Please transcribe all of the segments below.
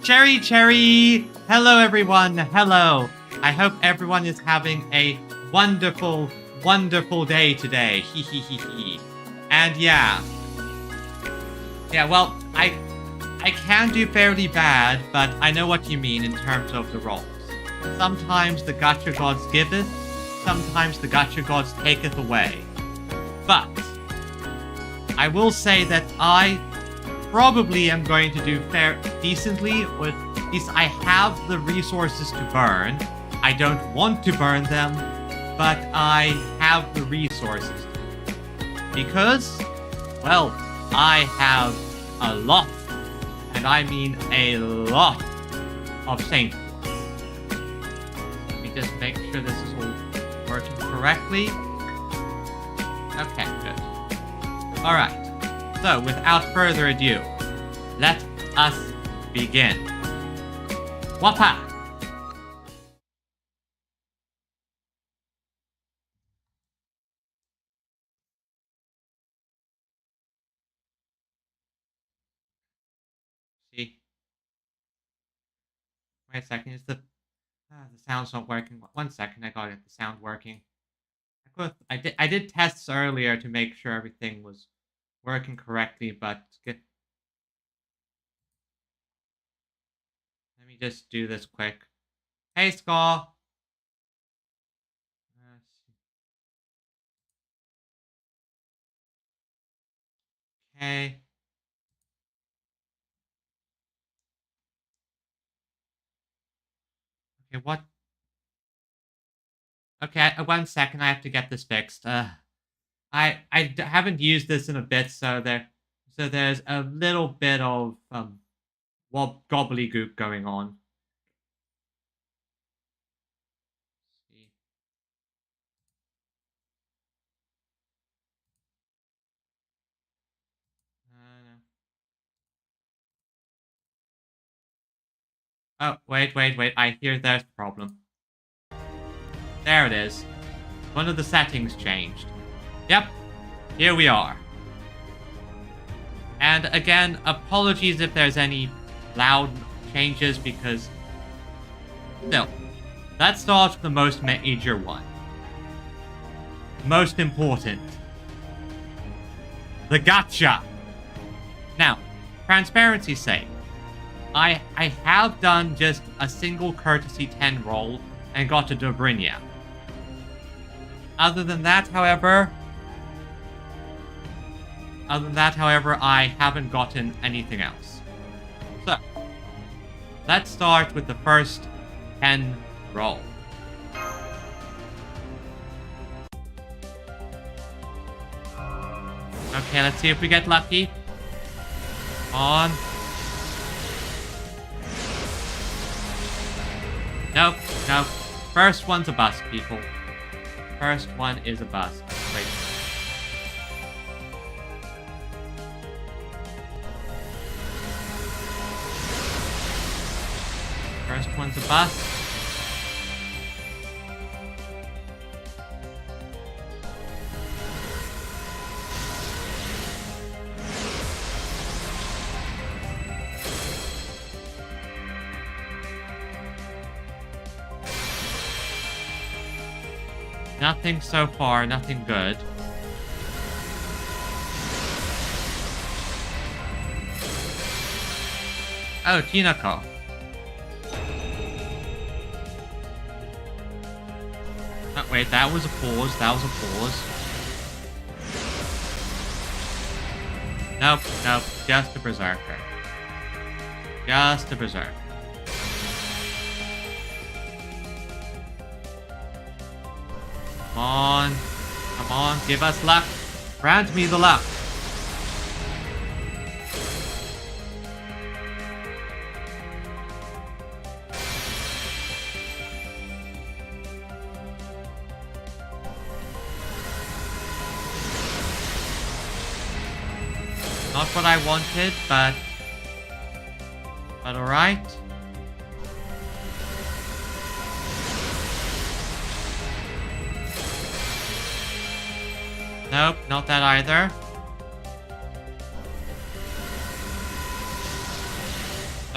Cherry! Hello, everyone. Hello. I hope everyone is having a wonderful, wonderful day today. Hee hee hee hee. And yeah. Yeah, well, I can do fairly bad, but I know what you mean in terms of the roles. Sometimes the gacha gods giveth, sometimes the gacha gods taketh away. But I will say that I probably am going to do decently, or at least I have the resources to burn. I don't want to burn them, but I have the resources to. Because, well, I have a lot, and I mean a lot, of Saint Force. Let me just make sure this is all working correctly. Okay, good. Alright. So, without further ado, let us begin. Wappa! See? Wait a second, is the sound's not working. 1 second, I gotta get the sound working. I did tests earlier to make sure everything was working correctly, but let me just do this quick. Hey, Skaw! Okay. Okay, what? Okay, 1 second, I have to get this fixed. I haven't used this in a bit, so there's a little bit of gobbledygook going on. See. Oh, wait. I hear there's a problem. There it is. One of the settings changed. Yep, here we are. And again, apologies if there's any loud changes, because still, let's start with the most major one. Most important. The gacha. Now, transparency's sake, I have done just a single courtesy 10 roll and got a Dobrinya. Other than that, however, I haven't gotten anything else. So, let's start with the first 10 roll. Okay, let's see if we get lucky. On. Nope. First one's a bust, people. First one is a bust. Wait. First one's a bust. Nothing so far, nothing good. Oh, Chinako. Oh, wait, that was a pause. Nope, just a berserker. Just a berserker. Come on, give us luck. Grant me the luck. Not what I wanted, but alright. Nope, not that either.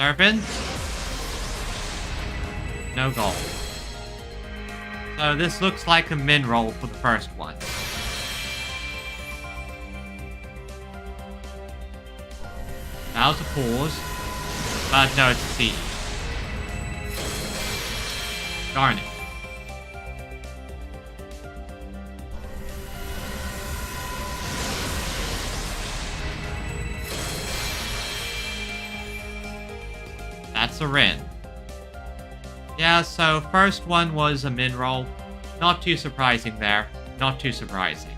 Serpent. No gold. So this looks like a min roll for the first one. That was a pause. But no, it's a C. Darn it. That's a Rin. Yeah, so first one was a min roll. Not too surprising there. Not too surprising.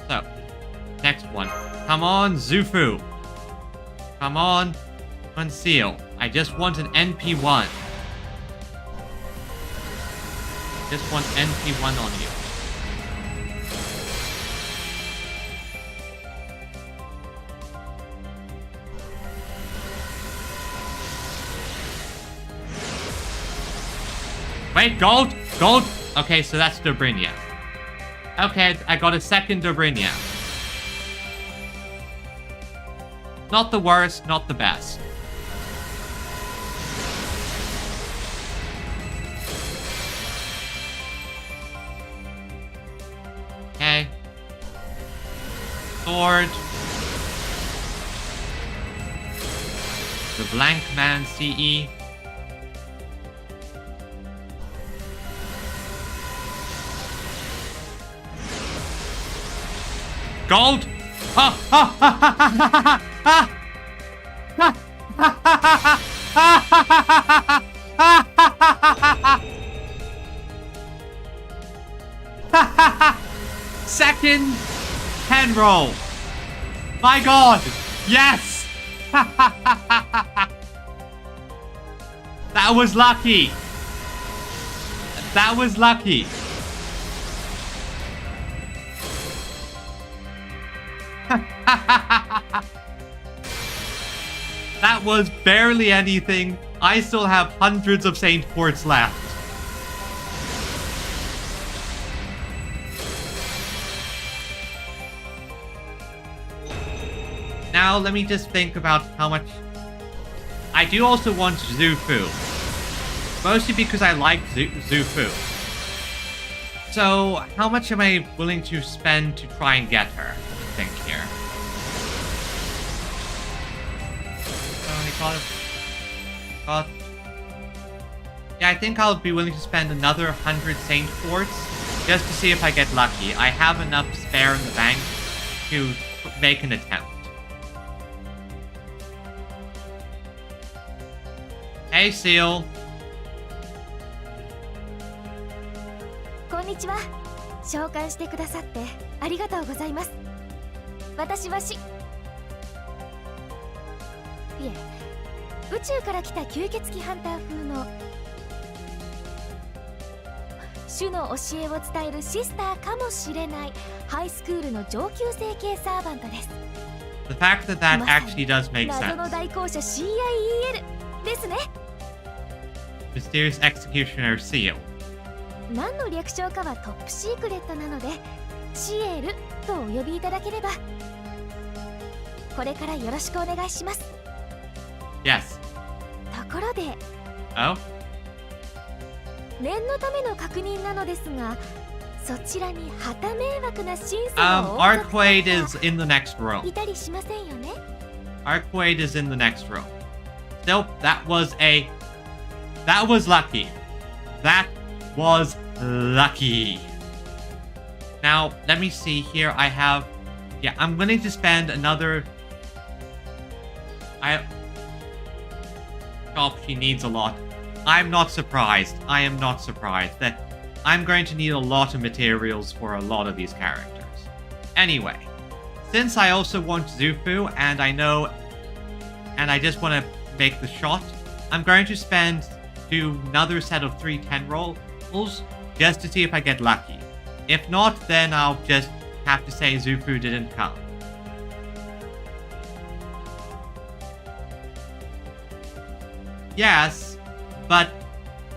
So, next one. Come on, Zufu. Come on, Conceal. I just want an NP1. Just want NP1 on you. Wait, gold? Gold? Okay, so that's Dobrinia. Okay, I got a second Dobrinia. Not the worst, not the best. Okay. Sword. The Blank Man CE. Gold? Ha ha ha ha ha ha ha ha. Second 10 roll. My god. Yes. That was lucky. That was lucky. That was barely anything. I still have hundreds of Saint Quartz left. Now, let me just think about how much... I do also want Zufu. Mostly because I like Zufu. So, how much am I willing to spend to try and get her? Think here. Yeah, I think I'll be willing to spend another 100 Saint Quartz just to see if I get lucky. I have enough spare in the bank to make an attempt. Hey, Seal. こんにちは。召喚してくださってありがとうございます。私はいえ、宇宙から来た吸血鬼ハンター風の主の教えを伝えるシスターかもしれないハイスクールの上級生系サーバントです。The fact that that actually does make sense. 謎の代行者 CIEL ですね。Mysterious Executioner Seal. 何の略称かはトップシークレットなので、シエルとお呼びいただければ。これからよろしくお願いします。Yes. ところで、Oh? 念のための確認なのですが、そちらに旗迷惑なシンセの王族 Arcade is in the next row. いたりしませんよね。Arcade is in the next row. Still, that was lucky. That was lucky. Now, let me see here. I have... Yeah, I'm willing to spend another... Oh, she needs a lot. I'm not surprised. I am not surprised that I'm going to need a lot of materials for a lot of these characters. Anyway, since I also want Zufu, and I know... And I just want to make the shot, I'm going to do another set of 310 rolls just to see if I get lucky. If not, then I'll just have to say Zufu didn't come. Yes, but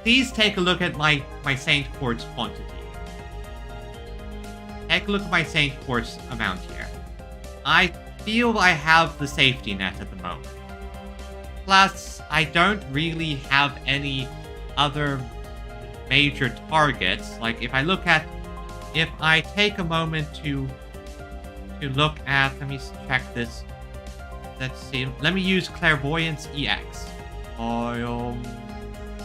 please take a look at my Saint Quartz quantity. Take a look at my Saint Quartz amount here. I feel I have the safety net at the moment. Plus, I don't really have any other major targets. Like if I take a moment to look at, let me check this. Let's see. Let me use Clairvoyance EX. Yeah.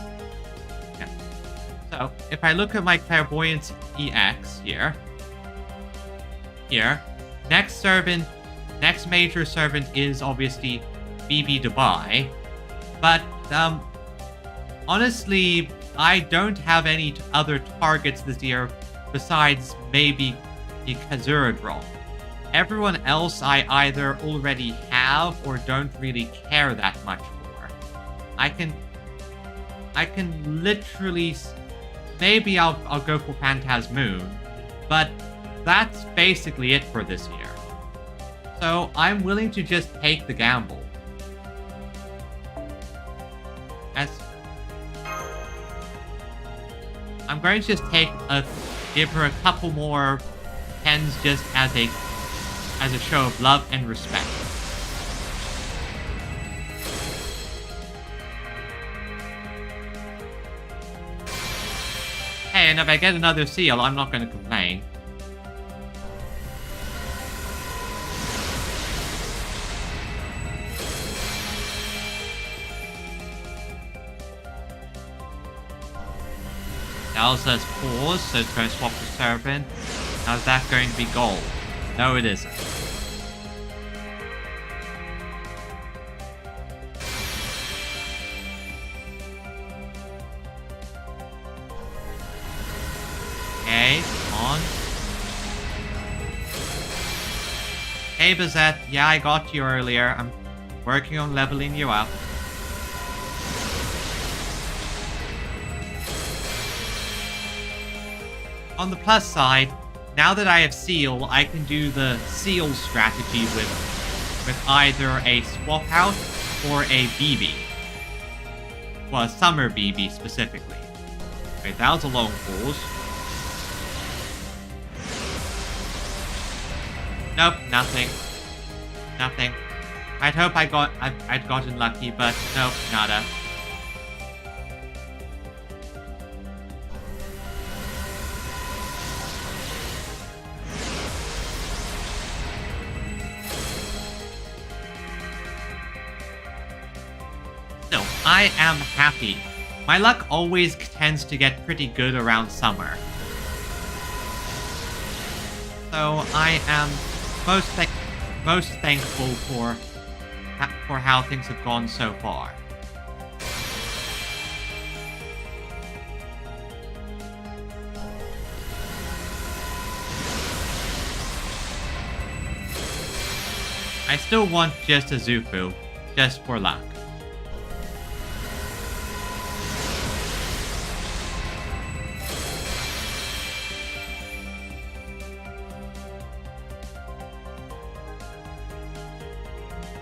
So if I look at my Clairvoyance EX here, next major servant is obviously BB Dubai, but honestly, I don't have any other targets this year besides maybe the Kazuradron. Everyone else I either already have or don't really care that much for. I can literally, maybe I'll go for Phantasmoon, but that's basically it for this year. So I'm willing to just take the gamble. I'm going to just give her a couple more pens just as a show of love and respect. Hey, and if I get another seal, I'm not going to complain. Elsa's pause, so it's going to swap the servant. Now is that going to be gold? No, it isn't. Okay, come on. Hey, Bazette. Yeah, I got you earlier. I'm working on leveling you up. On the plus side, now that I have Seal, I can do the Seal strategy with either a swap out or a BB. Well, a Summer BB specifically. Wait, that was a long pause. Nope, nothing. Nothing. I'd hope I'd gotten lucky, but nope, nada. I am happy. My luck always tends to get pretty good around summer. So I am most thankful for how things have gone so far. I still want just a Zufu, just for luck.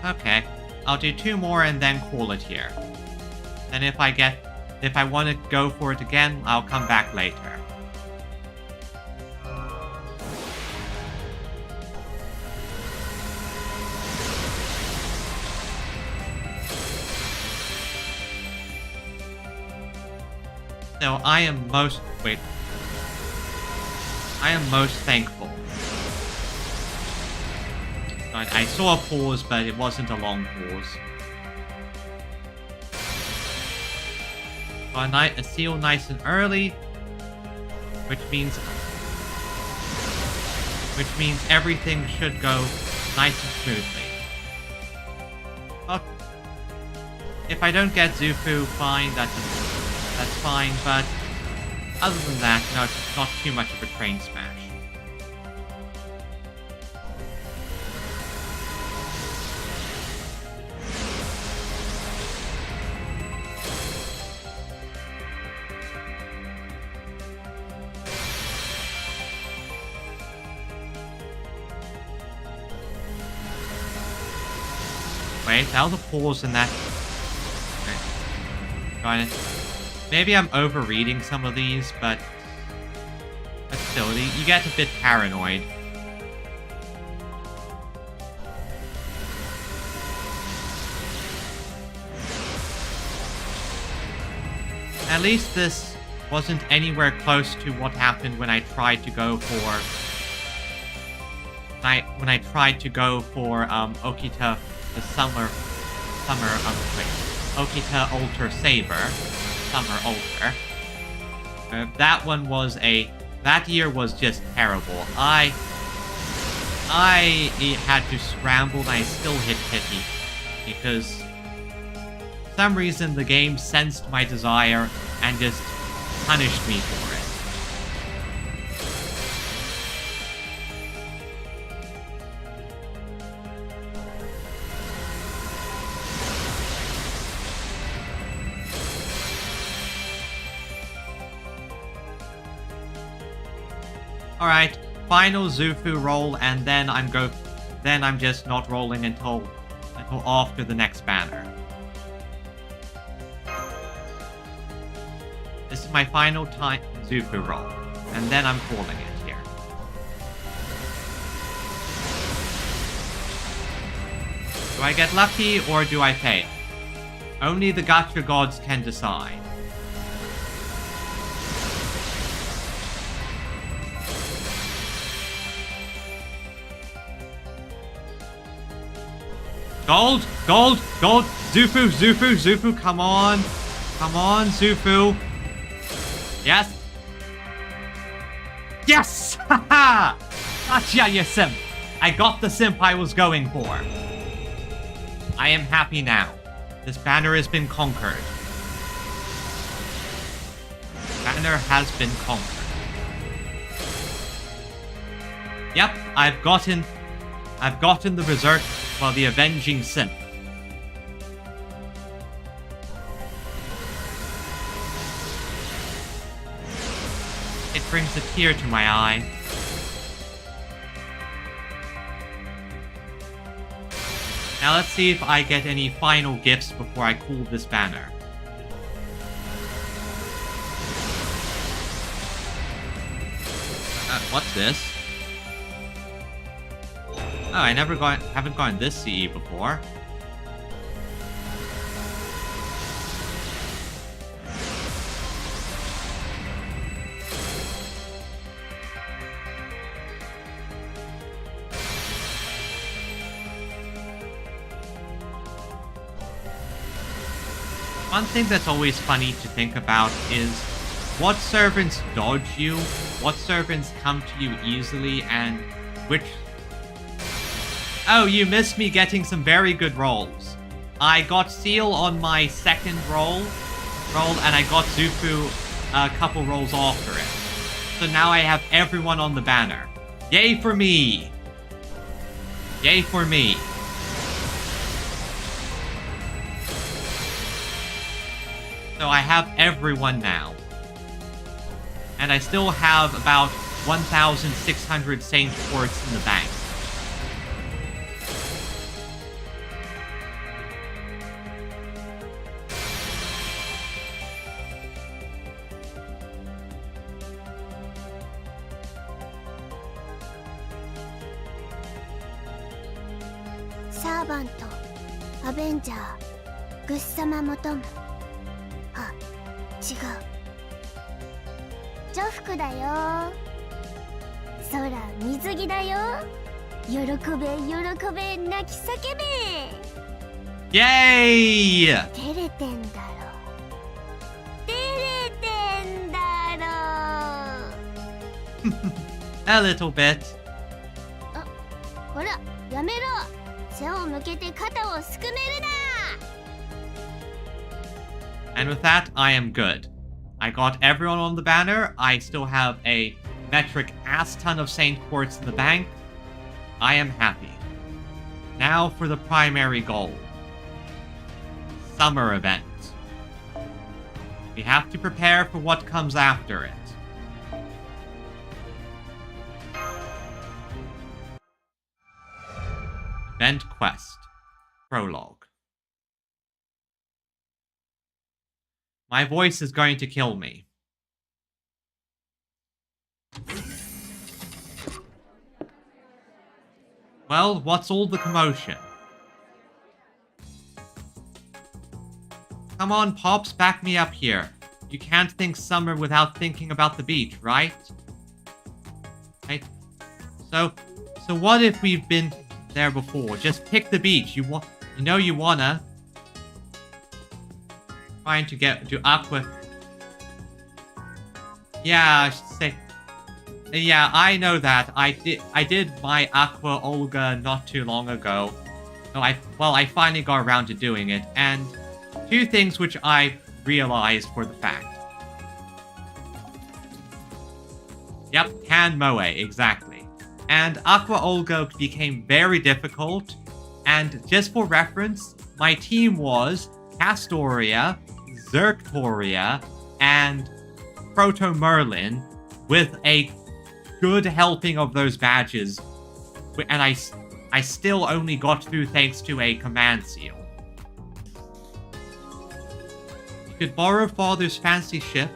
Okay, I'll do 2 more and then call it here. And if I want to go for it again, I'll come back later. So I am most thankful. I saw a pause, but it wasn't a long pause. Got a seal nice and early, which means everything should go nice and smoothly. But if I don't get Zufu, fine, that's fine, but other than that, no, it's not too much of a train smash. Wait, that was a pause in that. Okay. Got it. Maybe I'm overreading some of these, but still, you get a bit paranoid. At least this wasn't anywhere close to what happened when I tried to go for... When I tried to go for Okita the Okita Alter Saber. Summer Alter. That one was that year was just terrible. I had to scramble and I still hit pity because for some reason the game sensed my desire and just punished me for it. Alright, final Zufu roll, and then I'm just not rolling until after the next banner. This is my final time Zufu roll, and then I'm calling it here. Do I get lucky or do I fail? Only the Gacha gods can decide. Gold! Gold! Gold! Zufu! Zufu! Zufu! Come on! Come on, Zufu! Yes! Yes! Haha! Gotcha, you simp! I got the simp I was going for. I am happy now. This banner has been conquered. Banner has been conquered. Yep, I've gotten the Berserk, well, the Avenging Simp. It brings a tear to my eye. Now let's see if I get any final gifts before I cool this banner. What's this? Oh, I haven't gone this CE before. One thing that's always funny to think about is what servants dodge you, what servants come to you easily, and which... Oh, you missed me getting some very good rolls. I got Seal on my second roll, and I got Zufu a couple rolls after it. So now I have everyone on the banner. Yay for me! Yay for me! So I have everyone now. And I still have about 1,600 Saint Quartz in the bank. Servant, Avenger, グッサマ求む。あ、違う。ジョフクだよ。空水着だよ。喜べ喜べ泣き叫べ。イェーイ！照れてんだろ。照れてんだろ。A little bit. あ、ほら、やめろ。背を向けて肩をすくめるな。And with that, I am good. I got everyone on the banner. I still have a metric ass ton of Saint Quartz in the bank. I am happy. Now for the primary goal. Summer event. We have to prepare for what comes after it. Event Quest. Prologue. My voice is going to kill me. Well, what's all the commotion? Come on, Pops, back me up here. You can't think summer without thinking about the beach, right? Right? So what if we've been there before? Just pick the beach. You know you wanna. Trying to get to Aqua. Yeah, I should say. Yeah, I know that. I did my Aqua Olga not too long ago. So I finally got around to doing it, and two things which I realized for the fact. Yep, Can Moe, exactly. And Aqua Olga became very difficult, and just for reference, my team was Castoria, Zerctoria, and Proto Merlin, with a good helping of those badges, and I still only got through thanks to a command seal. You could borrow Father's fancy ship,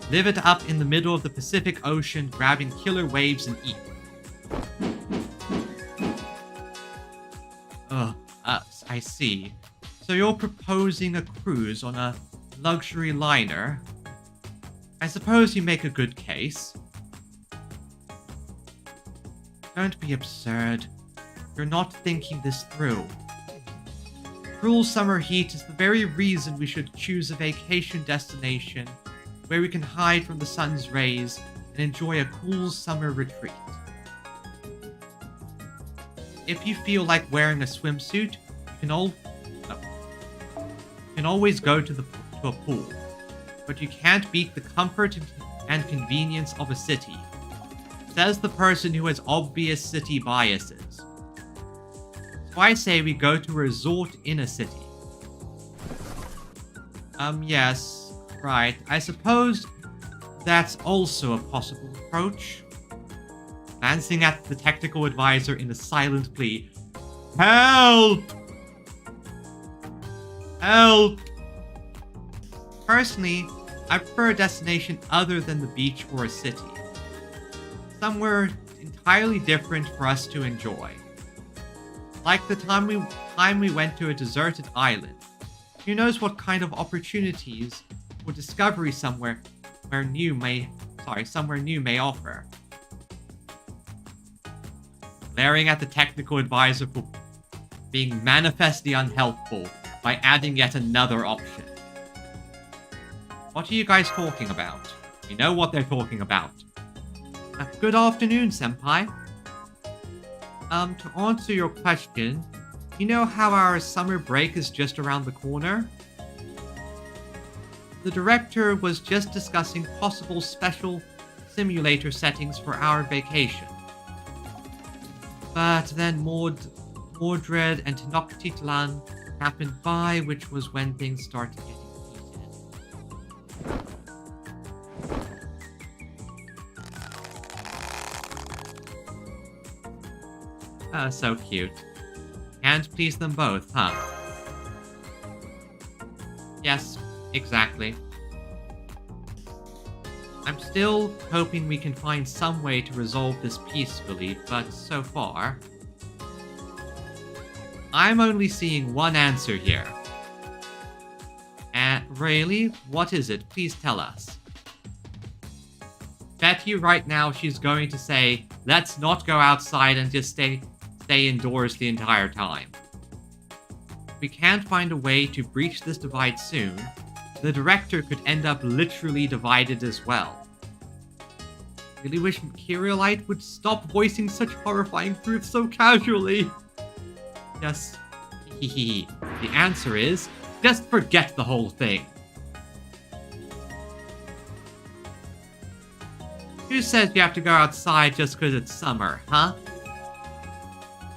live it up in the middle of the Pacific Ocean, grabbing killer waves and eat. I see. So you're proposing a cruise on a luxury liner? I suppose you make a good case. Don't be absurd. You're not thinking this through. Cruel summer heat is the very reason we should choose a vacation destination where we can hide from the sun's rays and enjoy a cool summer retreat. If you feel like wearing a swimsuit, you can always go to a pool, but you can't beat the comfort and convenience of a city. Says the person who has obvious city biases. So I say we go to a resort in a city. Yes, right. I suppose that's also a possible approach. Glancing at the technical advisor in a silent plea. Help! Help! Personally, I prefer a destination other than the beach or a city. Somewhere entirely different for us to enjoy. Like the time we went to a deserted island. Who knows what kind of opportunities or discovery somewhere new may offer. Glaring at the technical advisor for being manifestly unhelpful by adding yet another option. What are you guys talking about? We know what they're talking about. Good afternoon, Senpai. To answer your question, you know how our summer break is just around the corner? The director was just discussing possible special simulator settings for our vacation. But then Mordred and Tenochtitlan happened by, which was when things started getting heated. Oh, so cute. Can't please them both, huh? Yes, exactly. I'm still hoping we can find some way to resolve this peacefully, but so far, I'm only seeing one answer here. Really? What is it? Please tell us. Bet you right now she's going to say, let's not go outside and just stay indoors the entire time. If we can't find a way to breach this divide soon, the director could end up literally divided as well. Really wish Kiriolite would stop voicing such horrifying truths so casually. Yes. The answer is, just forget the whole thing. Who says you have to go outside just because it's summer, huh?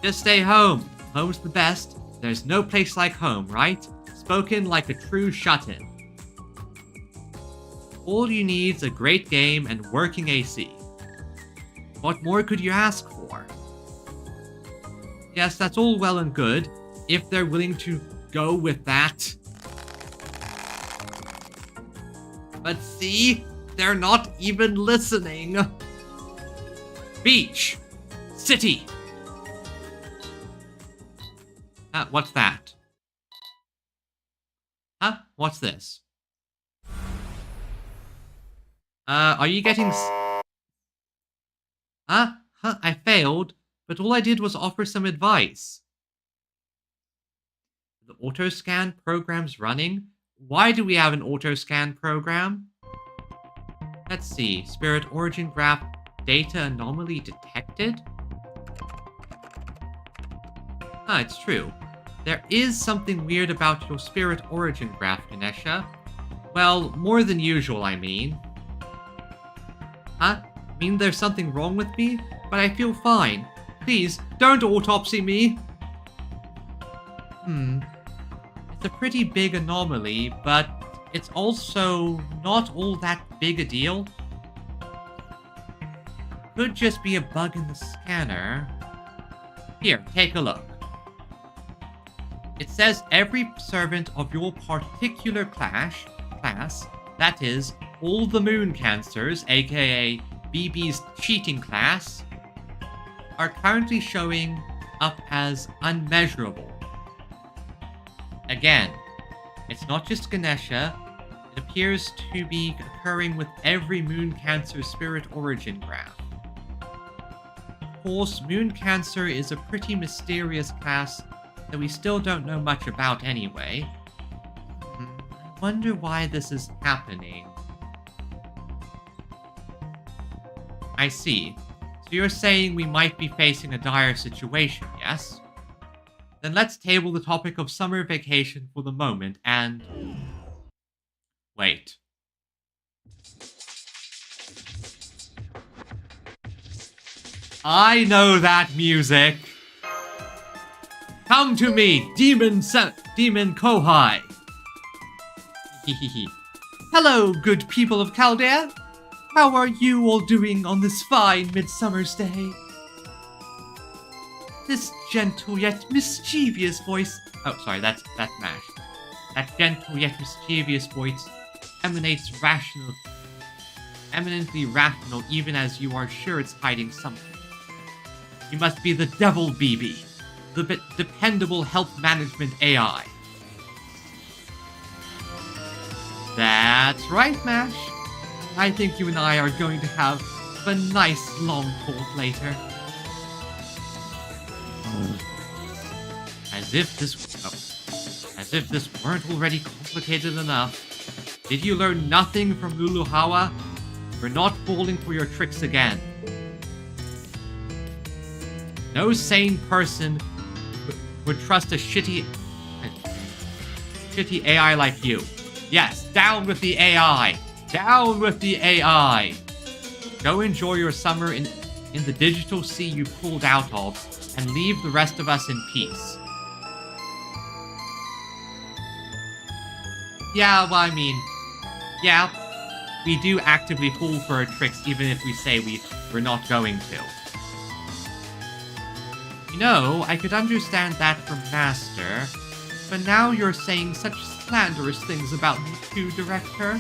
Just stay home. Home's the best. There's no place like home, right? Spoken like a true shut-in. All you need's a great game and working AC. What more could you ask for? Yes, that's all well and good, if they're willing to go with that. But see, they're not even listening. Beach. City. What's that? Huh? What's this? Are you getting... I failed, but all I did was offer some advice. The auto-scan program's running? Why do we have an auto-scan program? Let's see. Spirit origin graph data anomaly detected? It's true. There is something weird about your spirit origin graph, Ganesha. Well, more than usual, I mean. Mean there's something wrong with me? But I feel fine. Please, don't autopsy me! It's a pretty big anomaly, but it's also not all that big a deal. Could just be a bug in the scanner. Here, take a look. It says every servant of your particular class, that is, all the moon cancers, aka BB's cheating class, are currently showing up as unmeasurable. Again, it's not just Ganesha, it appears to be occurring with every moon cancer spirit origin graph. Of course, moon cancer is a pretty mysterious class that we still don't know much about anyway. I wonder why this is happening. I see. So you're saying we might be facing a dire situation, yes? Then let's table the topic of summer vacation for the moment and... wait. I know that music! Come to me, Demon Kohai! Hello, good people of Chaldea! How are you all doing on this fine midsummer's day? This gentle yet mischievous voice... oh, sorry, that's MASH. That gentle yet mischievous voice emanates eminently rational even as you are sure it's hiding something. You must be the Devil BB, the dependable health management AI. That's right, MASH. I think you and I are going to have a nice long talk later. As if this weren't already complicated enough. Did you learn nothing from Luluhawa? We're not falling for your tricks again. No sane person would trust a shitty AI like you. Yes, down with the AI! Down with the AI! Go enjoy your summer in the digital sea you pulled out of, and leave the rest of us in peace. Yeah, well, I mean, yeah, we do actively fall for our tricks even if we say we're not going to. You know, I could understand that from Master, but now you're saying such slanderous things about me too, Director.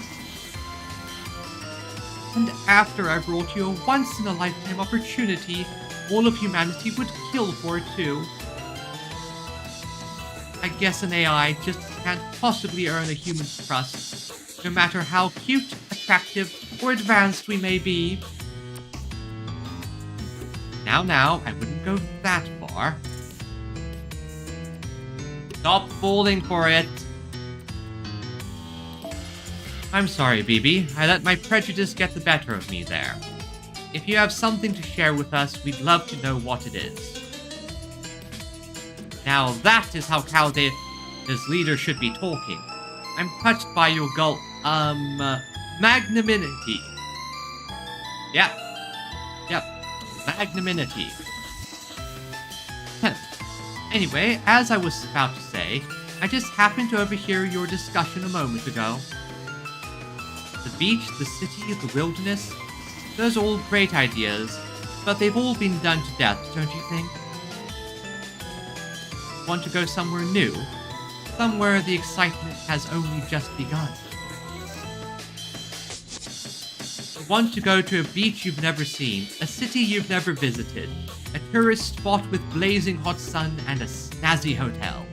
And after I brought you a once-in-a-lifetime opportunity, all of humanity would kill for it too. I guess an AI just can't possibly earn a human's trust, no matter how cute, attractive, or advanced we may be. Now, I wouldn't go that far. Stop falling for it! I'm sorry, BB. I let my prejudice get the better of me there. If you have something to share with us, we'd love to know what it is. Now that is how Chaldea's leader should be talking. I'm touched by your magnanimity. Yep, magnanimity. Anyway, as I was about to say, I just happened to overhear your discussion a moment ago. The beach, the city, the wilderness, those are all great ideas, but they've all been done to death, don't you think? Want to go somewhere new? Somewhere the excitement has only just begun. Want to go to a beach you've never seen, a city you've never visited, a tourist spot with blazing hot sun and a snazzy hotel.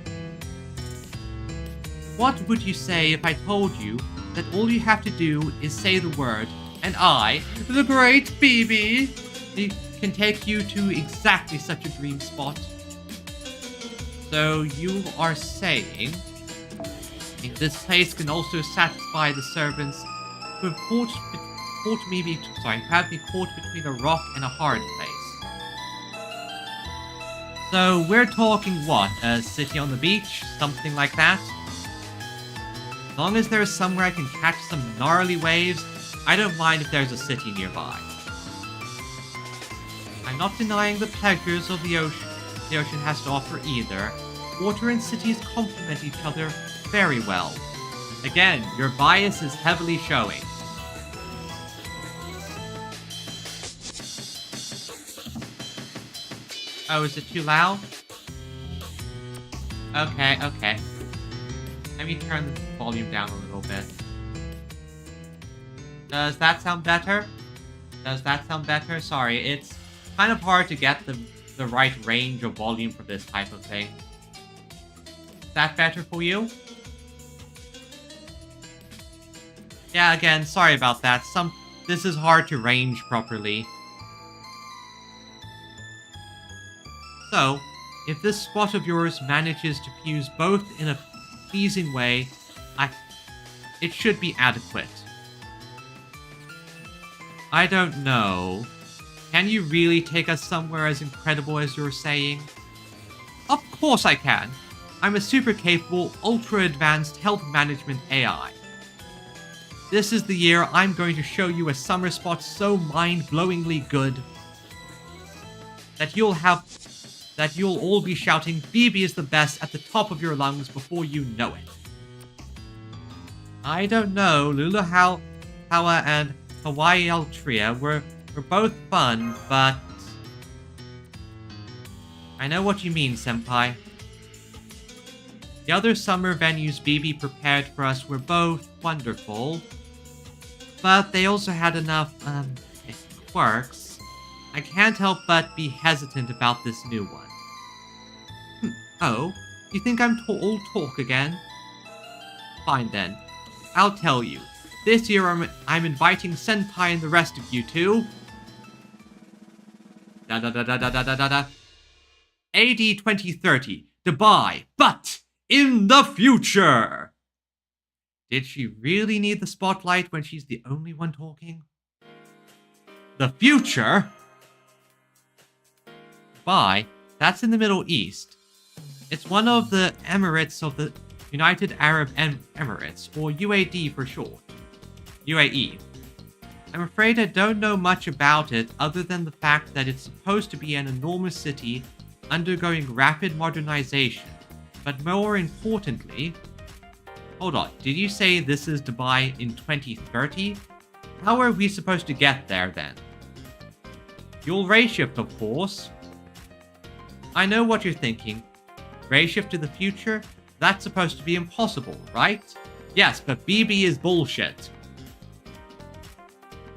What would you say if I told you that all you have to do is say the word And I, the great BB, can take you to exactly such a dream spot. So you are saying this place can also satisfy the servants who have who have me caught between a rock and a hard place. So we're talking what? A city on the beach? Something like that? As long as there's somewhere I can catch some gnarly waves, I don't mind if there's a city nearby. I'm not denying the pleasures of the ocean has to offer either. Water and cities complement each other very well. Again, your bias is heavily showing. Oh, is it too loud? Okay. Let me turn the volume down a little bit. Does that sound better? Sorry, it's kind of hard to get the right range of volume for this type of thing. Is that better for you? Yeah, again, sorry about that. This is hard to range properly. So, if this spot of yours manages to fuse both in a pleasing way, it should be adequate. I don't know. Can you really take us somewhere as incredible as you're saying? Of course I can. I'm a super capable, ultra advanced health management AI. This is the year I'm going to show you a summer spot so mind-blowingly good that you'll all be shouting BB is the best at the top of your lungs before you know it. I don't know, Luluhawa and Hawaii Altria were both fun, but I know what you mean, Senpai. The other summer venues BB prepared for us were both wonderful, but they also had enough, quirks. I can't help but be hesitant about this new one. Oh, you think I'm all talk again? Fine then. I'll tell you. This year I'm inviting Senpai and the rest of you to... AD 2030, Dubai, but in the future! Did she really need the spotlight when she's the only one talking? The future? Dubai, that's in the Middle East. It's one of the Emirates of the United Arab Emirates, or UAD for short. UAE. I'm afraid I don't know much about it other than the fact that it's supposed to be an enormous city undergoing rapid modernization. But more importantly... Hold on, did you say this is Dubai in 2030? How are we supposed to get there then? You'll ray shift, of course. I know what you're thinking. Ray shift to the future? That's supposed to be impossible, right? Yes, but BB is bullshit.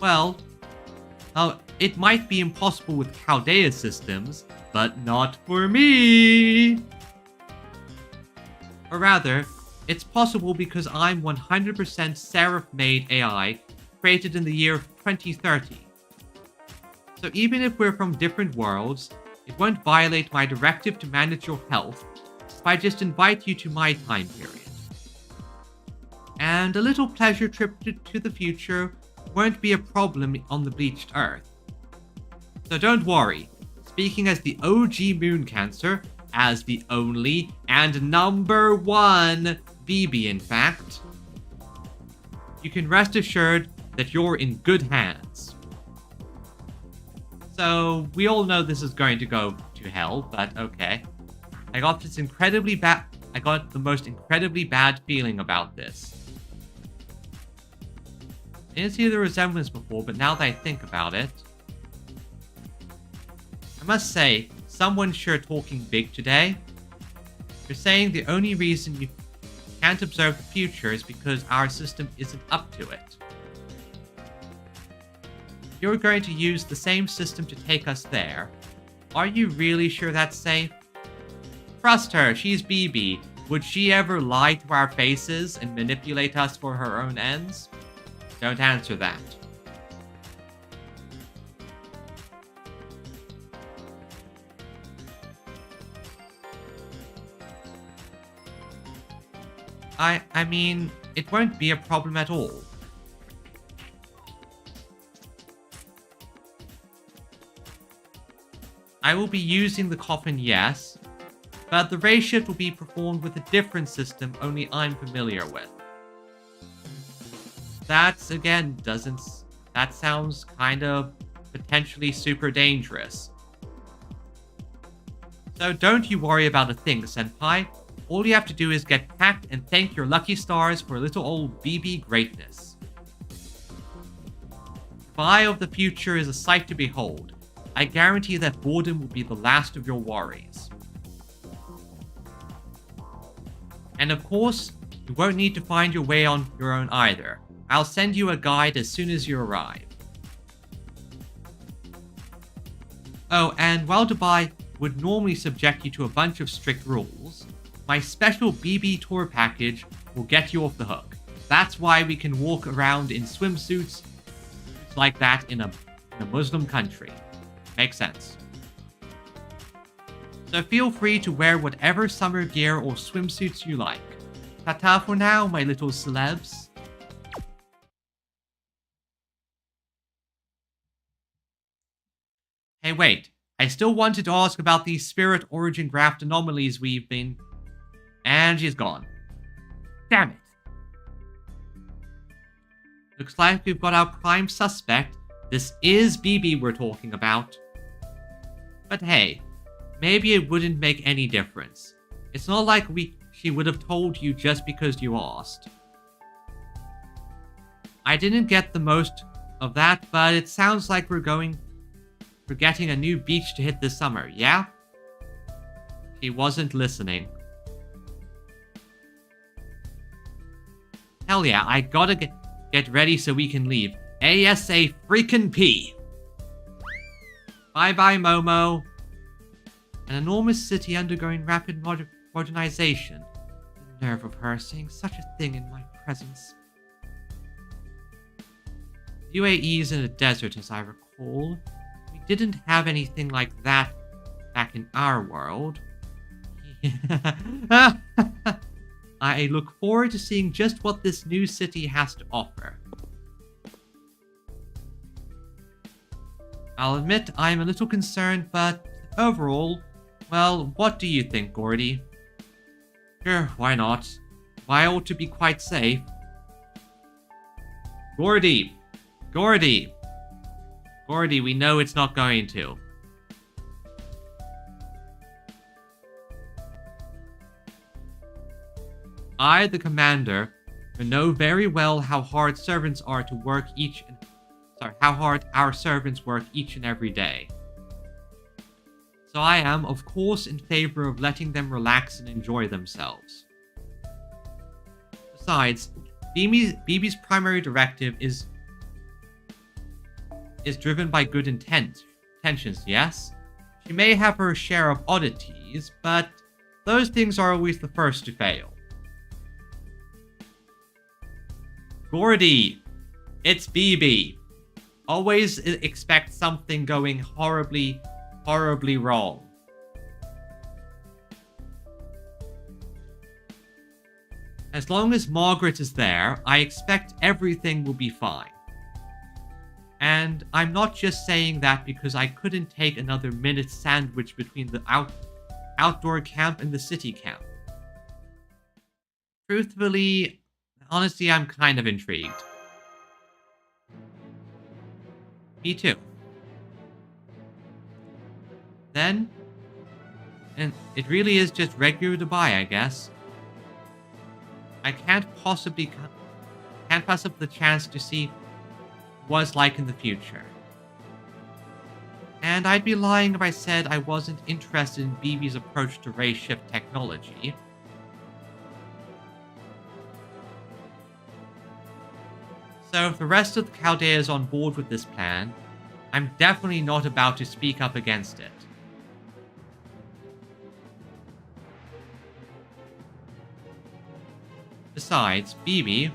Well, it might be impossible with Chaldea systems, but not for me! Or rather, it's possible because I'm 100% Seraph-made AI, created in the year 2030. So even if we're from different worlds, it won't violate my directive to manage your health if I just invite you to my time period. And a little pleasure trip to the future won't be a problem on the bleached Earth. So don't worry, speaking as the OG Moon Cancer, as the only and number one BB in fact, you can rest assured that you're in good hands. So, we all know this is going to go to hell, but okay. I got the most incredibly bad feeling about this. I didn't see the resemblance before, but now that I think about it... I must say, someone's sure talking big today. You're saying the only reason you can't observe the future is because our system isn't up to it. You're going to use the same system to take us there. Are you really sure that's safe? Trust her, she's BB. Would she ever lie to our faces and manipulate us for her own ends? Don't answer that. I mean, it won't be a problem at all. I will be using the coffin, yes, but the race shift will be performed with a different system only I'm familiar with. That, again, that sounds kind of potentially super dangerous. So don't you worry about a thing, Senpai. All you have to do is get packed and thank your lucky stars for little old BB greatness. Spy of the future is a sight to behold. I guarantee that boredom will be the last of your worries. And of course, you won't need to find your way on your own either. I'll send you a guide as soon as you arrive. Oh, and while Dubai would normally subject you to a bunch of strict rules, my special BB tour package will get you off the hook. That's why we can walk around in swimsuits like that in a Muslim country. Makes sense. So feel free to wear whatever summer gear or swimsuits you like. Ta-ta for now, my little celebs. Hey, wait. I still wanted to ask about these spirit origin graft anomalies we've been... And she's gone. Damn it. Looks like we've got our prime suspect. This is BB we're talking about. But hey, maybe it wouldn't make any difference. It's not like she would have told you just because you asked. I didn't get the most of that, but it sounds like we're getting a new beach to hit this summer, yeah? She wasn't listening. Hell yeah, I gotta get ready so we can leave. ASA freaking P. Bye-bye, Momo. An enormous city undergoing rapid modernization. The nerve of her saying such a thing in my presence. UAE is in a desert, as I recall. We didn't have anything like that back in our world. I look forward to seeing just what this new city has to offer. I'll admit I'm a little concerned, but overall, well, what do you think, Gordy? Sure, why not? Why ought to be quite safe? Gordy! Gordy! Gordy, we know it's not going to. I, the commander, know very well how hard our servants work each and every day. So I am, of course, in favor of letting them relax and enjoy themselves. Besides, BB's primary directive is driven by good intentions, yes? She may have her share of oddities, but those things are always the first to fail. Gordy, it's BB. Always expect something going horribly, horribly wrong. As long as Margaret is there, I expect everything will be fine. And I'm not just saying that because I couldn't take another minute sandwich between the outdoor camp and the city camp. Truthfully, honestly, I'm kind of intrigued. Me too. Then, and it really is just regular Dubai, I guess. I can't possibly pass up the chance to see what it's like in the future. And I'd be lying if I said I wasn't interested in BB's approach to race shift technology. So if the rest of the Chaldea is on board with this plan, I'm definitely not about to speak up against it. Besides, BB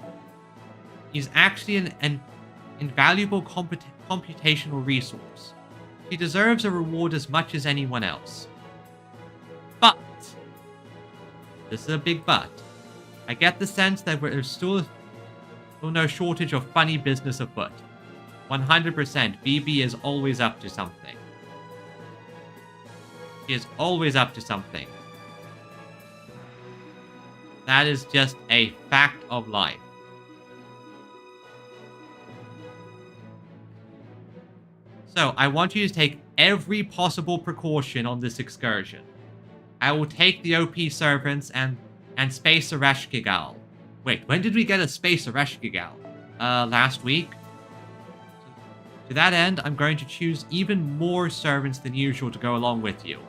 is actually an invaluable computational resource. She deserves a reward as much as anyone else. But, this is a big but, I get the sense that there's still no shortage of funny business afoot. 100%, BB is always up to something. She is always up to something. That is just a fact of life. So, I want you to take every possible precaution on this excursion. I will take the OP servants and Space Ereshkigal. Wait, when did we get a Space Ereshkigal? Last week? To that end, I'm going to choose even more servants than usual to go along with you.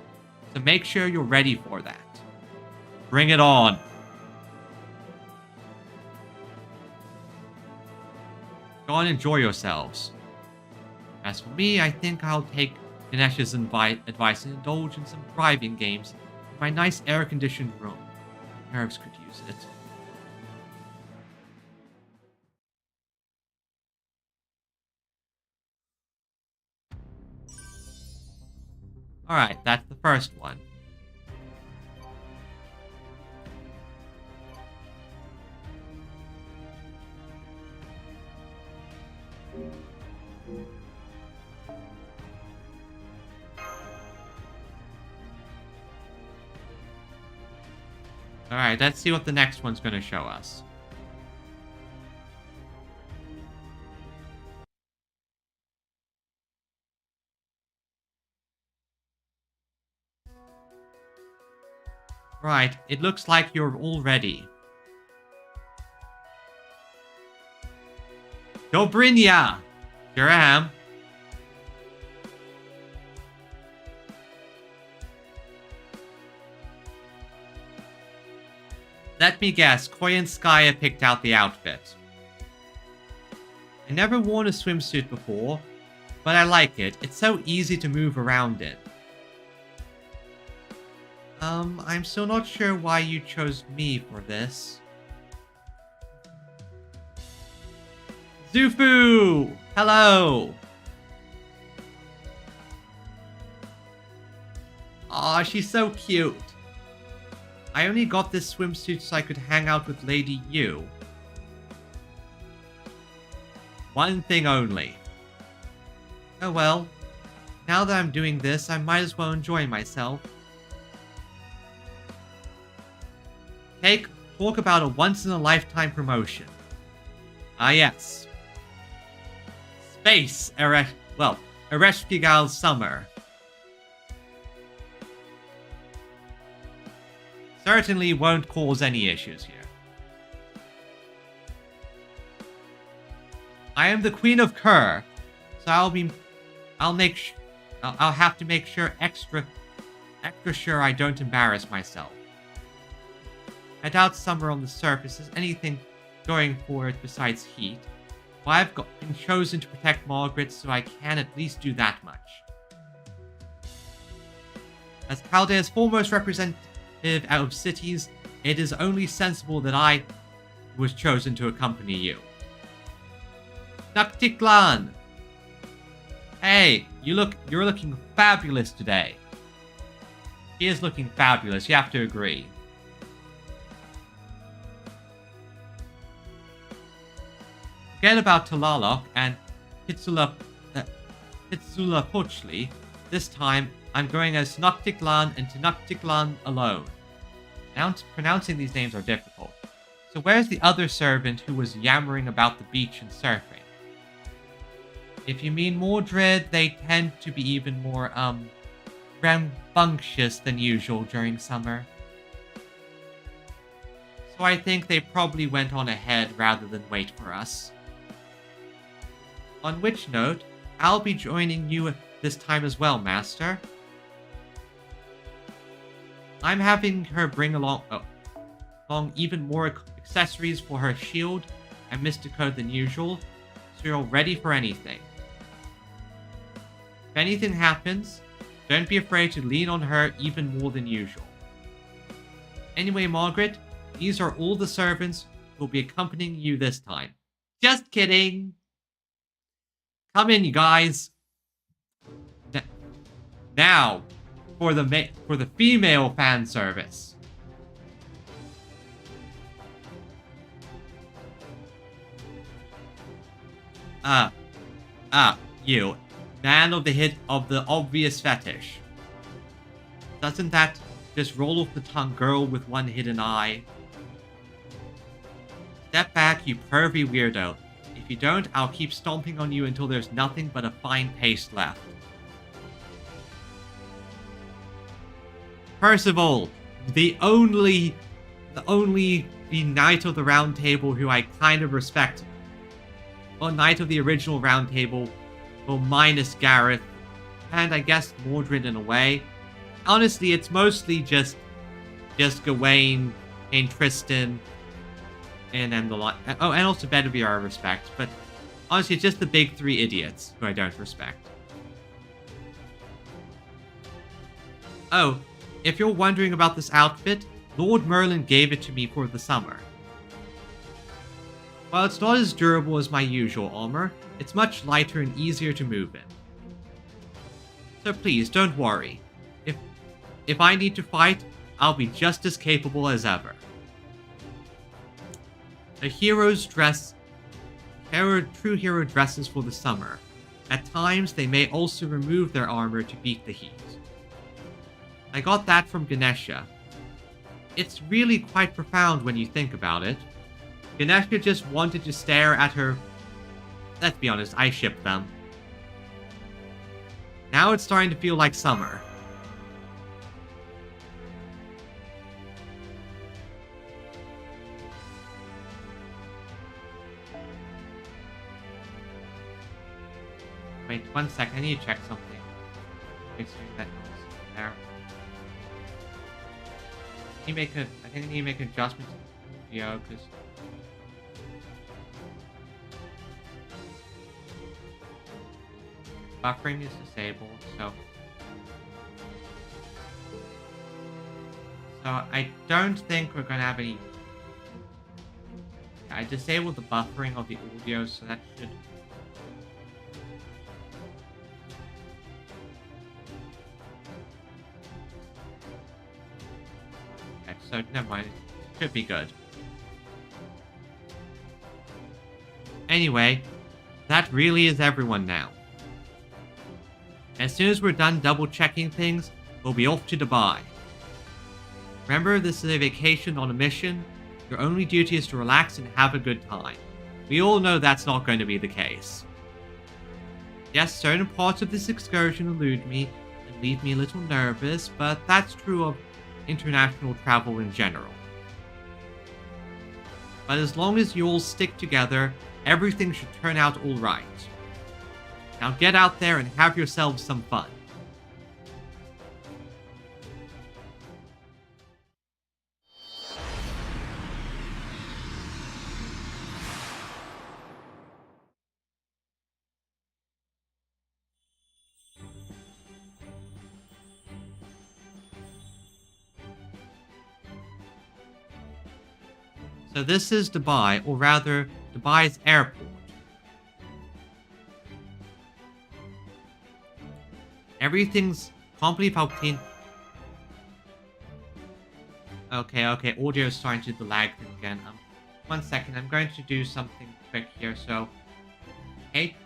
So make sure you're ready for that. Bring it on. Go and enjoy yourselves. As for me, I think I'll take Ganesh's advice and indulge in some driving games in my nice air-conditioned room. My nerves could use it. Alright, that's the first one. Alright, let's see what the next one's going to show us. Right, it looks like you're all ready. Dobrynya! Here I am. Let me guess, Koyanskaya picked out the outfit. I never worn a swimsuit before, but I like it. It's so easy to move around in. I'm still not sure why you chose me for this. Zufu! Hello! Aw, she's so cute. I only got this swimsuit so I could hang out with Lady Yu. One thing only. Oh well. Now that I'm doing this, I might as well enjoy myself. Talk about a once-in-a-lifetime promotion. Ah yes. Space Ereshkigal Summer. Certainly won't cause any issues here. I am the Queen of Kerr, so I'll have to make sure extra sure I don't embarrass myself. I doubt summer on the surface has anything going for it besides heat. Well, I've been chosen to protect Margaret, so I can at least do that much. As Chaldea's foremost representative out of cities, it is only sensible that I was chosen to accompany you. Naktiklan! Hey, you're looking fabulous today. She is looking fabulous, you have to agree. Forget about Talalok and Pitsula Pochli. This time, I'm going as Noctiklan and Tenoctiklan alone. Pronouncing these names are difficult. So where's the other servant who was yammering about the beach and surfing? If you mean Mordred, they tend to be even more, rambunctious than usual during summer. So I think they probably went on ahead rather than wait for us. On which note, I'll be joining you this time as well, Master. I'm having her bring along even more accessories for her shield and Mystico than usual, so you're ready for anything. If anything happens, don't be afraid to lean on her even more than usual. Anyway, Margaret, these are all the servants who will be accompanying you this time. Just kidding! Come in, you guys. Now, for the female fan service. You. Man of the obvious fetish. Doesn't that just roll off the tongue, girl with one hidden eye? Step back, you pervy weirdo. If you don't, I'll keep stomping on you until there's nothing but a fine paste left. Percival, the Knight of the Round Table who I kind of respect. Well, Knight of the original Round Table, well, minus Gareth, and I guess Mordred in a way. Honestly, it's mostly just Gawain and Tristan and the lot. Oh, and also Bedivere I respect, but honestly, it's just the big three idiots who I don't respect. Oh, if you're wondering about this outfit, Lord Merlin gave it to me for the summer. While it's not as durable as my usual armor, it's much lighter and easier to move in. So please, don't worry. If I need to fight, I'll be just as capable as ever. A hero's dress... True hero dresses for the summer. At times, they may also remove their armor to beat the heat. I got that from Ganesha. It's really quite profound when you think about it. Ganesha just wanted to stare at her... Let's be honest, I shipped them. Now it's starting to feel like summer. Wait, 1 second, I need to check something. Make sure that noise there. I think I need to make an adjustment to the video, because... buffering is disabled, so I don't think we're gonna have any... I disabled the buffering of the audio, so that should... Okay, so never mind, it should be good. Anyway, that really is everyone now. As soon as we're done double-checking things, we'll be off to Dubai. Remember, this is a vacation on a mission. Your only duty is to relax and have a good time. We all know that's not going to be the case. Yes, certain parts of this excursion elude me and leave me a little nervous, but that's true of international travel in general. But as long as you all stick together, everything should turn out alright. Now get out there and have yourselves some fun. So this is Dubai, or rather, Dubai's airport. Everything's... Can't believe how clean... Okay, audio is starting to do the lag thing again. 1 second, I'm going to do something quick here, so... Hey,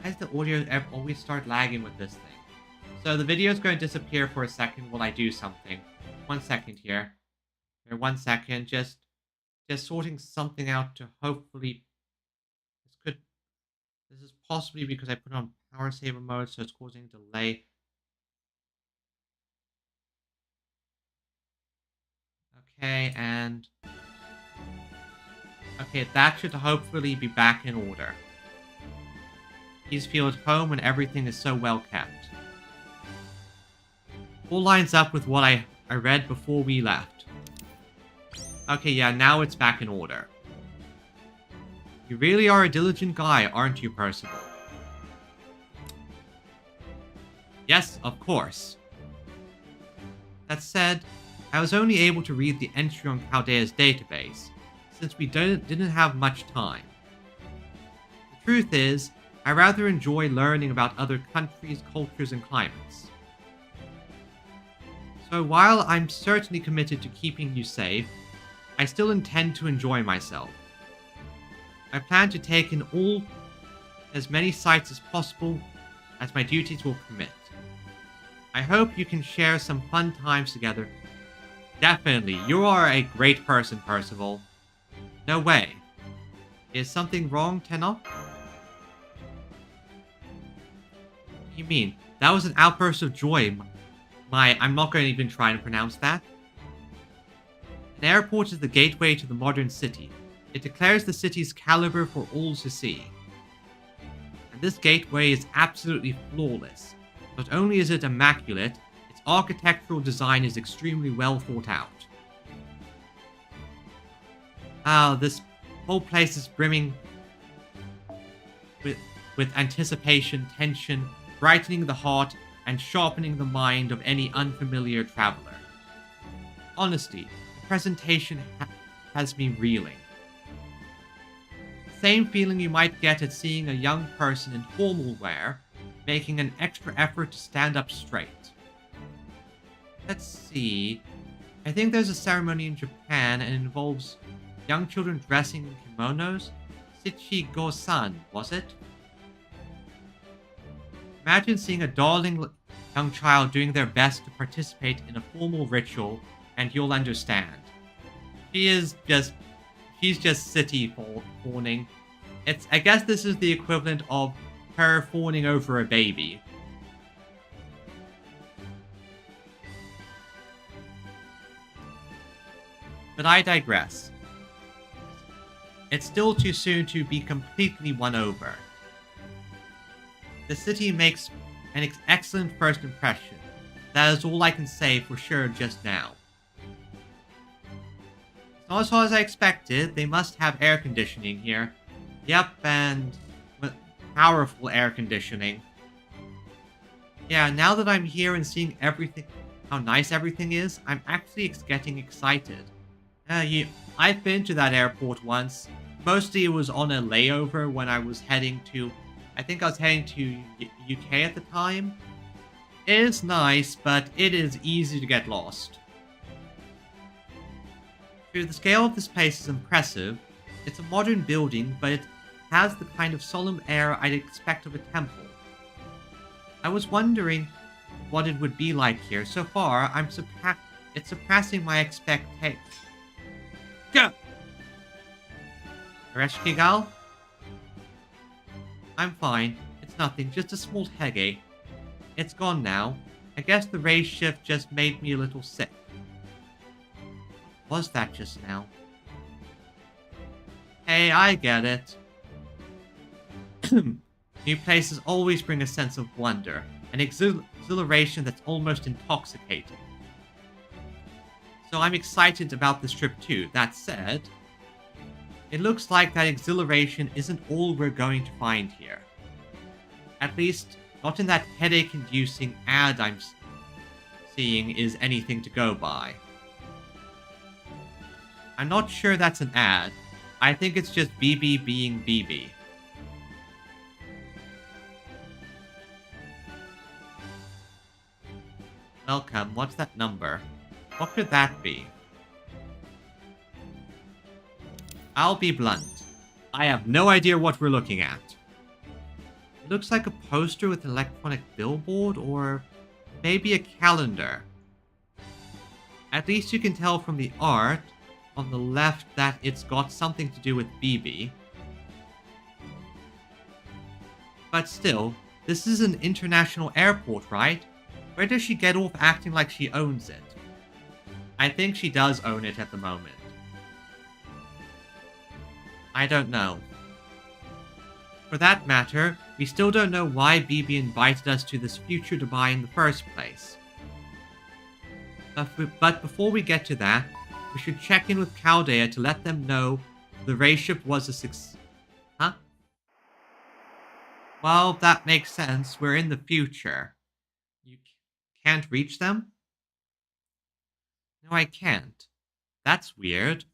why does the audio always start lagging with this thing? So the video is going to disappear for a second while I do something. 1 second here. 1 second, just sorting something out to hopefully... This is possibly because I put it on power saver mode, so it's causing a delay. Okay, and... Okay, that should hopefully be back in order. Please feel at home when everything is so well kept. All lines up with what I read before we left. Okay, yeah, now it's back in order. You really are a diligent guy, aren't you, Percival? Yes, of course. That said, I was only able to read the entry on Chaldea's database, since we didn't have much time. The truth is, I rather enjoy learning about other countries, cultures, and climates. So while I'm certainly committed to keeping you safe, I still intend to enjoy myself. I plan to take in all as many sights as possible as my duties will permit. I hope you can share some fun times together. Definitely, you are a great person, Percival. No way. Is something wrong, Tenok? What do you mean? That was an outburst of joy. I'm not going to even try and pronounce that. An airport is the gateway to the modern city. It declares the city's caliber for all to see. And this gateway is absolutely flawless. Not only is it immaculate, its architectural design is extremely well thought out. This whole place is brimming with anticipation, tension, brightening the heart, and sharpening the mind of any unfamiliar traveler. Honestly, the presentation has me reeling. The same feeling you might get at seeing a young person in formal wear, making an extra effort to stand up straight. Let's see. I think there's a ceremony in Japan and it involves young children dressing in kimonos. Shichigo-san, was it? Imagine seeing a darling young child doing their best to participate in a formal ritual, and you'll understand. She's just city fawning. I guess this is the equivalent of her fawning over a baby. But I digress. It's still too soon to be completely won over. The city makes an excellent first impression. That is all I can say for sure just now. It's not as hot as I expected. They must have air conditioning here. Yep, and powerful air conditioning. Yeah, now that I'm here and seeing everything, how nice everything is, I'm actually getting excited. I've been to that airport once. Mostly it was on a layover when I was heading to... I think I was heading to UK at the time. It is nice, but it is easy to get lost. True, the scale of this place is impressive. It's a modern building, but it has the kind of solemn air I'd expect of a temple. I was wondering what it would be like here. So far, it's surpassing my expectations. Go! Ereshkigal? I'm fine. It's nothing, just a small headache. It's gone now. I guess the race shift just made me a little sick. What was that just now? Hey, I get it. New places always bring a sense of wonder, an exhilaration that's almost intoxicating. So I'm excited about this trip too. That said, it looks like that exhilaration isn't all we're going to find here. At least, not in that headache-inducing ad I'm seeing is anything to go by. I'm not sure that's an ad. I think it's just BB being BB. Welcome, what's that number? What could that be? I'll be blunt. I have no idea what we're looking at. It looks like a poster with an electronic billboard, or maybe a calendar. At least you can tell from the art on the left that it's got something to do with BB. But still, this is an international airport, right? Where does she get off acting like she owns it? I think she does own it at the moment. I don't know. For that matter, we still don't know why BB invited us to this future Dubai in the first place. But before we get to that, we should check in with Chaldea to let them know the race ship was a success. Huh? Well, that makes sense. We're in the future. You can't reach them? No, I can't. That's weird.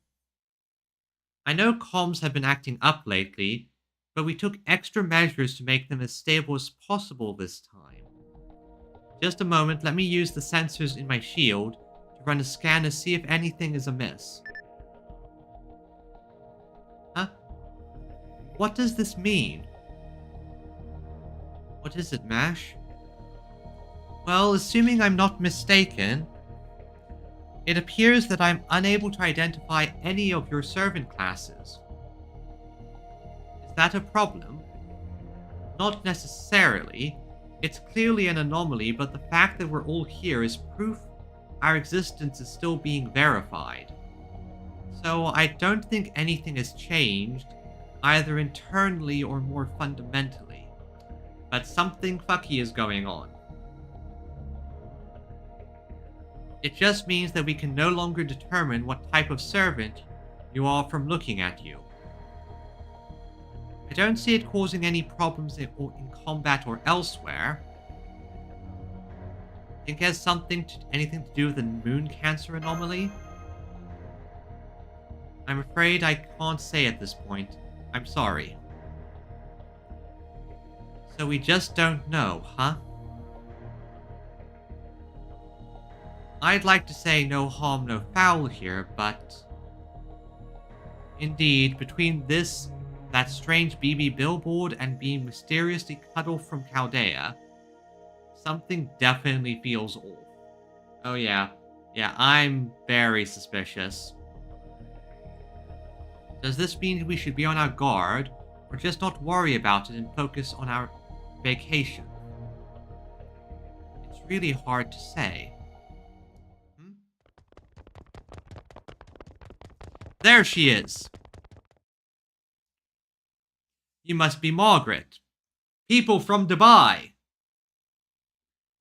I know comms have been acting up lately, but we took extra measures to make them as stable as possible this time. Just a moment, let me use the sensors in my shield to run a scan to see if anything is amiss. Huh? What does this mean? What is it, Mash? Well, assuming I'm not mistaken, it appears that I'm unable to identify any of your servant classes. Is that a problem? Not necessarily. It's clearly an anomaly, but the fact that we're all here is proof our existence is still being verified. So I don't think anything has changed, either internally or more fundamentally. But something fucky is going on. It just means that we can no longer determine what type of servant you are from looking at you. I don't see it causing any problems in combat or elsewhere. Think it has anything to do with the moon cancer anomaly? I'm afraid I can't say at this point. I'm sorry. So we just don't know, huh? I'd like to say no harm, no foul here, but... Indeed, between that strange BB billboard, and being mysteriously cut off from Chaldea, something definitely feels off. Oh yeah. Yeah, I'm very suspicious. Does this mean we should be on our guard, or just not worry about it and focus on our vacation? It's really hard to say. There she is! You must be Margaret. People from Dubai.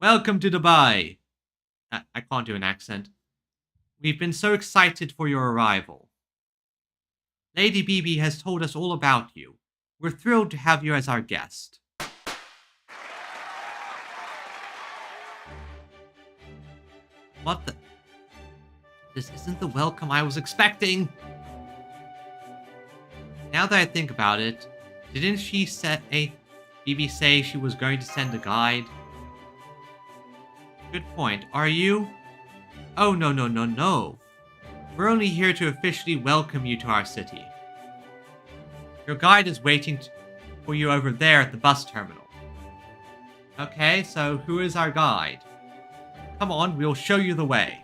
Welcome to Dubai. I can't do an accent. We've been so excited for your arrival. Lady BB has told us all about you. We're thrilled to have you as our guest. What the... This isn't the welcome I was expecting! Now that I think about it, didn't BB say she was going to send a guide? Good point. Are you? Oh, no. We're only here to officially welcome you to our city. Your guide is waiting for you over there at the bus terminal. Okay, so who is our guide? Come on, we'll show you the way.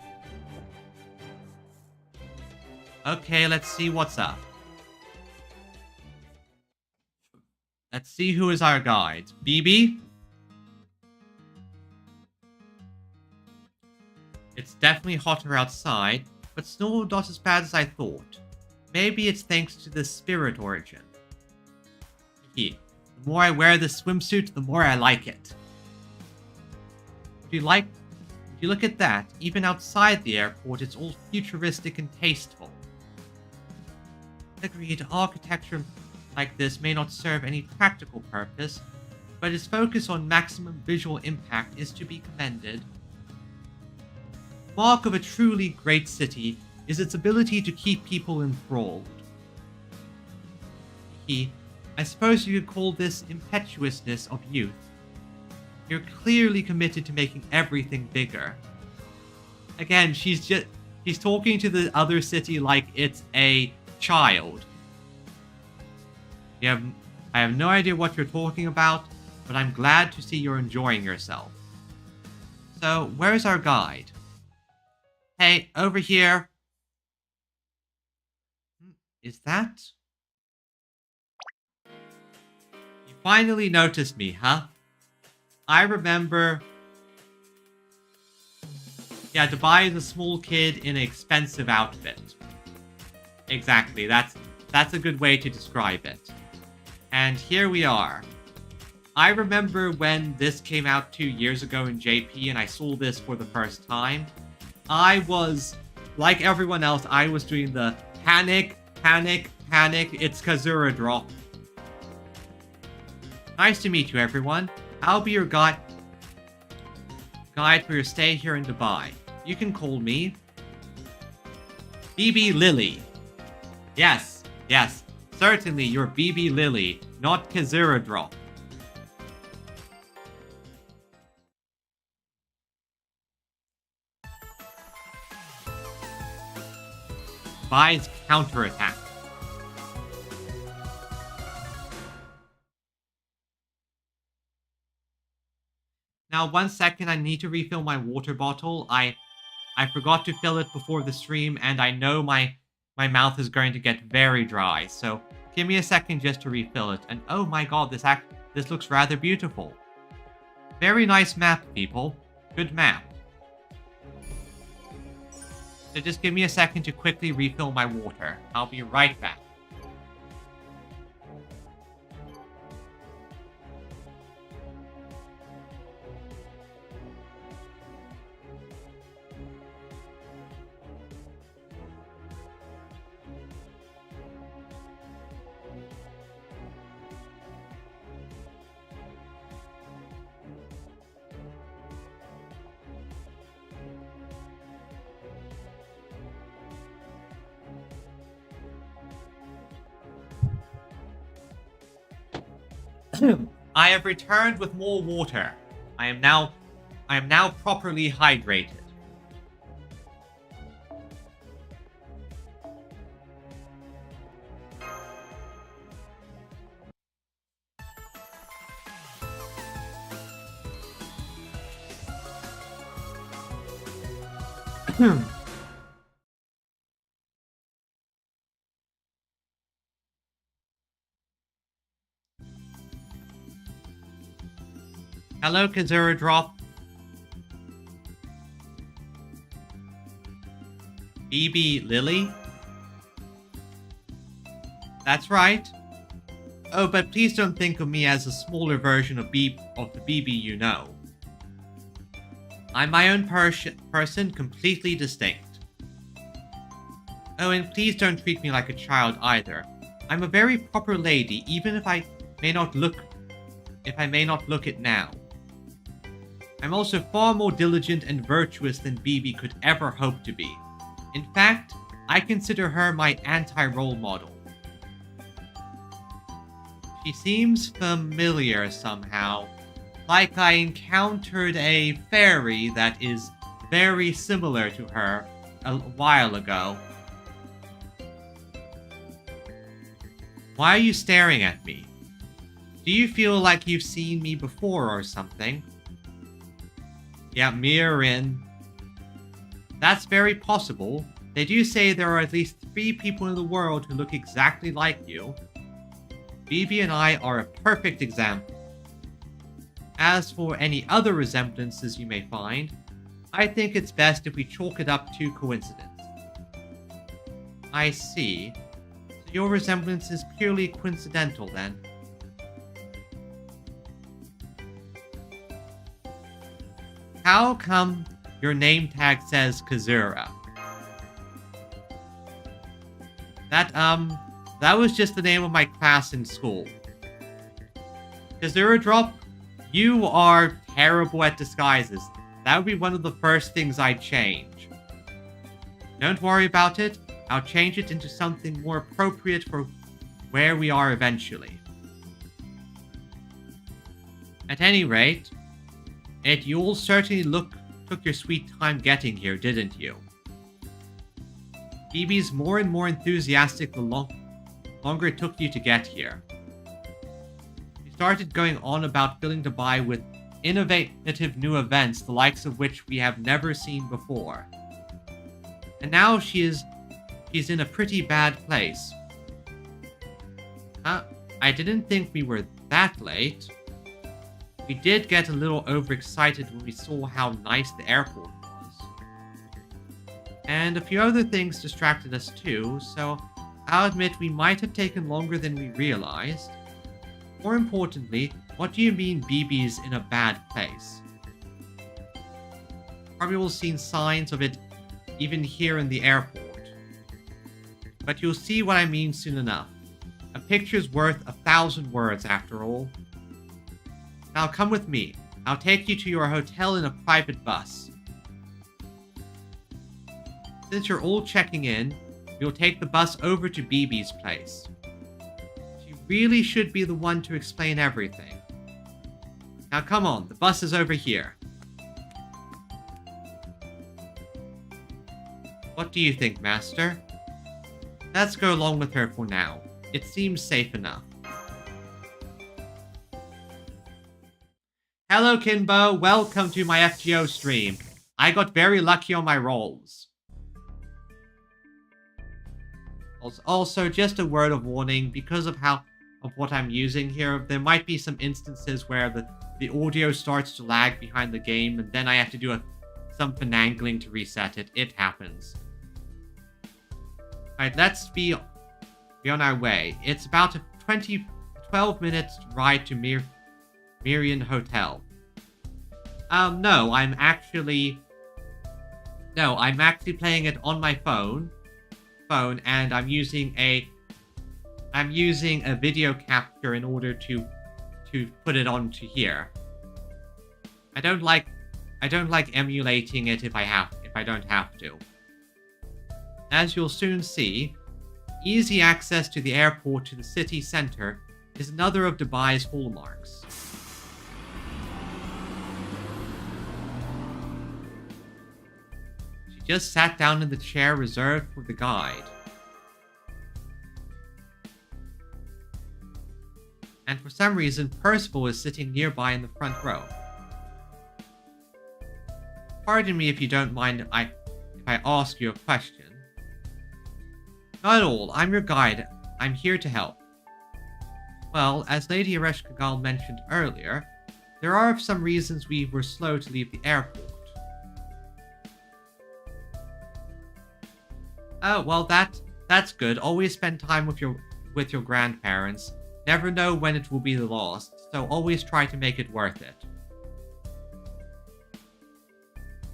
Okay, let's see what's up. Let's see who is our guide. BB? It's definitely hotter outside, but still not as bad as I thought. Maybe it's thanks to the spirit origin. The more I wear this swimsuit, the more I like it. If you look at that, even outside the airport, it's all futuristic and tasteful. Agreed, architecture like this may not serve any practical purpose, but its focus on maximum visual impact is to be commended. The mark of a truly great city is its ability to keep people enthralled. I suppose you could call this impetuousness of youth. You're clearly committed to making everything bigger. Again, she's talking to the other city like it's a child. I have no idea what you're talking about, but I'm glad to see you're enjoying yourself. So, where's our guide? Hey, over here. Is that? You finally noticed me, huh? I remember... Yeah, Dubai is a small kid in an expensive outfit. Exactly, that's a good way to describe it. And here we are. I remember when this came out 2 years ago in JP and I saw this for the first time. I was, like everyone else, I was doing the panic, it's Kazura drop. Nice to meet you, everyone. I'll be your guide for your stay here in Dubai. You can call me BB Lily. Yes, certainly you're BB Lily, not Kazura drop. Dubai's counterattack. Now, 1 second, I need to refill my water bottle. I forgot to fill it before the stream, and I know my mouth is going to get very dry. So give me a second just to refill it. And oh my god, this looks rather beautiful. Very nice map, people. Good map. So just give me a second to quickly refill my water. I'll be right back. I have returned with more water. I am now properly hydrated. Hello, Kazura Drop. BB Lily? That's right. Oh, but please don't think of me as a smaller version of the BB you know. I'm my own person, completely distinct. Oh, and please don't treat me like a child either. I'm a very proper lady, even if I may not look it now. I'm also far more diligent and virtuous than BB could ever hope to be. In fact, I consider her my anti-role model. She seems familiar somehow, like I encountered a fairy that is very similar to her a while ago. Why are you staring at me? Do you feel like you've seen me before or something? Yeah, mirroring. That's very possible. They do say there are at least 3 people in the world who look exactly like you. BB and I are a perfect example. As for any other resemblances you may find, I think it's best if we chalk it up to coincidence. I see. So your resemblance is purely coincidental then. How come your name tag says Kazura? That was just the name of my class in school. Kazura Drop, you are terrible at disguises. That would be one of the first things I'd change. Don't worry about it. I'll change it into something more appropriate for where we are eventually. At any rate, you all certainly took your sweet time getting here, didn't you? BB's more and more enthusiastic the longer it took you to get here. She started going on about filling Dubai with innovative new events, the likes of which we have never seen before. And now she's in a pretty bad place. I didn't think we were that late. We did get a little overexcited when we saw how nice the airport was. And a few other things distracted us too, so I'll admit we might have taken longer than we realized. More importantly, what do you mean BB's in a bad place? Probably will seen signs of it even here in the airport. But you'll see what I mean soon enough. A picture's worth 1,000 words after all. Now come with me. I'll take you to your hotel in a private bus. Since you're all checking in, we'll take the bus over to BB's place. She really should be the one to explain everything. Now come on, the bus is over here. What do you think, Master? Let's go along with her for now. It seems safe enough. Hello, Kinbo. Welcome to my FGO stream. I got very lucky on my rolls. Also, just a word of warning, because of what I'm using here, there might be some instances where the audio starts to lag behind the game, and then I have to do some finagling to reset it. It happens. Alright, let's be on our way. It's about a 12 minutes ride to Mirian Hotel. No, I'm actually playing it on my phone, and I'm using a video capture in order to put it onto here. I don't like emulating it if I don't have to. As you'll soon see, easy access to the airport to the city center is another of Dubai's hallmarks. She just sat down in the chair reserved for the guide. And for some reason, Percival is sitting nearby in the front row. Pardon me if you don't mind if I ask you a question. Not at all, I'm your guide. I'm here to help. Well, as Lady Ereshkigal mentioned earlier, there are some reasons we were slow to leave the airport. Oh, well that's good. Always spend time with your grandparents. Never know when it will be the last, so always try to make it worth it.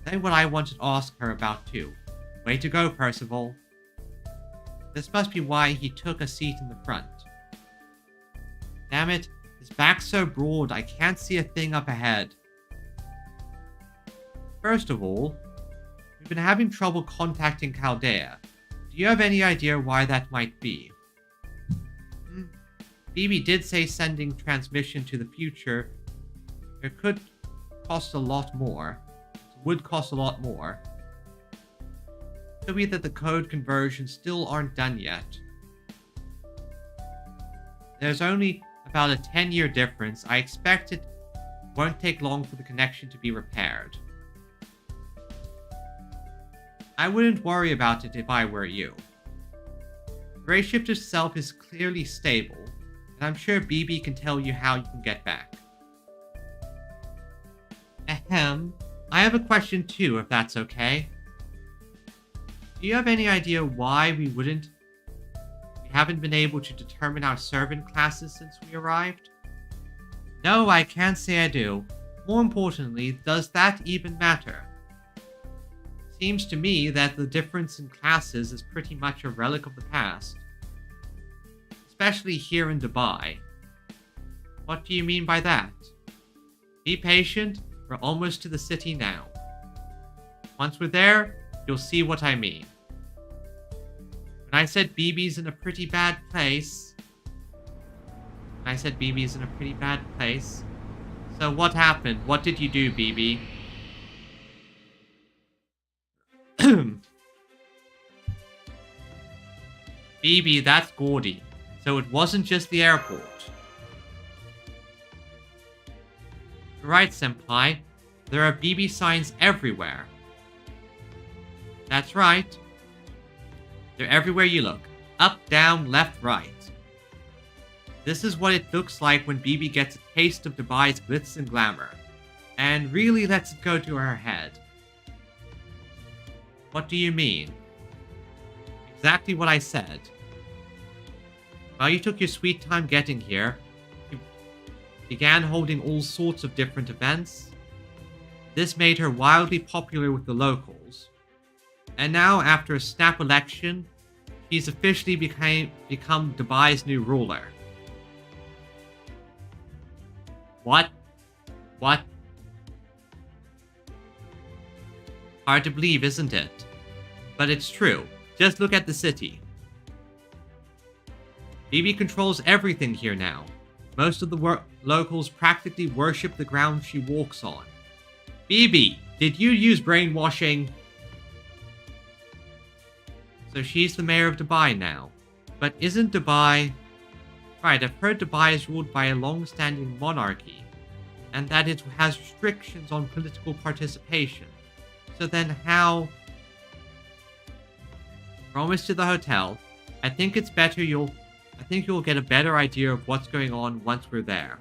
Then what I wanted to ask her about too. Way to go, Percival. This must be why he took a seat in the front. Damn it, his back's so broad I can't see a thing up ahead. First of all, we've been having trouble contacting Chaldea. Do you have any idea why that might be? Phoebe did say sending transmission to the future would cost a lot more. Could be that the code conversions still aren't done yet. There's only about a 10-year difference. I expect it won't take long for the connection to be repaired. I wouldn't worry about it if I were you. The ray shift itself is clearly stable, and I'm sure BB can tell you how you can get back. Ahem. I have a question too, if that's okay. Do you have any idea why we haven't been able to determine our servant classes since we arrived? No, I can't say I do. More importantly, does that even matter? Seems to me that the difference in classes is pretty much a relic of the past. Especially here in Dubai. What do you mean by that? Be patient, we're almost to the city now. Once we're there, you'll see what I mean. When I said BB's in a pretty bad place... So what happened? What did you do, BB? BB, that's Gordy. So it wasn't just the airport. Right, Senpai. There are BB signs everywhere. That's right. They're everywhere you look. Up, down, left, right. This is what it looks like when BB gets a taste of Dubai's glitz and glamour. And really lets it go to her head. What do you mean? Exactly what I said. While you took your sweet time getting here, you began holding all sorts of different events. This made her wildly popular with the locals. And now, after a snap election, she's officially become Dubai's new ruler. What? What? Hard to believe, isn't it? But it's true. Just look at the city. BB controls everything here now. Most of the locals practically worship the ground she walks on. BB, did you use brainwashing? So she's the mayor of Dubai now. But isn't Dubai... Right, I've heard Dubai is ruled by a long-standing monarchy. and that it has restrictions on political participation. So then how... We're almost to the hotel. I think it's better you'll get a better idea of what's going on once we're there.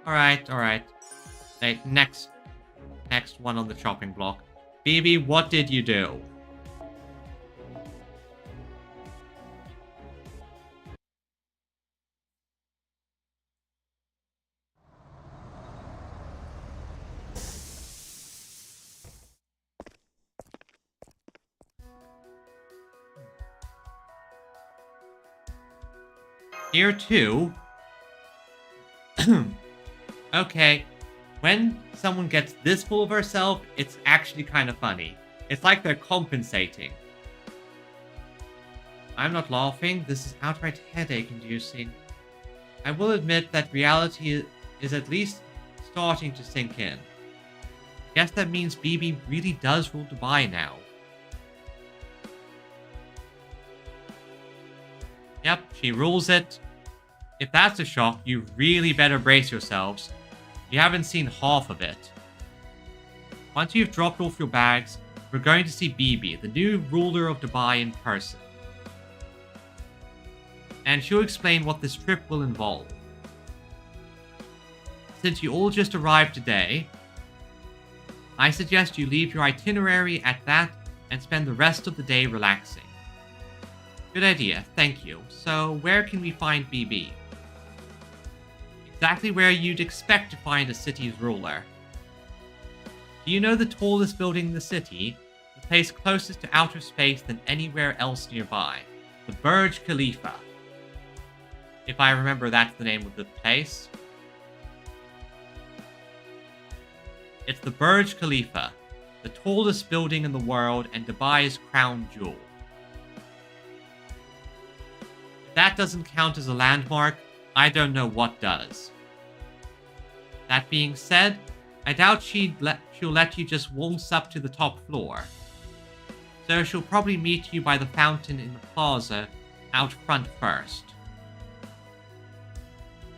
Alright. Okay, next one on the chopping block. Phoebe, what did you do? Here too. Okay, when someone gets this full of herself, it's actually kind of funny. It's like they're compensating. I'm not laughing, this is outright headache-inducing. I will admit that reality is at least starting to sink in. Guess that means BB really does rule Dubai now. Yep, she rules it. If that's a shock, you really better brace yourselves. You haven't seen half of it. Once you've dropped off your bags, we're going to see BB, the new ruler of Dubai, in person. And she'll explain what this trip will involve. Since you all just arrived today, I suggest you leave your itinerary at that and spend the rest of the day relaxing. Good idea, thank you. So, where can we find BB? Exactly where you'd expect to find a city's ruler. Do you know the tallest building in the city? The place closest to outer space than anywhere else nearby. The Burj Khalifa. If I remember, that's the name of the place. It's the Burj Khalifa, the tallest building in the world and Dubai's crown jewel. If that doesn't count as a landmark, I don't know what does. That being said, I doubt she'll let you just waltz up to the top floor. So she'll probably meet you by the fountain in the plaza out front first.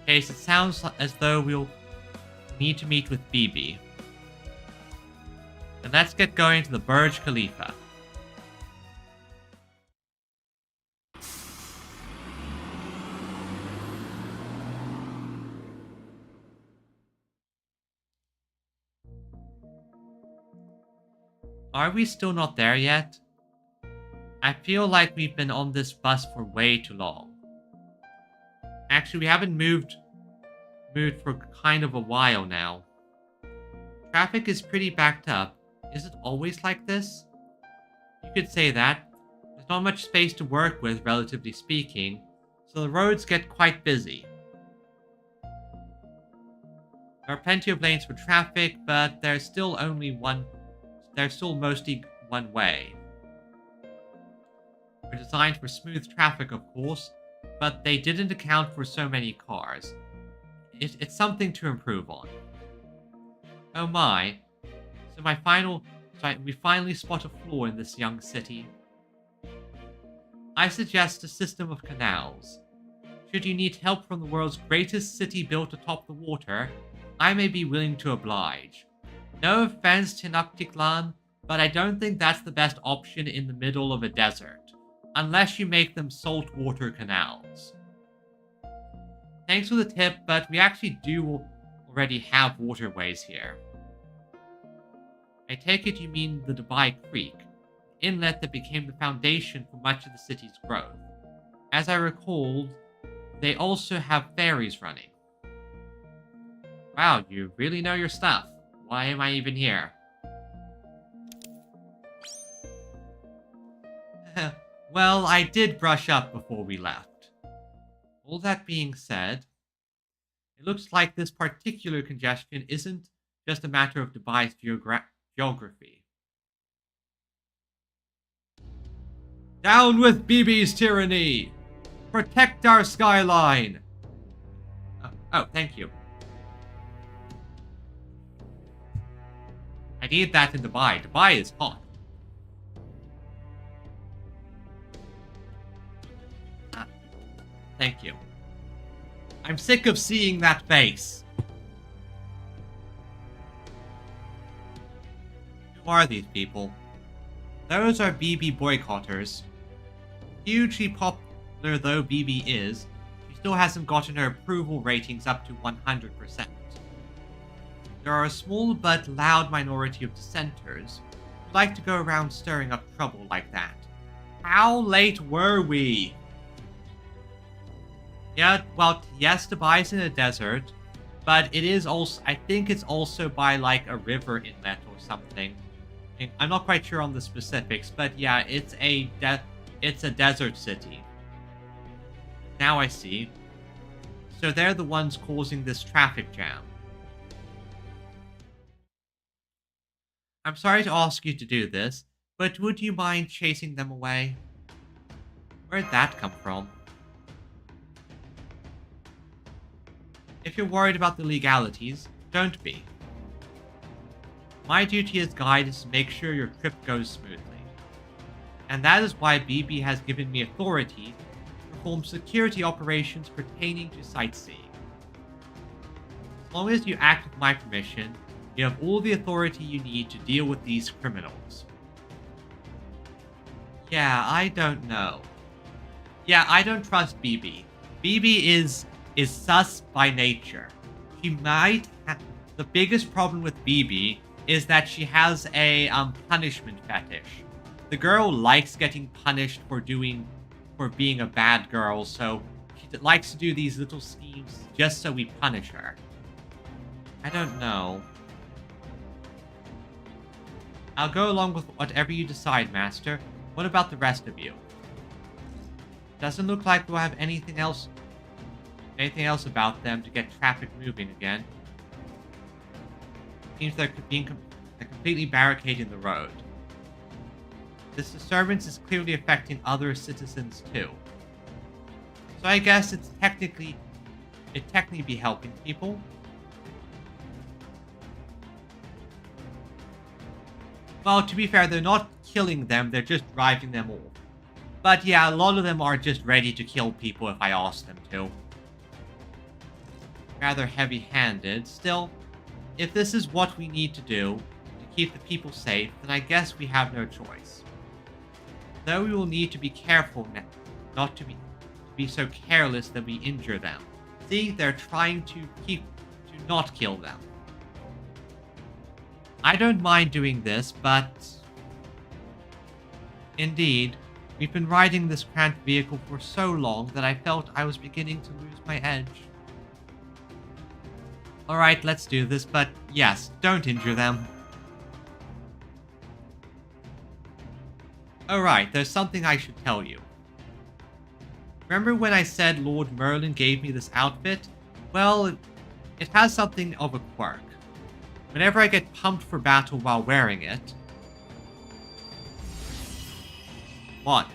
Okay, so it sounds as though we'll need to meet with BB. Then let's get going to the Burj Khalifa. Are we still not there yet? I feel like we've been on this bus for way too long. Actually, we haven't moved for kind of a while now. Traffic is pretty backed up. Is it always like this? You could say that. There's not much space to work with, relatively speaking, so the roads get quite busy. There are plenty of lanes for traffic, but there's still mostly one way. They're designed for smooth traffic, of course, but they didn't account for so many cars. It's something to improve on. Oh my. So we finally spot a flaw in this young city. I suggest a system of canals. Should you need help from the world's greatest city built atop the water, I may be willing to oblige. No offense, Tenochtitlan, but I don't think that's the best option in the middle of a desert. Unless you make them saltwater canals. Thanks for the tip, but we actually do already have waterways here. I take it you mean the Dubai Creek, the inlet that became the foundation for much of the city's growth. As I recalled, they also have ferries running. Wow, you really know your stuff. Why am I even here? Well, I did brush up before we left. All that being said, it looks like this particular congestion isn't just a matter of Dubai's geography. Down with BB's tyranny! Protect our skyline! Oh, thank you. I need that in Dubai. Dubai is hot. Thank you. I'm sick of seeing that face. Who are these people? Those are BB boycotters. Hugely popular though BB is, she still hasn't gotten her approval ratings up to 100%. There are a small but loud minority of dissenters who like to go around stirring up trouble like that. How late were we? Yeah, well, yes, Dubai's in a desert, but it is also, I think it's also by like a river inlet or something. I'm not quite sure on the specifics, but yeah, it's a desert city. Now I see. So they're the ones causing this traffic jam. I'm sorry to ask you to do this, but would you mind chasing them away? Where'd that come from? If you're worried about the legalities, don't be. My duty as guide is to make sure your trip goes smoothly. And that is why BB has given me authority to perform security operations pertaining to sightseeing. As long as you act with my permission, you have all the authority you need to deal with these criminals. Yeah, I don't know. Yeah, I don't trust BB. BB is sus by nature. She might have... The biggest problem with BB is that she has a punishment fetish. The girl likes getting punished for being a bad girl, so she likes to do these little schemes just so we punish her. I don't know. I'll go along with whatever you decide, Master. What about the rest of you? Doesn't look like we'll have anything else about them to get traffic moving again. Seems they're completely barricading the road. This disturbance is clearly affecting other citizens too. So I guess it'd technically be helping people. Well, to be fair, they're not killing them, they're just driving them off. But yeah, a lot of them are just ready to kill people if I ask them to. Rather heavy-handed. Still, if this is what we need to do to keep the people safe, then I guess we have no choice. Though we will need to be careful not to be so careless that we injure them. See, they're trying to not kill them. I don't mind doing this, but... Indeed, we've been riding this cramped vehicle for so long that I felt I was beginning to lose my edge. Alright, let's do this, but yes, don't injure them. Alright, there's something I should tell you. Remember when I said Lord Merlin gave me this outfit? Well, it has something of a quirk. Whenever I get pumped for battle while wearing it... What?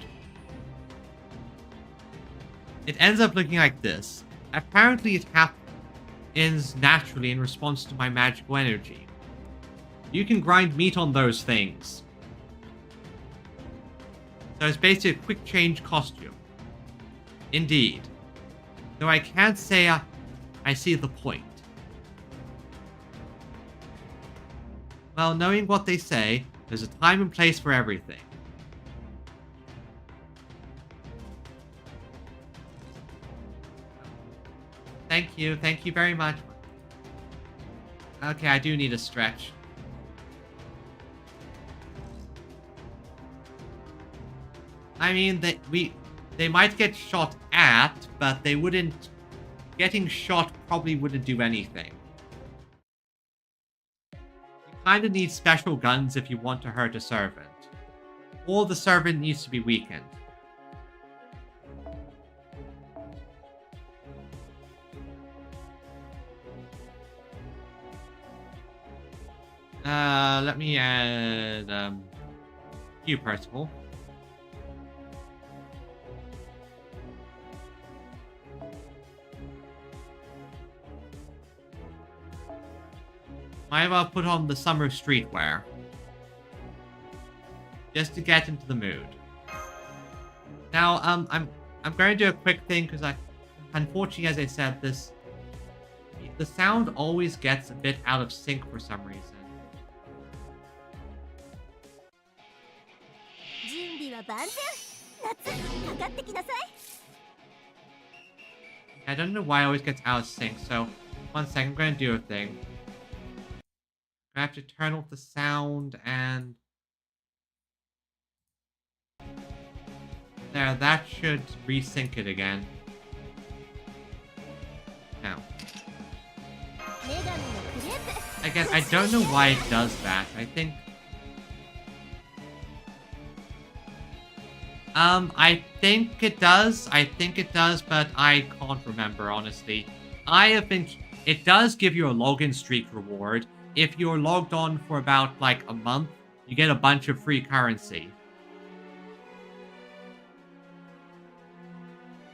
It ends up looking like this. Apparently it happens naturally in response to my magical energy. You can grind meat on those things. So it's basically a quick change costume. Indeed. Though I can't say I see the point. Well, knowing what they say, there's a time and place for everything. Thank you very much. Okay, I do need a stretch. I mean, they might get shot at, but they wouldn't... Getting shot probably wouldn't do anything. You kind of need special guns if you want to hurt a servant. Or the servant needs to be weakened. Let me add, Hugh Percival. Might as well put on the summer streetwear. Just to get into the mood. Now, I'm going to do a quick thing because unfortunately, as I said, the sound always gets a bit out of sync for some reason. I don't know why it always gets out of sync, so 1 second, I'm going to do a thing. I have to turn off the sound and... There, that should resync it again. Now. Again, I don't know why it does that. I think it does. I think it does, but I can't remember, honestly. It does give you a login streak reward. If you're logged on for about, like, a month, you get a bunch of free currency.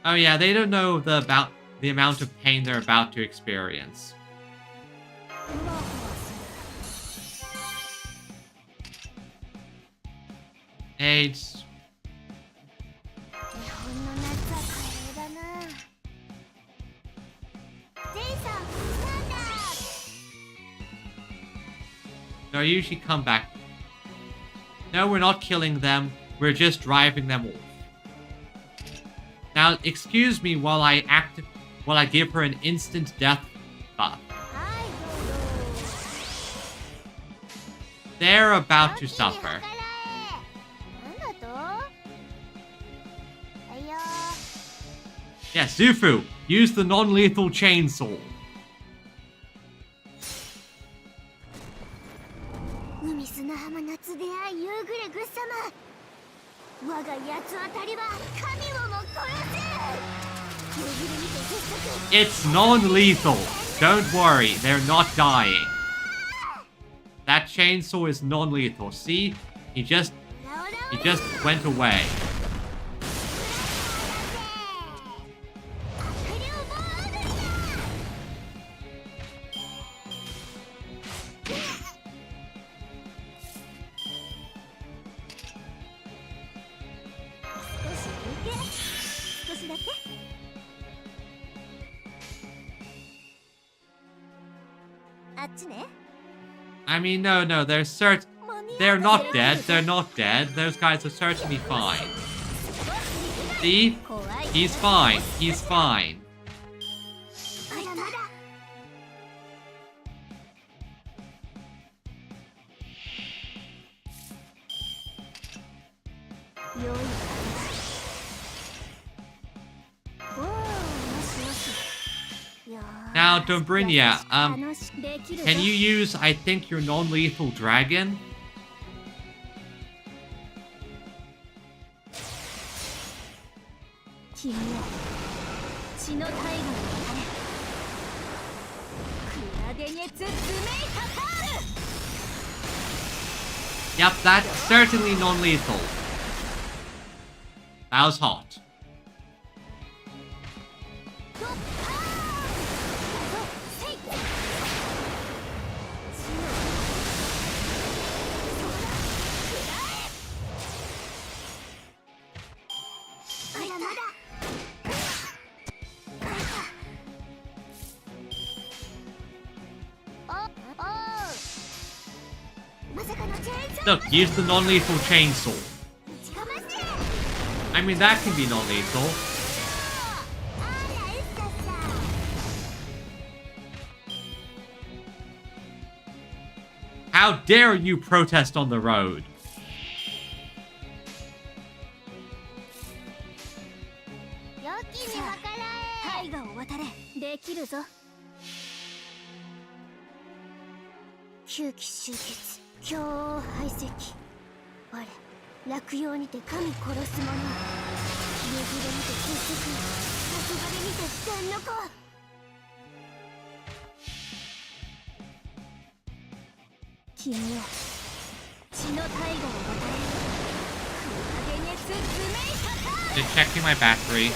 Oh yeah, they don't know the amount of pain they're about to experience. AIDS. They'll usually come back. No, we're not killing them. We're just driving them off. Now, excuse me while I give her an instant death buff. They're about to suffer. Yes, Zufu, use the non-lethal chainsaw. It's non-lethal. Don't worry, they're not dying. That chainsaw is non-lethal. See? He just went away. I mean, no, they're not dead. They're not dead. Those guys are certainly fine. See? He's fine. He's fine. Now, Dombrinia, can you use, I think, your non-lethal dragon? Yep, that's certainly non-lethal. That was hot. Look, use the non-lethal chainsaw. I mean, that can be non-lethal. How dare you protest on the road? Just checking my battery.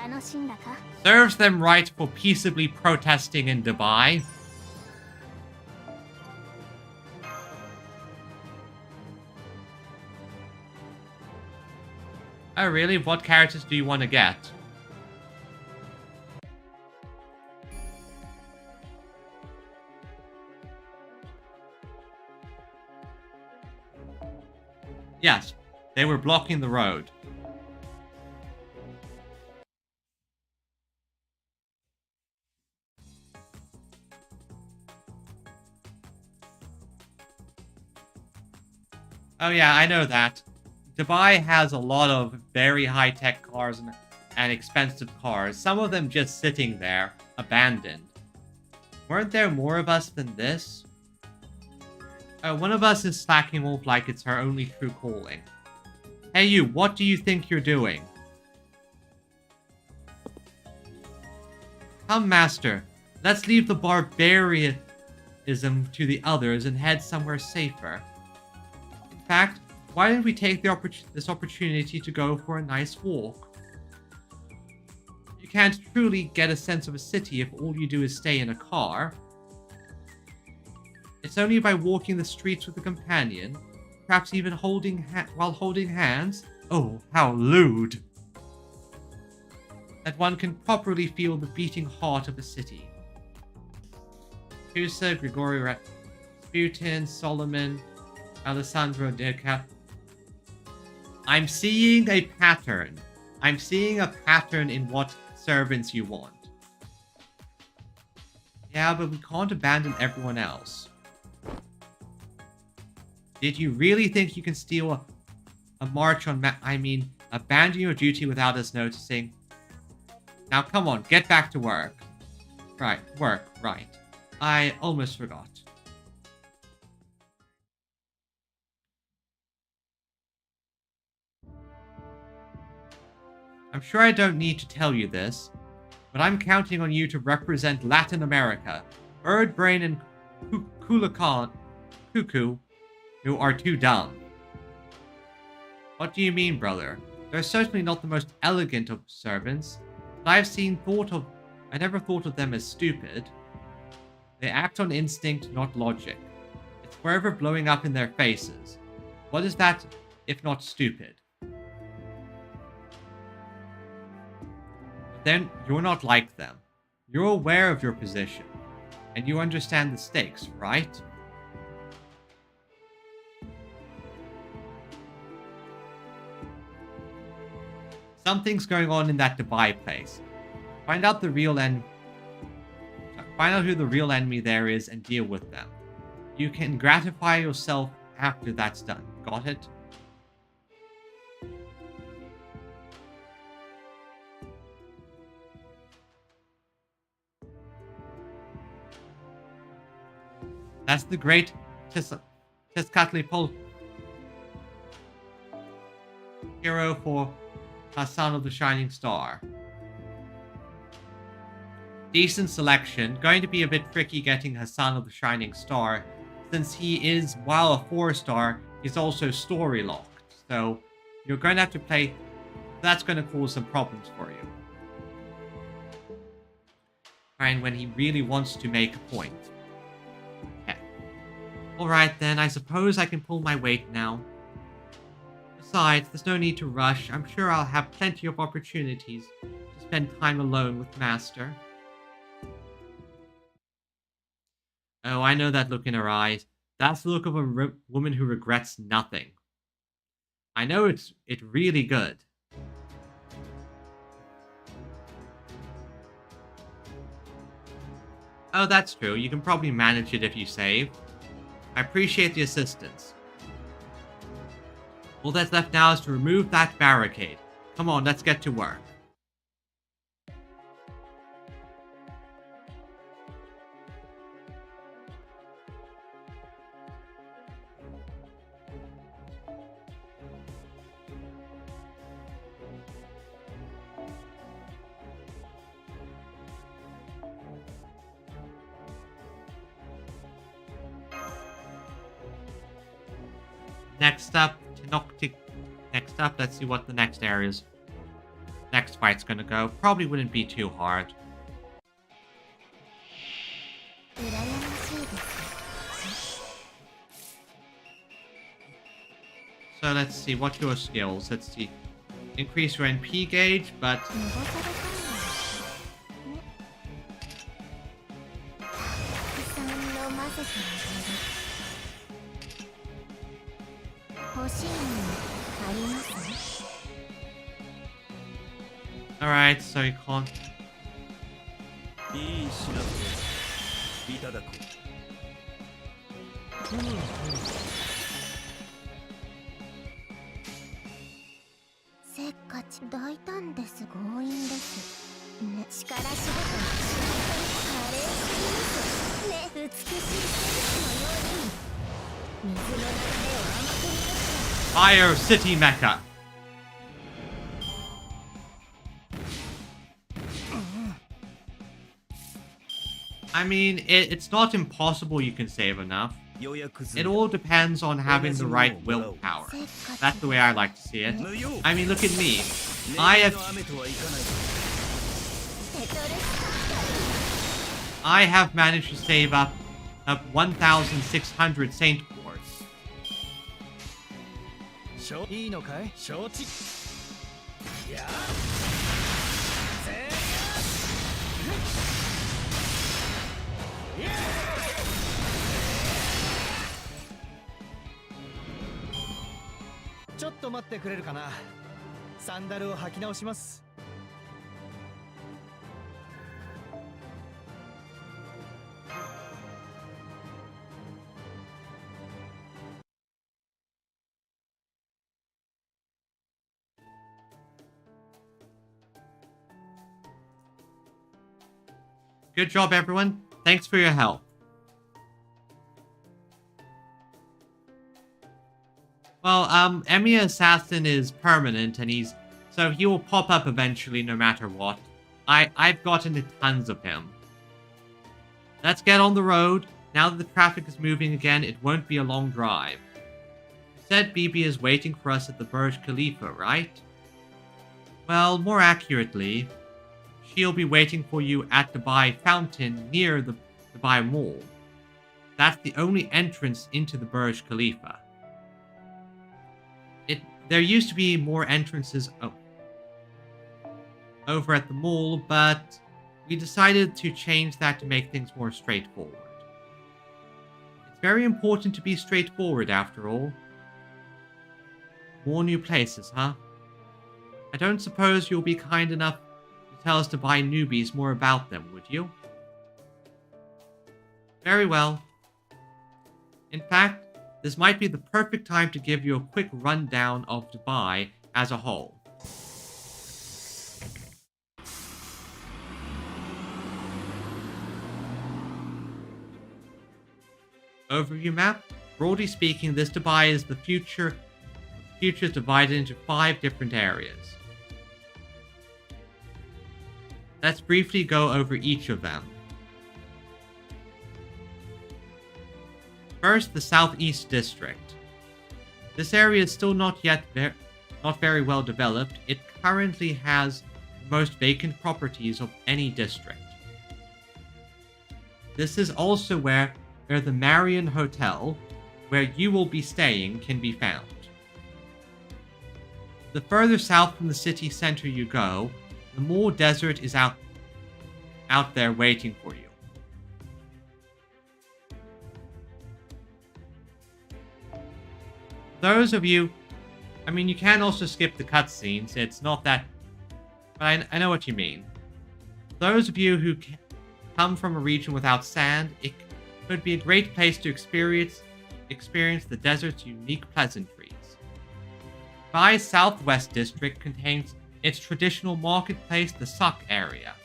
楽しんだか? Serves them right for peaceably protesting in Dubai. Oh, really? What characters do you want to get? Yes, they were blocking the road. Oh yeah, I know that. Dubai has a lot of very high-tech cars and expensive cars, some of them just sitting there, abandoned. Weren't there more of us than this? One of us is slacking off like it's her only true calling. Hey you, what do you think you're doing? Come, Master. Let's leave the barbarianism to the others and head somewhere safer. In fact, why don't we take this opportunity to go for a nice walk? You can't truly get a sense of a city if all you do is stay in a car. It's only by walking the streets with a companion, perhaps even while holding hands, oh, how lewd, that one can properly feel the beating heart of a city. Cusa, Grigori Rasputin, Solomon, Alessandro Deca. I'm seeing a pattern. I'm seeing a pattern in what servants you want. Yeah, but we can't abandon everyone else. Did you really think you can steal a march on abandon your duty without us noticing? Now come on, get back to work. Right, right. I almost forgot. I'm sure I don't need to tell you this, but I'm counting on you to represent Latin America. Birdbrain and Cuckoo, who are too dumb. What do you mean, brother? They're certainly not the most elegant of servants, but I never thought of them as stupid. They act on instinct, not logic. It's forever blowing up in their faces. What is that, if not stupid? Then you're not like them. You're aware of your position, and you understand the stakes, right? Something's going on in that Dubai place. Find out who the real enemy there is and deal with them. You can gratify yourself after that's done. Got it? That's the great Tezcatlipoca hero for Hassan of the Shining Star. Decent selection. Going to be a bit tricky getting Hassan of the Shining Star, since he is, while a 4-star, he's also story locked. So you're going to have to play. That's going to cause some problems for you. And when he really wants to make a point. Okay. Alright then, I suppose I can pull my weight now. Besides, there's no need to rush. I'm sure I'll have plenty of opportunities to spend time alone with Master. Oh, I know that look in her eyes. That's the look of a woman who regrets nothing. I know it's really good. Oh, that's true. You can probably manage it if you save. I appreciate the assistance. All that's left now is to remove that barricade. Come on, let's get to work. Next up, let's see what the next area is. next fight's gonna go. Probably wouldn't be too hard. So let's see, what's your skills? Let's see. Increase your NP gauge, but... Alright, so you can't... Fire City Mecha. I mean, it's not impossible you can save enough. It all depends on having the right willpower. That's the way I like to see it. I mean, look at me. I have managed to save up 1,600 Saint Cores. Good job, everyone. Thanks for your help. Well, Emiya Assassin is permanent, and he will pop up eventually no matter what. I've gotten tons of him. Let's get on the road. Now that the traffic is moving again, it won't be a long drive. You said Bibi is waiting for us at the Burj Khalifa, right? Well, more accurately, she'll be waiting for you at Dubai Fountain near the Dubai Mall. That's the only entrance into the Burj Khalifa. There used to be more entrances over at the mall, but we decided to change that to make things more straightforward. It's very important to be straightforward after all. More new places, huh? I don't suppose you'll be kind enough to tell us to buy newbies more about them, would you? Very well. In fact, this might be the perfect time to give you a quick rundown of Dubai as a whole. Overview map. Broadly speaking, this Dubai is the future. The future is divided into 5 different areas. Let's briefly go over each of them. First, the Southeast District. This area is still not very well developed. It currently has the most vacant properties of any district. This is also where the Marion Hotel, where you will be staying, can be found. The further south from the city center you go, the more desert is out there waiting for you. Those of you, I mean, you can also skip the cutscenes. It's not that, but I know what you mean. Those of you who come from a region without sand, it could be a great place to experience the desert's unique pleasantries. Dubai's Southwest District contains its traditional marketplace, the Suq area.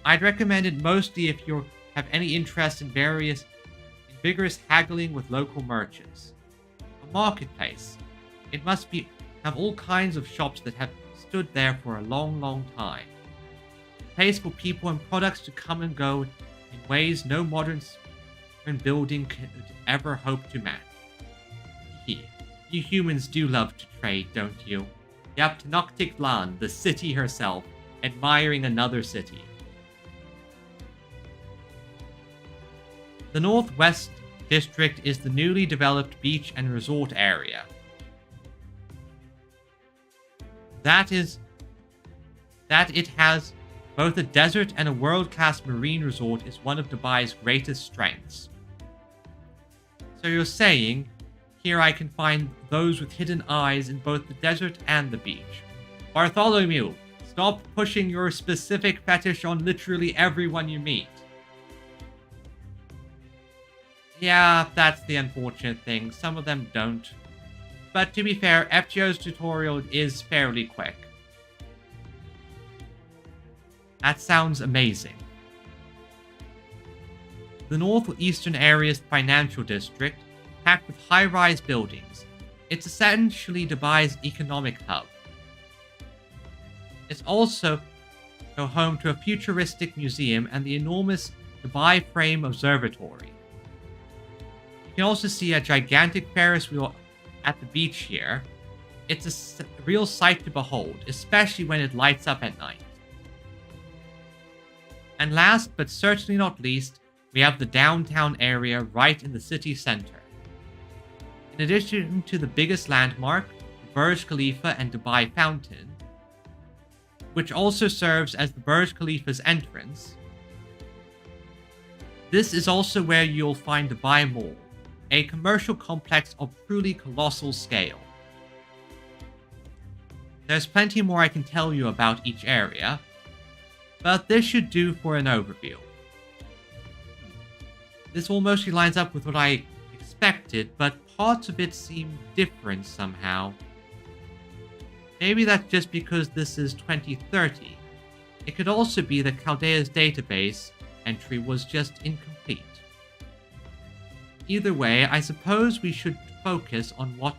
I'd recommend it mostly if you have any interest in vigorous haggling with local merchants. Marketplace. It must have all kinds of shops that have stood there for a long, long time. A place for people and products to come and go in ways no modern building could ever hope to match. You humans do love to trade, don't you? Yep, Tenochtitlan, the city herself, admiring another city. The Northwest District is the newly developed beach and resort area. That it has both a desert and a world-class marine resort is one of Dubai's greatest strengths. So you're saying, here I can find those with hidden eyes in both the desert and the beach. Bartholomew, stop pushing your specific fetish on literally everyone you meet. Yeah, that's the unfortunate thing. Some of them don't. But to be fair, FGO's tutorial is fairly quick. That sounds amazing. The northeastern area's financial district, packed with high-rise buildings. It's essentially Dubai's economic hub. It's also home to a futuristic museum and the enormous Dubai Frame Observatory. You can also see a gigantic Ferris wheel at the beach here. It's a real sight to behold, especially when it lights up at night. And last, but certainly not least, we have the downtown area right in the city center. In addition to the biggest landmark, Burj Khalifa and Dubai Fountain, which also serves as the Burj Khalifa's entrance, this is also where you'll find Dubai Mall, a commercial complex of truly colossal scale. There's plenty more I can tell you about each area, but this should do for an overview. This all mostly lines up with what I expected, but parts of it seem different somehow. Maybe that's just because this is 2030. It could also be that Chaldea's database entry was just incomplete. Either way, I suppose we should focus on what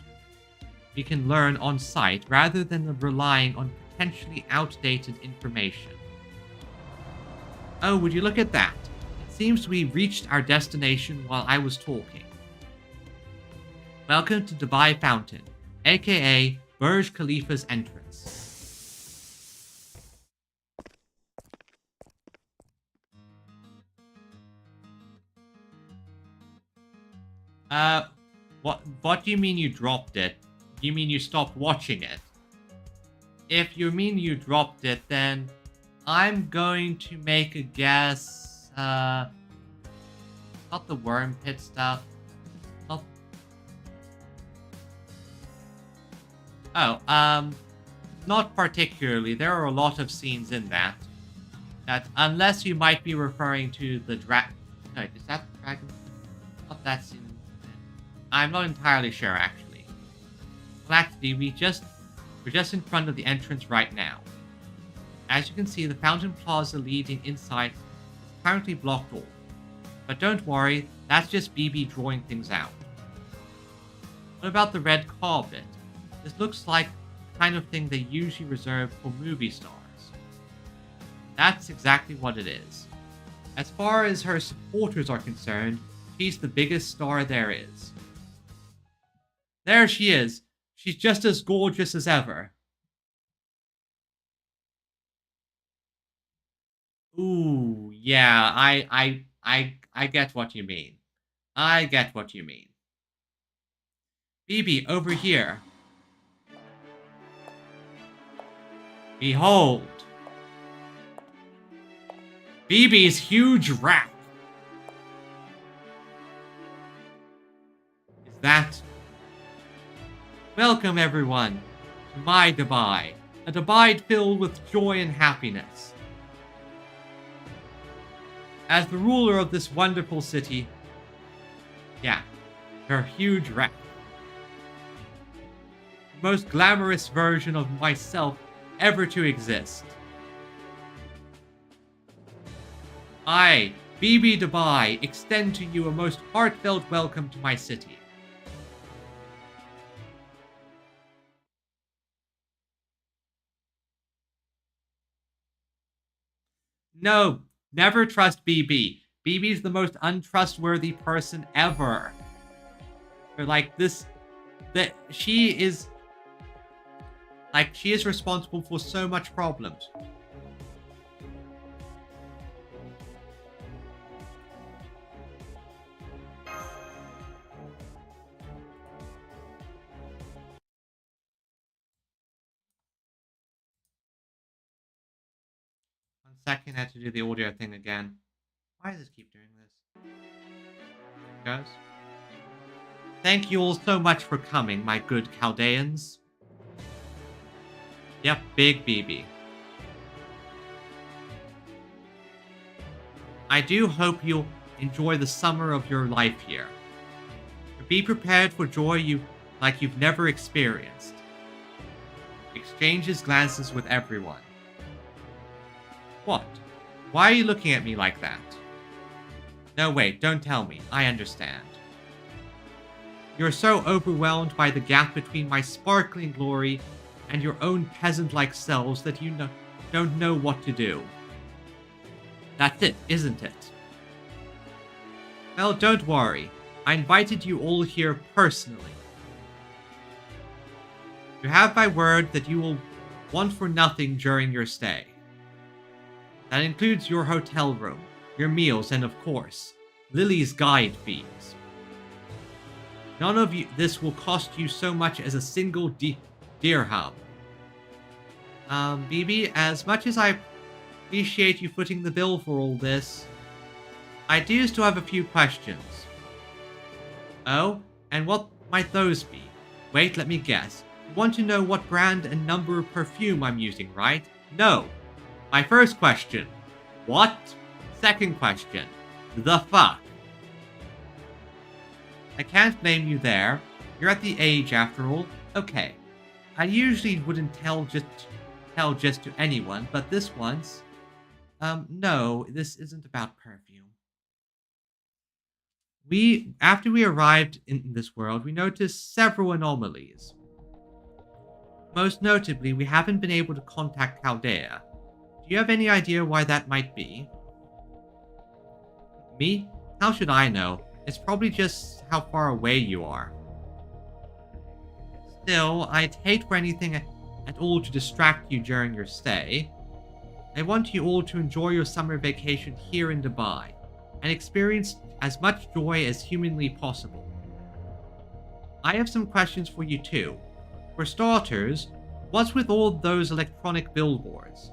we can learn on site rather than relying on potentially outdated information. Oh, would you look at that? It seems we reached our destination while I was talking. Welcome to Dubai Fountain, aka Burj Khalifa's entrance. What do you mean you dropped it? You mean you stopped watching it? If you mean you dropped it, then I'm going to make a guess. Not the worm pit stuff. Not particularly. There are a lot of scenes in that. Unless you might be referring to the Wait, is that the dragon? Not that scene. I'm not entirely sure, actually. Well, actually, we're just in front of the entrance right now. As you can see, the fountain plaza leading inside is currently blocked off. But don't worry, that's just BB drawing things out. What about the red car bit? This looks like the kind of thing they usually reserve for movie stars. That's exactly what it is. As far as her supporters are concerned, she's the biggest star there is. There she is. She's just as gorgeous as ever. Ooh, yeah, I get what you mean. I get what you mean. BB, over here. Behold. BB's huge rack. Is that... Welcome, everyone, to my Dubai. A Dubai filled with joy and happiness. As the ruler of this wonderful city, yeah, her huge rack. The most glamorous version of myself ever to exist. I, BB Dubai, extend to you a most heartfelt welcome to my city. No, never trust BB. BB's the most untrustworthy person ever. Or like this, that she is... Like, she is responsible for so much problems. One second, I had to do the audio thing again. Why does it keep doing this? There it goes. Thank you all so much for coming, my good Chaldeans. Yep, big BB. I do hope you'll enjoy the summer of your life here. Be prepared for joy like you've never experienced. Exchanges glances with everyone. What? Why are you looking at me like that? No, wait, don't tell me. I understand. You're so overwhelmed by the gap between my sparkling glory and your own peasant-like selves that you don't know what to do. That's it, isn't it? Well, don't worry. I invited you all here personally. You have my word that you will want for nothing during your stay. That includes your hotel room, your meals, and of course, Lily's guide fees. None of this will cost you so much as a single dirham. BB, as much as I appreciate you footing the bill for all this, I do still have a few questions. Oh, and what might those be? Wait, let me guess. You want to know what brand and number of perfume I'm using, right? No. My first question. What? Second question. The fuck? I can't blame you there. You're at the age, after all. Okay. I usually wouldn't tell just to anyone, but this once... no, this isn't about perfume. After we arrived in this world, we noticed several anomalies. Most notably, we haven't been able to contact Chaldea. Do you have any idea why that might be? Me? How should I know? It's probably just how far away you are. Still, I'd hate for anything at all to distract you during your stay. I want you all to enjoy your summer vacation here in Dubai, and experience as much joy as humanly possible. I have some questions for you too. For starters, what's with all those electronic billboards?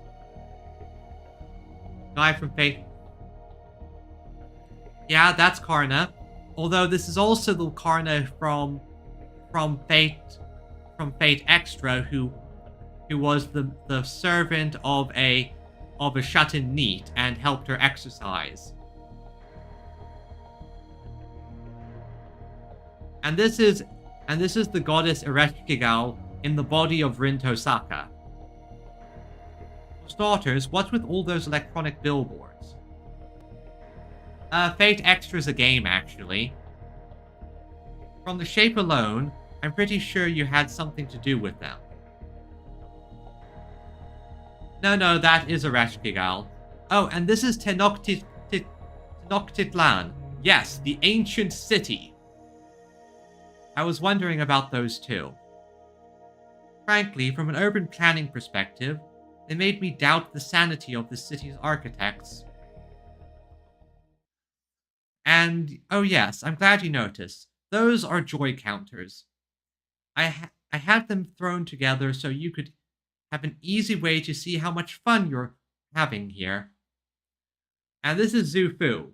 Guy from Fate. Yeah, that's Karna. Although this is also the Karna from Fate Extra, who was the servant of a shut-in neat and helped her exercise. And this is the goddess Ereshkigal in the body of Rin Tosaka. For starters, what's with all those electronic billboards? Fate Extra's a game, actually. From the shape alone, I'm pretty sure you had something to do with them. No, that is Ereshkigal. Oh, and this is Tenochtitlan. Yes, the ancient city. I was wondering about those too. Frankly, from an urban planning perspective, they made me doubt the sanity of the city's architects. And, oh yes, I'm glad you noticed. Those are joy counters. I had them thrown together so you could have an easy way to see how much fun you're having here. And this is Zufu.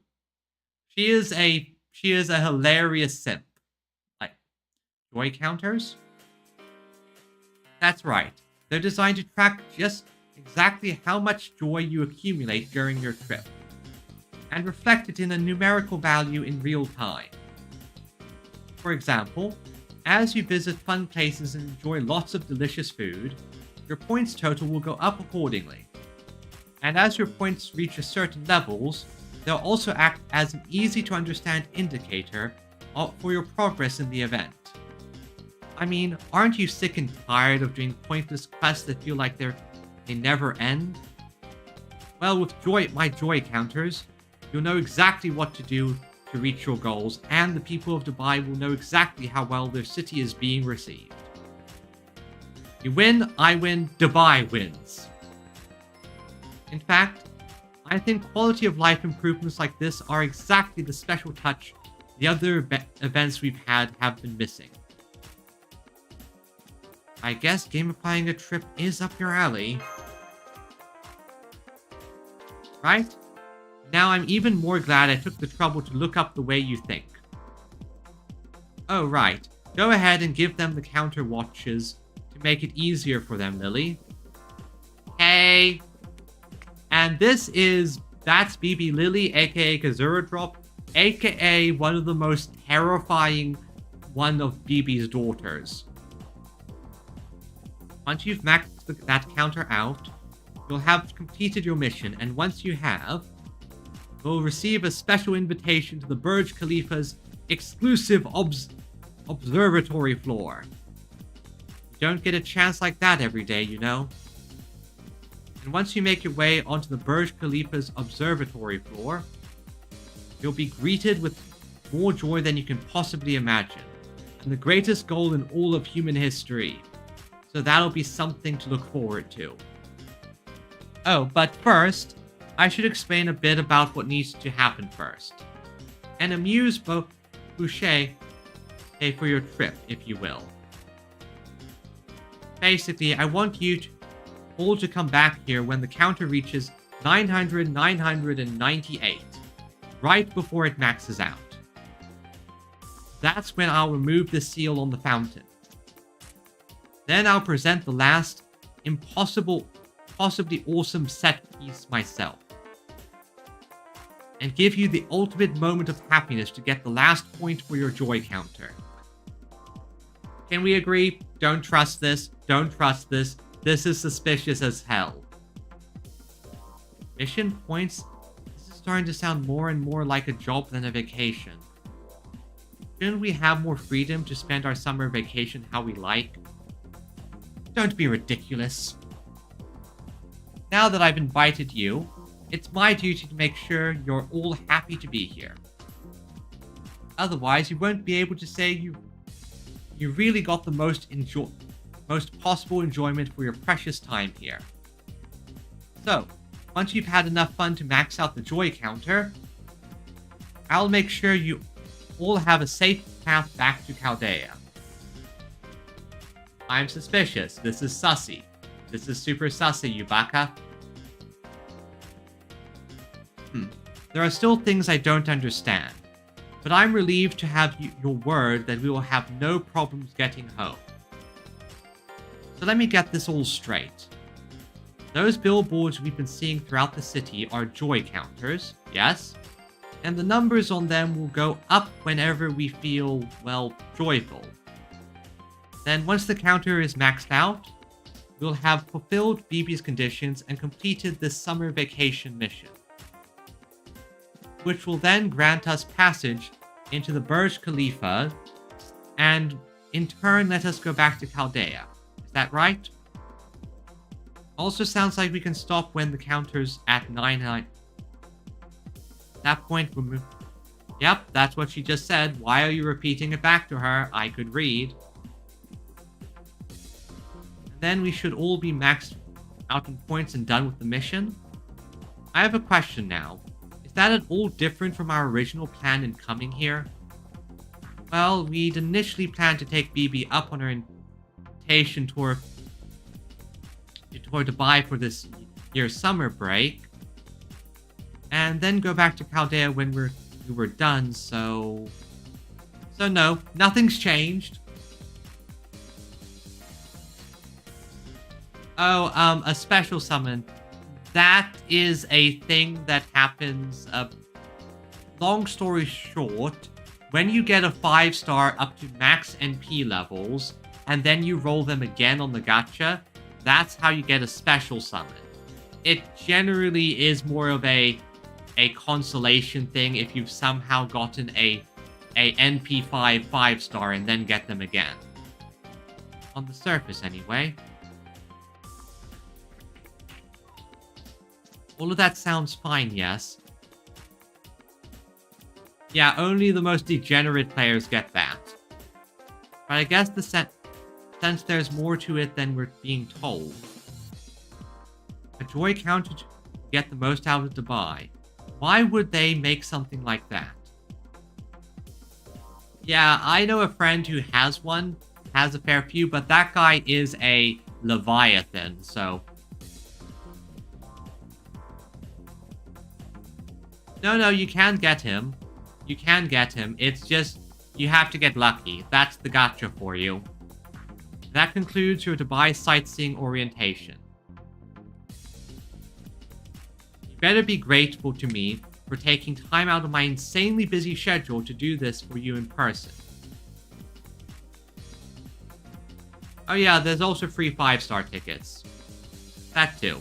She is a hilarious simp. Like, joy counters? That's right. They're designed to track just exactly how much joy you accumulate during your trip, and reflect it in a numerical value in real time. For example, as you visit fun places and enjoy lots of delicious food, your points total will go up accordingly. And as your points reach a certain levels, they'll also act as an easy-to-understand indicator for your progress in the event. I mean, aren't you sick and tired of doing pointless quests that feel like they never end? Well, with my joy counters, you'll know exactly what to do to reach your goals, and the people of Dubai will know exactly how well their city is being received. You win, I win, Dubai wins. In fact, I think quality of life improvements like this are exactly the special touch the other events we've had have been missing. I guess gamifying a trip is up your alley. Right? Now I'm even more glad I took the trouble to look up the way you think. Oh, right. Go ahead and give them the counter watches to make it easier for them, Lily. Hey! And that's BB Lily, aka Kazura Drop, aka one of the most terrifying one of BB's daughters. Once you've maxed that counter out, you'll have completed your mission, and once you have, you'll receive a special invitation to the Burj Khalifa's exclusive observatory floor. You don't get a chance like that every day, you know. And once you make your way onto the Burj Khalifa's observatory floor, you'll be greeted with more joy than you can possibly imagine, and the greatest goal in all of human history. So that'll be something to look forward to. Oh, but first, I should explain a bit about what needs to happen first. An amuse-bouche for your trip, if you will. Basically, I want you all to come back here when the counter reaches 998, right before it maxes out. That's when I'll remove the seal on the fountain. Then I'll present the last possibly awesome set piece myself. And give you the ultimate moment of happiness to get the last point for your joy counter. Can we agree? Don't trust this. Don't trust this. This is suspicious as hell. Mission points? This is starting to sound more and more like a job than a vacation. Shouldn't we have more freedom to spend our summer vacation how we like? Don't be ridiculous. Now that I've invited you, it's my duty to make sure you're all happy to be here. Otherwise, you won't be able to say you really got the most possible enjoyment for your precious time here. So, once you've had enough fun to max out the joy counter, I'll make sure you all have a safe path back to Chaldea. I'm suspicious. This is sussy. This is super sussy, you baka. There are still things I don't understand, but I'm relieved to have your word that we will have no problems getting home. So let me get this all straight. Those billboards we've been seeing throughout the city are joy counters, yes? And the numbers on them will go up whenever we feel, well, joyful. Then once the counter is maxed out, we'll have fulfilled BB's conditions and completed this summer vacation mission, which will then grant us passage into the Burj Khalifa and in turn let us go back to Chaldea. Is that right? Also sounds like we can stop when the counter's at 99. At that point, we'll move. Yep, that's what she just said. Why are you repeating it back to her? I could read. And then we should all be maxed out in points and done with the mission. I have a question now. Is that at all different from our original plan in coming here? Well, we'd initially planned to take BB up on her invitation tour Dubai for this year's summer break, and then go back to Chaldea when we were done, so no, nothing's changed. Oh, a special summon. That is a thing that happens, long story short, when you get a 5-star up to max NP levels, and then you roll them again on the gacha, that's how you get a special summon. It generally is more of a consolation thing if you've somehow gotten a NP5 5-star and then get them again. On the surface, anyway. All of that sounds fine, yes? Yeah, only the most degenerate players get that. But I guess the since there's more to it than we're being told. A joy counter to get the most out of Dubai. Why would they make something like that? Yeah, I know a friend who has one, has a fair few, but that guy is a Leviathan, so... No, you can get him. You can get him. It's just, you have to get lucky. That's the gacha for you. That concludes your Dubai sightseeing orientation. You better be grateful to me for taking time out of my insanely busy schedule to do this for you in person. Oh yeah, there's also free 5-star tickets. That too.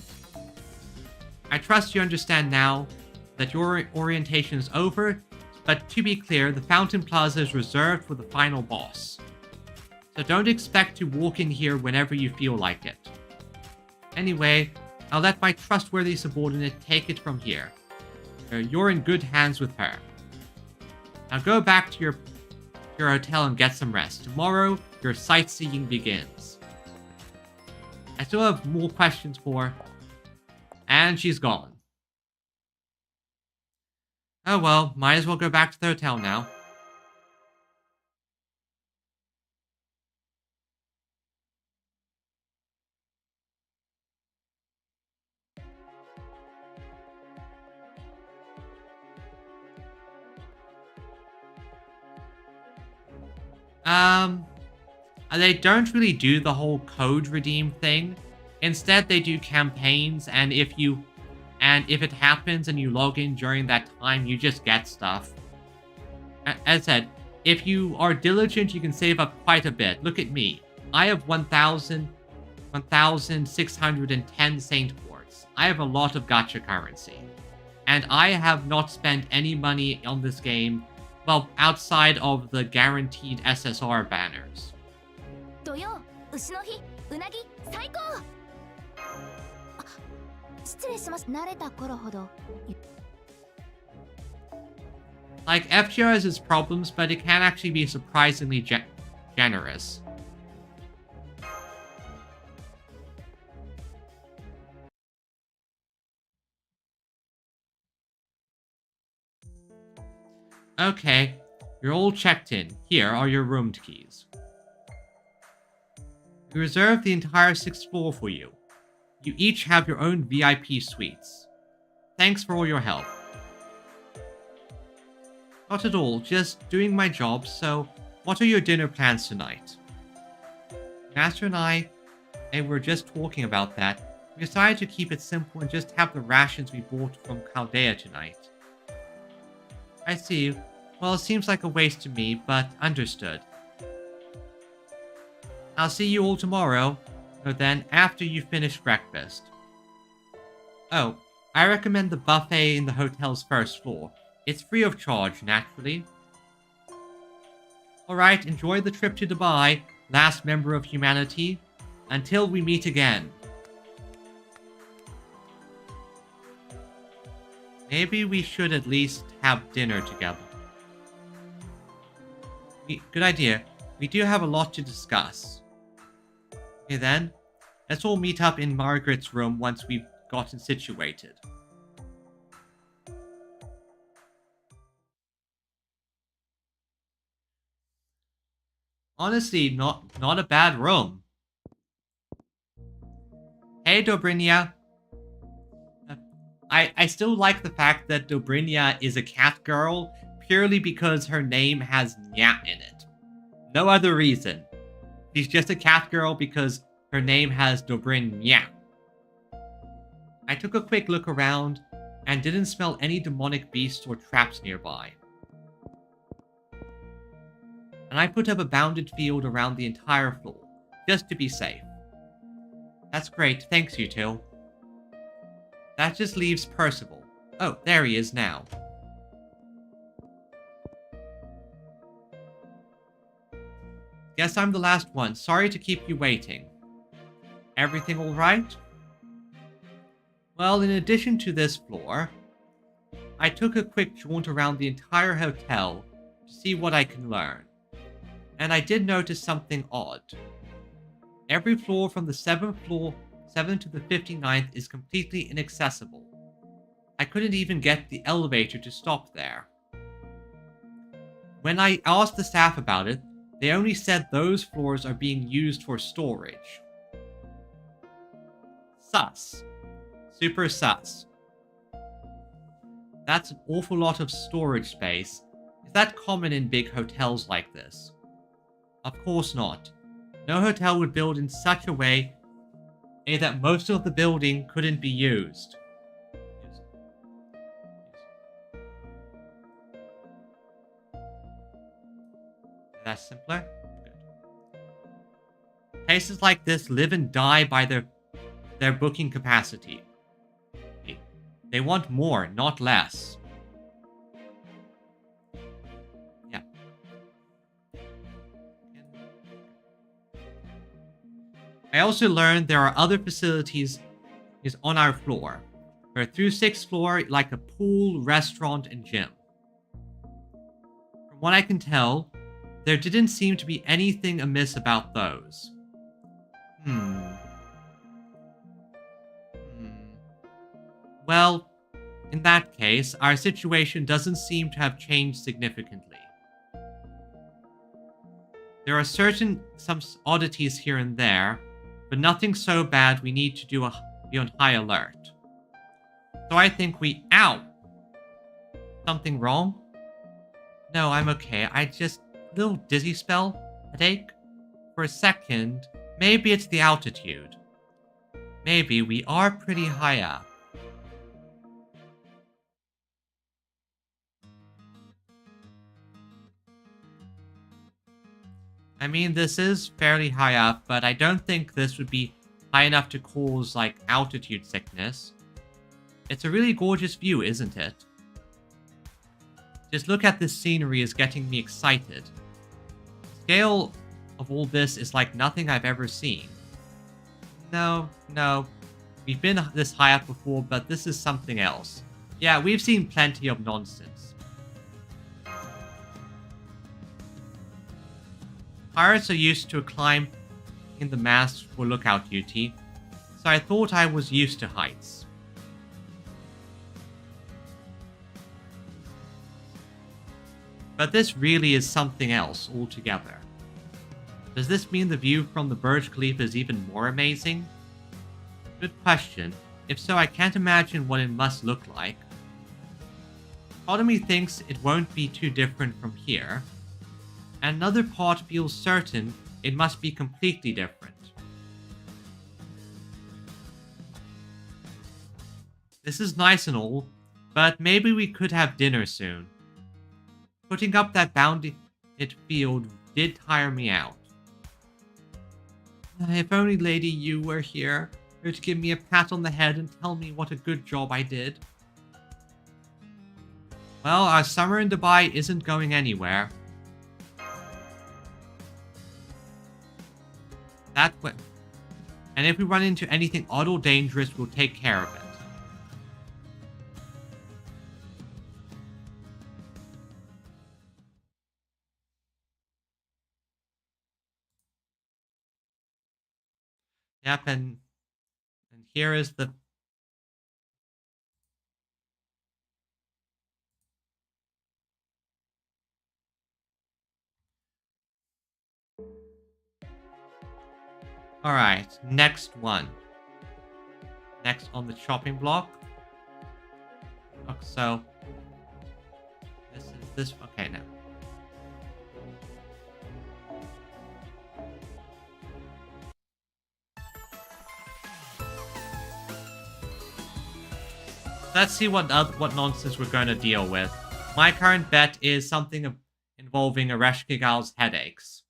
I trust you understand now that your orientation is over, but to be clear, the Fountain Plaza is reserved for the final boss. So don't expect to walk in here whenever you feel like it. Anyway, I'll let my trustworthy subordinate take it from here. You're in good hands with her. Now go back to your hotel and get some rest. Tomorrow, your sightseeing begins. I still have more questions for her. And she's gone. Oh well, might as well go back to the hotel now. They don't really do the whole code redeem thing. Instead, they do campaigns, and if it happens and you log in during that time, you just get stuff. As I said, if you are diligent, you can save up quite a bit. Look at me. I have 1,610 Saint Quartz. I have a lot of gacha currency. And I have not spent any money on this game, well, outside of the guaranteed SSR banners. Like, FGR has its problems, but it can actually be surprisingly generous. Okay, you're all checked in. Here are your room keys. We reserved the entire 6th floor for you. You each have your own VIP suites. Thanks for all your help. Not at all, just doing my job, so what are your dinner plans tonight? Master and I were just talking about that. We decided to keep it simple and just have the rations we bought from Chaldea tonight. I see. Well, it seems like a waste to me, but understood. I'll see you all tomorrow, or then after you finish breakfast. Oh, I recommend the buffet in the hotel's 1st floor. It's free of charge, naturally. Alright, enjoy the trip to Dubai, last member of humanity. Until we meet again. Maybe we should at least have dinner together. Good idea. We do have a lot to discuss. Okay then, let's all meet up in Margaret's room once we've gotten situated. Honestly, not a bad room. Hey, Dobrinia. I still like the fact that Dobrinia is a cat girl purely because her name has Nya in it. No other reason. She's just a cat girl because her name has Dobrinia. I took a quick look around and didn't smell any demonic beasts or traps nearby. And I put up a bounded field around the entire floor, just to be safe. That's great, thanks you two. That just leaves Percival. Oh, there he is now. Guess I'm the last one. Sorry to keep you waiting. Everything alright? Well, in addition to this floor, I took a quick jaunt around the entire hotel to see what I can learn. And I did notice something odd. Every floor from the 7th to the 59th is completely inaccessible. I couldn't even get the elevator to stop there. When I asked the staff about it, they only said those floors are being used for storage. Sus. Super sus. That's an awful lot of storage space. Is that common in big hotels like this? Of course not. No hotel would build in such a way that most of the building couldn't be used. That's simpler? Good. Places like this live and die by their booking capacity. They want more, not less. Yeah. I also learned there are other facilities on our floor. We're through 6th floor, like a pool, restaurant, and gym. From what I can tell, there didn't seem to be anything amiss about those. Well, in that case, our situation doesn't seem to have changed significantly. There are some oddities here and there, but nothing so bad we need to be on high alert. So I think Ow! Something wrong? No, I'm okay. I just... little dizzy spell? Headache? For a second, maybe it's the altitude. Maybe we are pretty high up. I mean, this is fairly high up, but I don't think this would be high enough to cause, like, altitude sickness. It's a really gorgeous view, isn't it? Just look at this scenery is getting me excited. The scale of all this is like nothing I've ever seen. No. We've been this high up before, but this is something else. Yeah, we've seen plenty of nonsense. Pirates are used to climb in the mast for lookout duty, so I thought I was used to heights. But this really is something else altogether. Does this mean the view from the Burj Khalifa is even more amazing? Good question. If so, I can't imagine what it must look like. Part of me thinks it won't be too different from here, and another part feels certain it must be completely different. This is nice and all, but maybe we could have dinner soon. Putting up that bounded field did tire me out. If only Lady Yu were here to give me a pat on the head and tell me what a good job I did. Well, our summer in Dubai isn't going anywhere. That way. And if we run into anything odd or dangerous, we'll take care of it. Yep, and here is the... Alright, next one. Next on the chopping block. Okay, so... This is this... Okay, now. Let's see what nonsense we're going to deal with. My current bet is something involving Ereshkigal's headaches.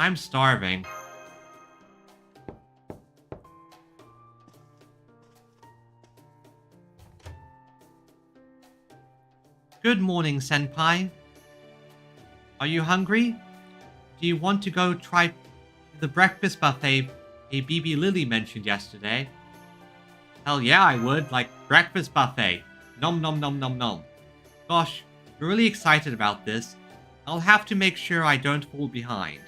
I'm starving. Good morning, Senpai. Are you hungry? Do you want to go try the breakfast buffet BB Lily mentioned yesterday? Hell yeah, I would. Like, breakfast buffet. Nom nom nom nom nom. Gosh, I'm really excited about this. I'll have to make sure I don't fall behind.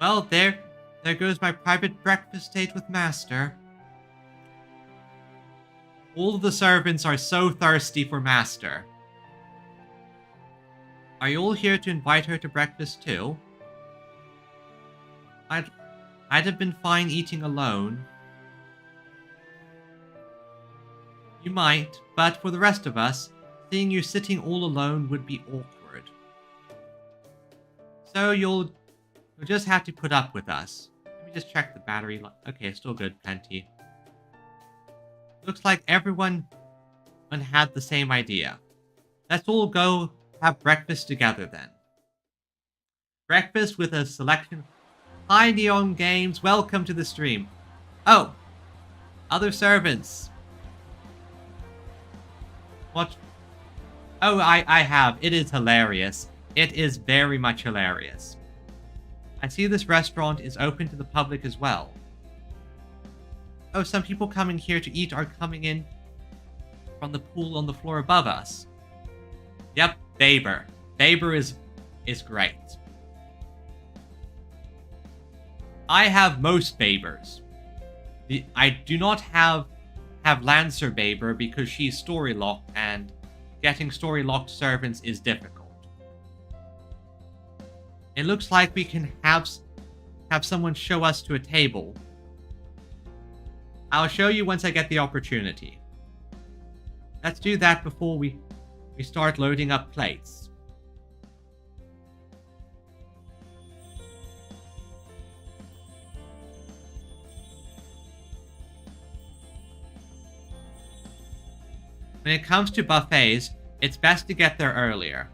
Well, there goes my private breakfast date with Master. All of the servants are so thirsty for Master. Are you all here to invite her to breakfast too? I'd have been fine eating alone. You might, but for the rest of us, seeing you sitting all alone would be awkward. So you'll just have to put up with us. Let me just check the battery. Okay, still good, plenty. Looks like everyone had the same idea. Let's all go have breakfast together then. Breakfast with a selection. Hi, Neon Games. Welcome to the stream. Oh, other servants. What? Oh, I have. It is hilarious. It is very much hilarious. I see this restaurant is open to the public as well. Oh, some people coming here to eat are coming in from the pool on the floor above us. Yep, Baber. Baber is great. I have most Babers. I do not have Lancer Baber because she's story locked, and getting story locked servants is difficult. It looks like we can have someone show us to a table. I'll show you once I get the opportunity. Let's do that before we start loading up plates. When it comes to buffets, it's best to get there earlier.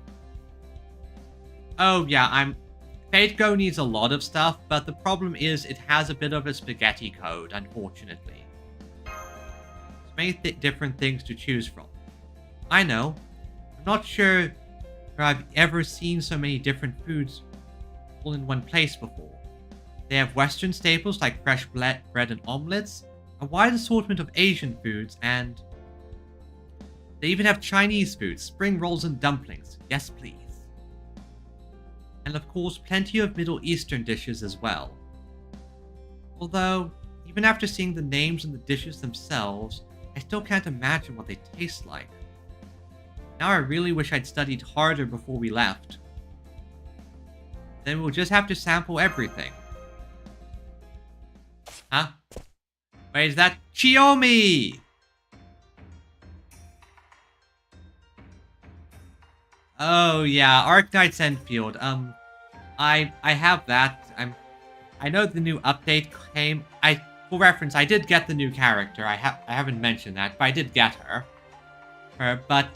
Oh yeah, Fate Go needs a lot of stuff, but the problem is it has a bit of a spaghetti code, unfortunately. There's many different things to choose from. I know. I'm not sure where I've ever seen so many different foods all in one place before. They have Western staples like fresh bread and omelets, a wide assortment of Asian foods, and they even have Chinese food, spring rolls and dumplings. Yes, please. And of course, plenty of Middle Eastern dishes as well. Although, even after seeing the names and the dishes themselves, I still can't imagine what they taste like. Now I really wish I'd studied harder before we left. Then we'll just have to sample everything. Huh? Wait, is that Chiyomi? Oh yeah, Arknight's Enfield. I have that. I know the new update came. For reference, I did get the new character. I haven't mentioned that, but I did get her. But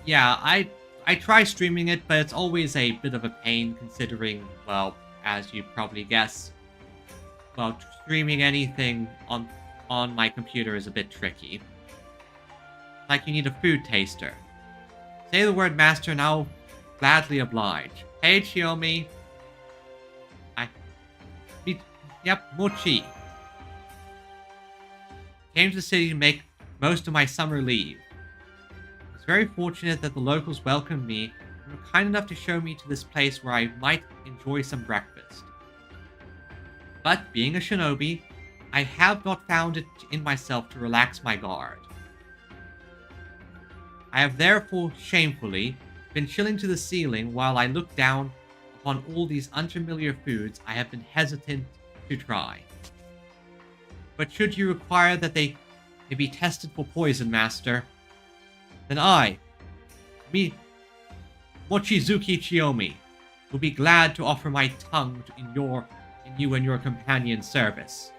yeah, I try streaming it, but it's always a bit of a pain considering, well, as you probably guess, well, streaming anything on my computer is a bit tricky. Like you need a food taster. Say the word master and I'll gladly oblige. Hey, Chiyomi. Yep, Mochi. Came to the city to make most of my summer leave. I was very fortunate that the locals welcomed me and were kind enough to show me to this place where I might enjoy some breakfast. But being a shinobi, I have not found it in myself to relax my guard. I have therefore, shamefully, been chilling to the ceiling while I look down upon all these unfamiliar foods I have been hesitant to try. But should you require that they be tested for poison, Master, then Mochizuki Chiyomi, will be glad to offer my tongue in you and your companion's service.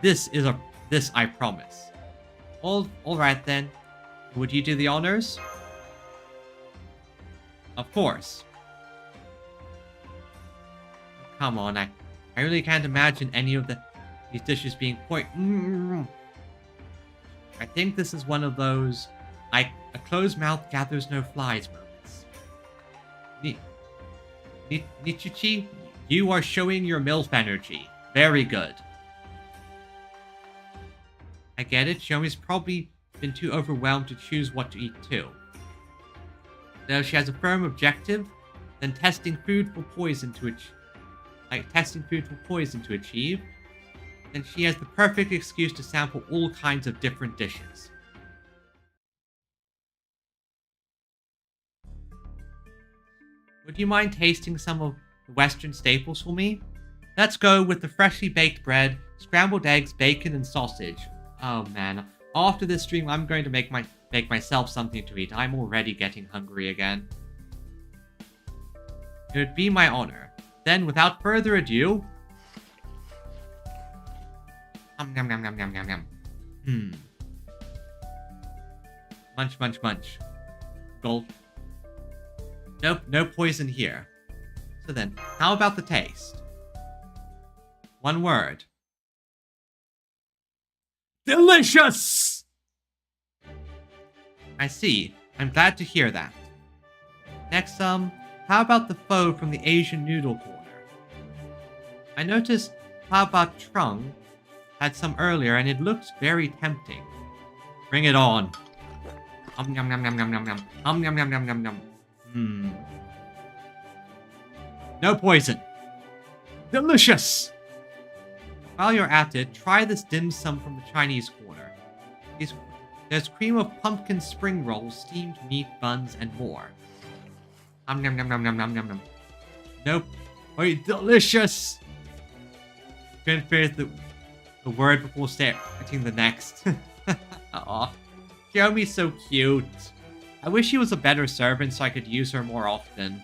This I promise. All right then. Would you do the honors? Of course. Come on, I really can't imagine any of these dishes being I think this is one of those a closed mouth gathers no flies moments. Nichichi, you are showing your MILF energy. Very good. I get it, Shomi's probably been too overwhelmed to choose what to eat too. Though she has a firm objective, then testing food for poison to achieve, then she has the perfect excuse to sample all kinds of different dishes. Would you mind tasting some of the Western staples for me? Let's go with the freshly baked bread, scrambled eggs, bacon, and sausage. Oh man, after this stream I'm going to make myself something to eat. I'm already getting hungry again. It would be my honor. Then, without further ado... Yum, yum, yum, yum, yum, yum. Munch, munch, munch. Gulp. Nope, no poison here. So then, how about the taste? One word. Delicious! I see. I'm glad to hear that. Next, how about the pho from the Asian noodle corner? I noticed Baba Trung had some earlier and it looks very tempting. Bring it on. Yum yum yum yum yum yum yum. Yum yum yum yum yum yum. No poison. Delicious! While you're at it, try this dim sum from the Chinese corner. There's cream of pumpkin spring rolls, steamed meat, buns, and more. Yum yum yum yum yum yum yum. Nope. Wait, delicious! Couldn't finish the word before starting the next. Aw. Xiaomi's so cute. I wish she was a better servant so I could use her more often.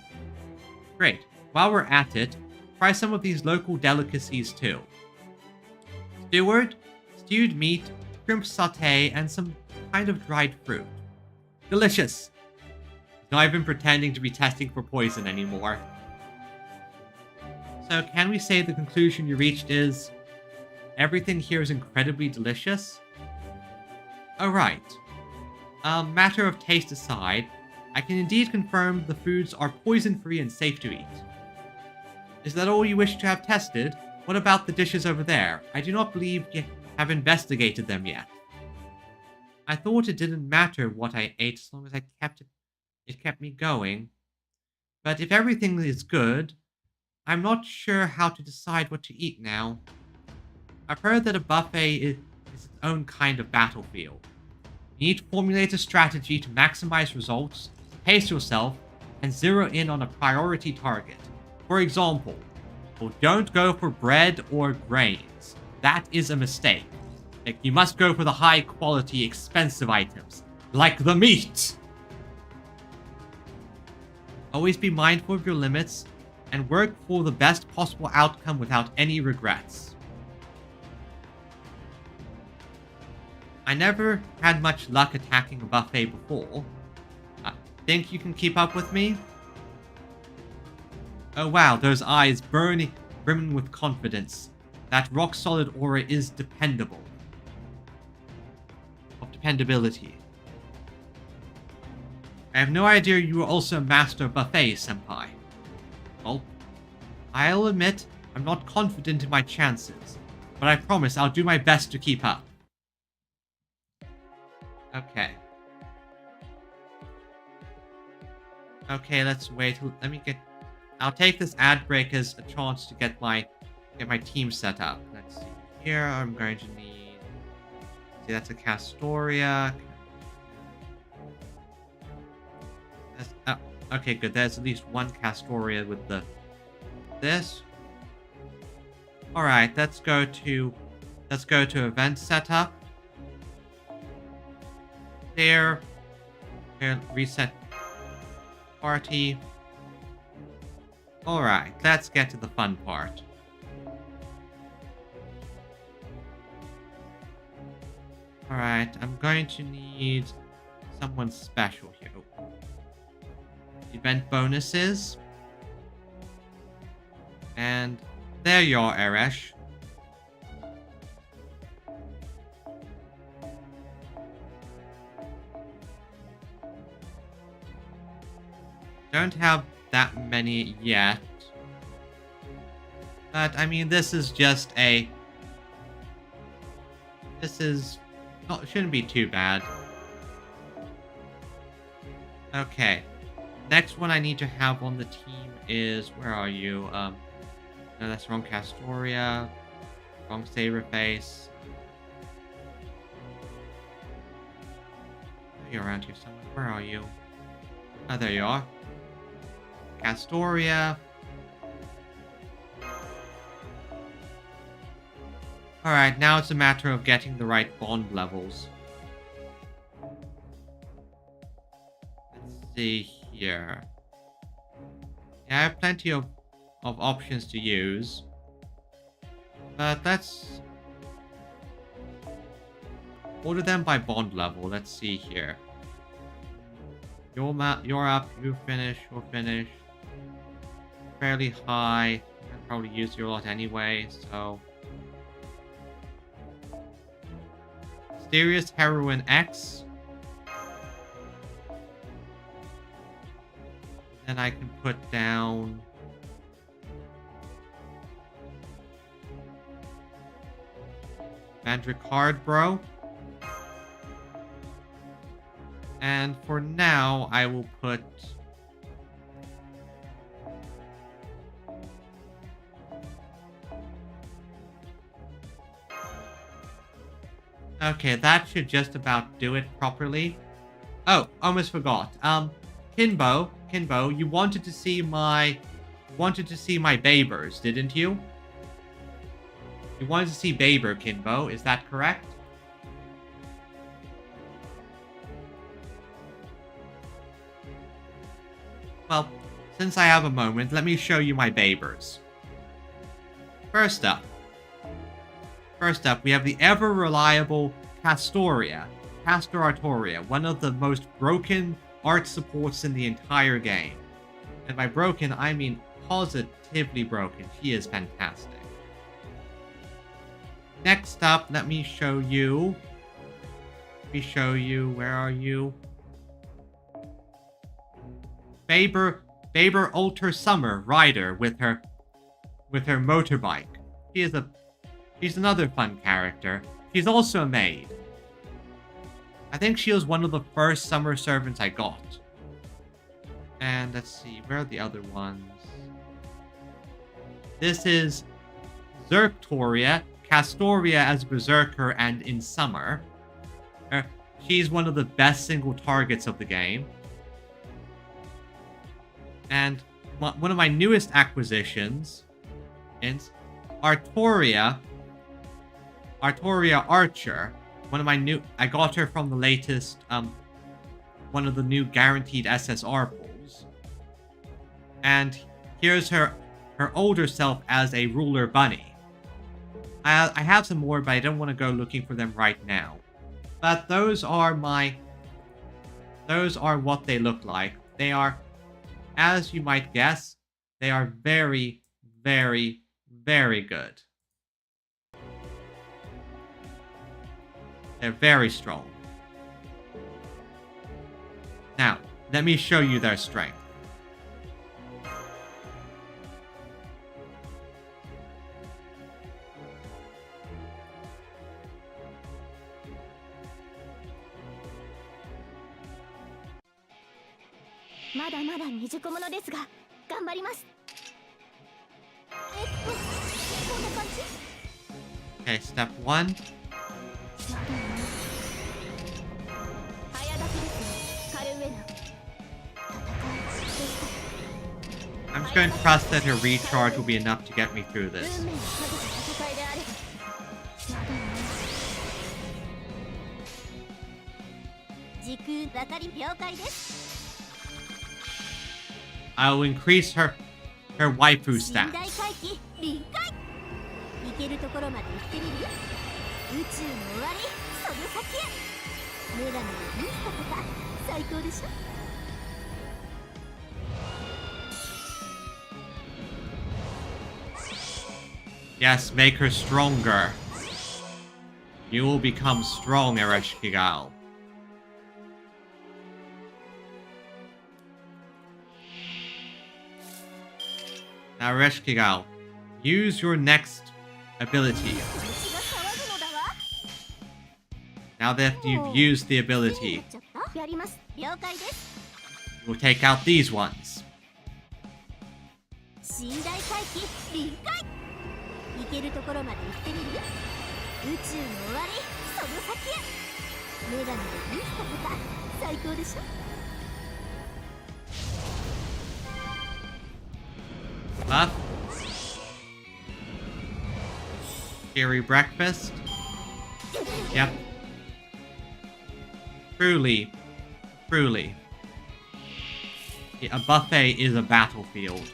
Great. While we're at it, try some of these local delicacies too. Stewed meat, shrimp sauté, and some kind of dried fruit. Delicious! Not even pretending to be testing for poison anymore. So can we say the conclusion you reached is everything here is incredibly delicious? Alright. Matter of taste aside, I can indeed confirm the foods are poison-free and safe to eat. Is that all you wish to have tested? What about the dishes over there? I do not believe you have investigated them yet. I thought it didn't matter what I ate as long as I kept it kept me going. But if everything is good, I'm not sure how to decide what to eat now. I've heard that a buffet is its own kind of battlefield. You need to formulate a strategy to maximize results, pace yourself, and zero in on a priority target. For example, don't go for bread or grains. That is a mistake. You must go for the high quality, expensive items, like the meat! Always be mindful of your limits, and work for the best possible outcome without any regrets. I never had much luck attacking a buffet before. Think you can keep up with me? Oh wow, those eyes brimming with confidence. That rock-solid aura is dependable. Of dependability. I have no idea you are also a master of buffet, senpai. Well, I'll admit I'm not confident in my chances, but I promise I'll do my best to keep up. Okay. Okay, let's wait. I'll take this ad break as a chance to get my team set up. Let's see. Here I'm going to need... See, that's a Castoria. Okay, good. There's at least one Castoria with this. Alright, let's go to event setup. Here, reset party. Alright, let's get to the fun part. Alright, I'm going to need someone special here. Event bonuses. And There you are, Eresh. Don't have that many yet. But, I mean, this is just a... This is... Not, shouldn't be too bad. Okay. Next one I need to have on the team is... Where are you? No, that's wrong Castoria. Wrong Saberface. You're around here somewhere. Where are you? Oh, there you are. Castoria. Alright, now it's a matter of getting the right bond levels. Let's see here. Yeah, I have plenty of options to use. But let's order them by bond level. Let's see here. You're up, you finish, you're finished. Fairly high. I'll probably use you a lot anyway, so... Mysterious Heroine X. Then I can put down... Mandricard Bro. And for now, I will put... Okay, that should just about do it properly. Oh, almost forgot. Kinbo, you wanted to see my Babers, didn't you? You wanted to see Baber, Kinbo, is that correct? Well, since I have a moment, let me show you my Babers. First up, we have the ever-reliable Castor Artoria, one of the most broken art supports in the entire game. And by broken, I mean positively broken. She is fantastic. Next up, let me show you... where are you? Baber Alter Summer Rider with her motorbike. She's another fun character. She's also a maid. I think she was one of the first summer servants I got. And let's see, where are the other ones? This is Zerctoria, Castoria as Berserker and in summer. She's one of the best single targets of the game. And one of my newest acquisitions is Artoria Archer. I got her from the latest, one of the new guaranteed SSR pulls. And here's her older self as a ruler bunny. I have some more, but I don't want to go looking for them right now. But those are what they look like. They are, as you might guess, they are very, very, very good. They're very strong. Now, let me show you their strength. Okay, step 1. I'm just going to trust that her recharge will be enough to get me through this. I will increase her waifu stats. Yes, make her stronger. You will become strong, Ereshkigal. Now, Ereshkigal, use your next ability. Now that you've used the ability, we'll take out these ones. Up. Scary breakfast. Yep. Truly. Truly. A buffet is a battlefield.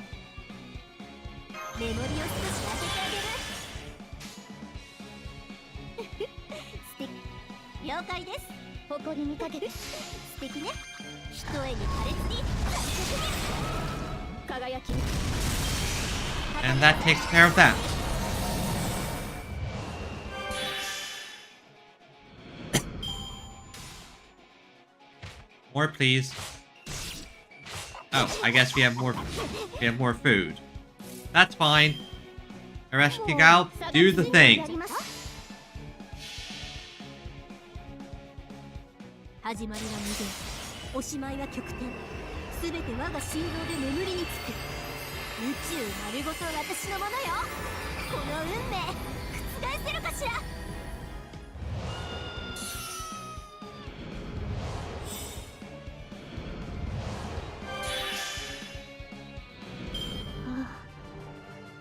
And that takes care of that. More, please. Oh, I guess we have more. We have more food. That's fine. Ereshkigal, do the thing.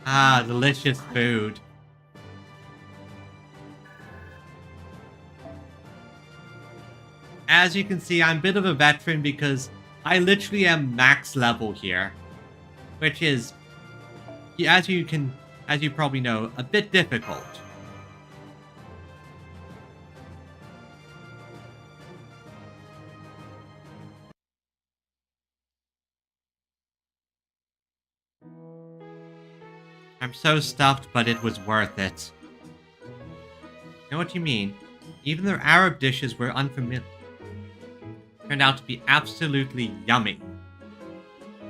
Ah, delicious food. As you can see, I'm a bit of a veteran because I literally am max level here. Which is, as you probably know, a bit difficult. I'm so stuffed, but it was worth it. You know what you mean? Even their Arab dishes were unfamiliar. Turned out to be absolutely yummy.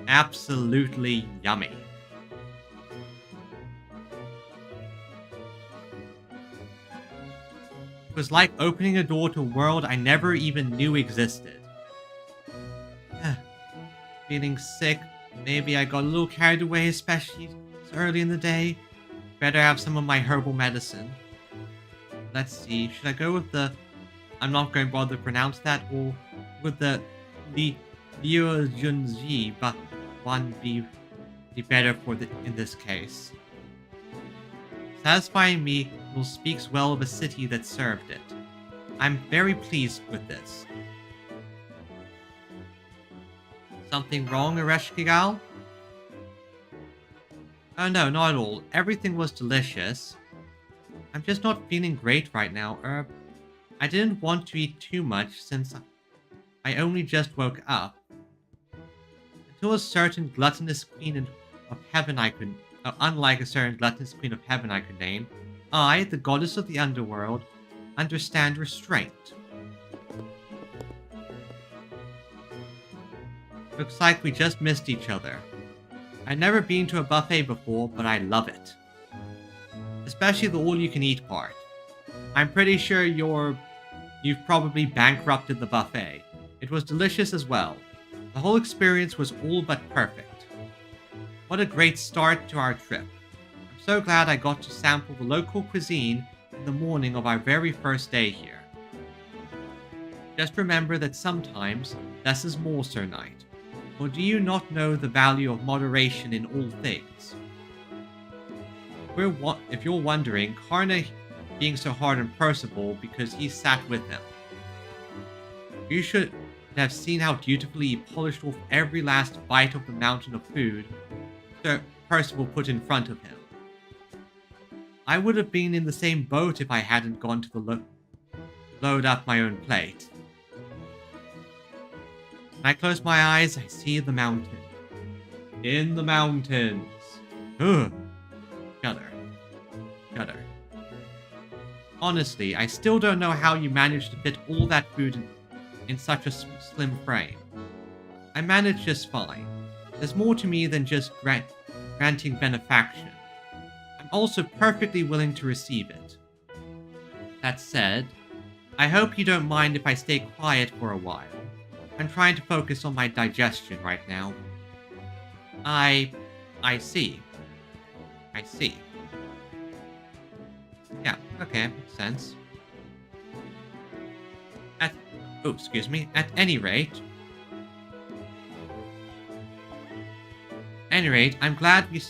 Absolutely yummy. It was like opening a door to a world I never even knew existed. Feeling sick. Maybe I got a little carried away, especially early in the day. Better have some of my herbal medicine. Let's see, should I go with the... I'm not going to bother to pronounce that, or with the Liujunji, but one be better for in this case. Satisfying me will speaks well of a city that served it. I'm very pleased with this. Something wrong, Ereshkigal? Oh no, not at all. Everything was delicious. I'm just not feeling great right now, Herb. I didn't want to eat too much since I only just woke up. Until a certain gluttonous queen of heaven unlike a certain gluttonous queen of heaven I could name, I, the goddess of the underworld, understand restraint. Looks like we just missed each other. I've never been to a buffet before, but I love it. Especially the all-you-can-eat part. I'm pretty sure you've probably bankrupted the buffet. It was delicious as well. The whole experience was all but perfect. What a great start to our trip. I'm so glad I got to sample the local cuisine in the morning of our very first day here. Just remember that sometimes less is more, Sir Knight. Or do you not know the value of moderation in all things? If you're wondering, Karna being so hard on Percival because he sat with him. You should have seen how dutifully he polished off every last bite of the mountain of food Sir Percival put in front of him. I would have been in the same boat if I hadn't gone to the load up my own plate. When I close my eyes, I see the mountain. In the mountains. Ugh. Shudder. shudder. Honestly, I still don't know how you managed to fit all that food in such a slim frame. I managed just fine. There's more to me than just granting benefaction. I'm also perfectly willing to receive it. That said, I hope you don't mind if I stay quiet for a while. I'm trying to focus on my digestion right now. I see. I see. Yeah, okay, makes sense. Excuse me. At any rate, I'm glad we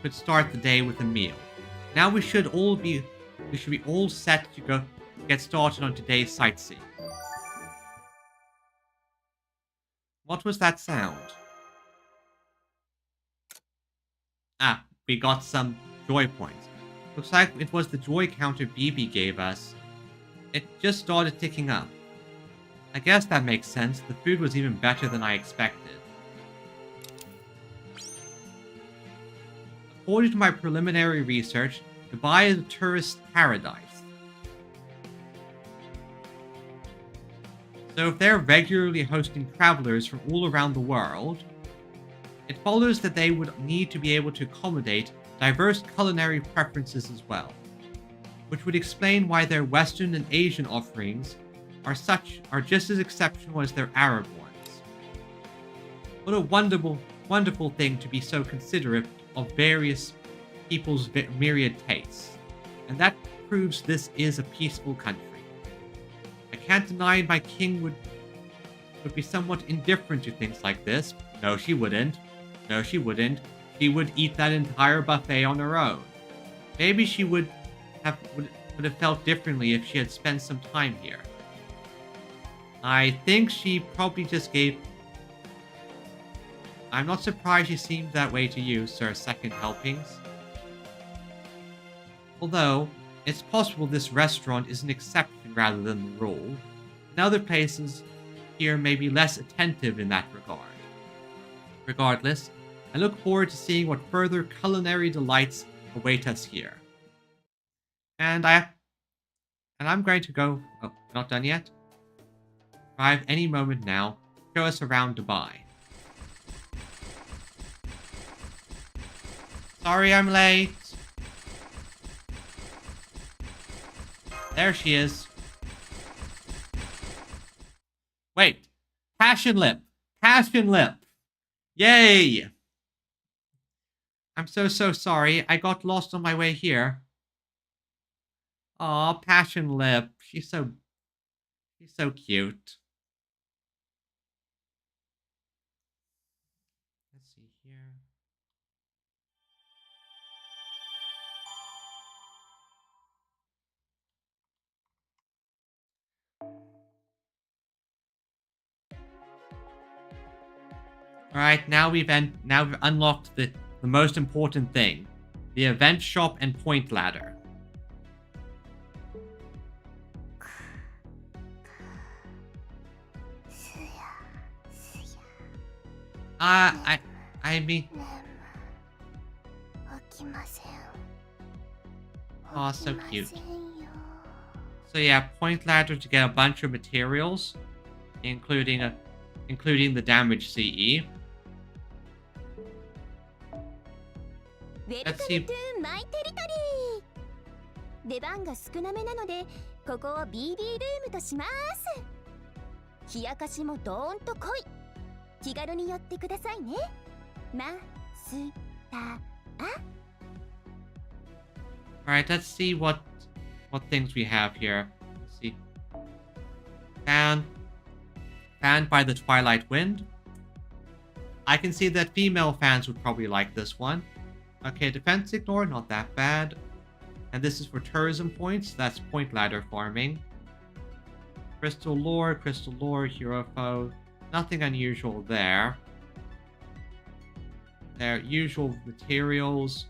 could start the day with a meal. Now we should be all set to get started on today's sightseeing. What was that sound? Ah, we got some joy points. Looks like it was the joy counter BB gave us. It just started ticking up. I guess that makes sense. The food was even better than I expected. According to my preliminary research, Dubai is a tourist paradise. So if they're regularly hosting travelers from all around the world, it follows that they would need to be able to accommodate diverse culinary preferences as well, which would explain why their Western and Asian offerings are just as exceptional as their Arab ones. What a wonderful thing to be so considerate of various people's myriad tastes, and that proves this is a peaceful country. I can't deny my king would be somewhat indifferent to things like this. No, she wouldn't. No, she wouldn't. She would eat that entire buffet on her own. Maybe she would have felt differently if she had spent some time here. I think she probably just gave... I'm not surprised she seemed that way to you, Sir Second Helpings. Although, it's possible this restaurant is an exception rather than the rule, and other places here may be less attentive in that regard. Regardless, I look forward to seeing what further culinary delights await us here. And I'm going to go... Oh, not done yet? Arrive any moment now. Show us around Dubai. Sorry I'm late. There she is. Wait. Passion Lip. Passion Lip. Yay! I'm so sorry. I got lost on my way here. Aw, Passion Lip. She's so cute. Let's see here. Alright, now we've unlocked the most important thing. The event shop and point ladder. I mean... Oh, so cute. So yeah, point ladder to get a bunch of materials, including the damage CE. Let's see. 出番が少なめなので、ここを BB ルームとします。冷やかしもドーンと濃い。気軽に寄ってくださいね。マスター。Alright, let's see what things we have here. Let's see. Fanned by the Twilight Wind. I can see that female fans would probably like this one. Okay, defense ignore, not that bad. And this is for tourism points. That's point ladder farming. Crystal lore, hero foe. Nothing unusual there. Their usual materials.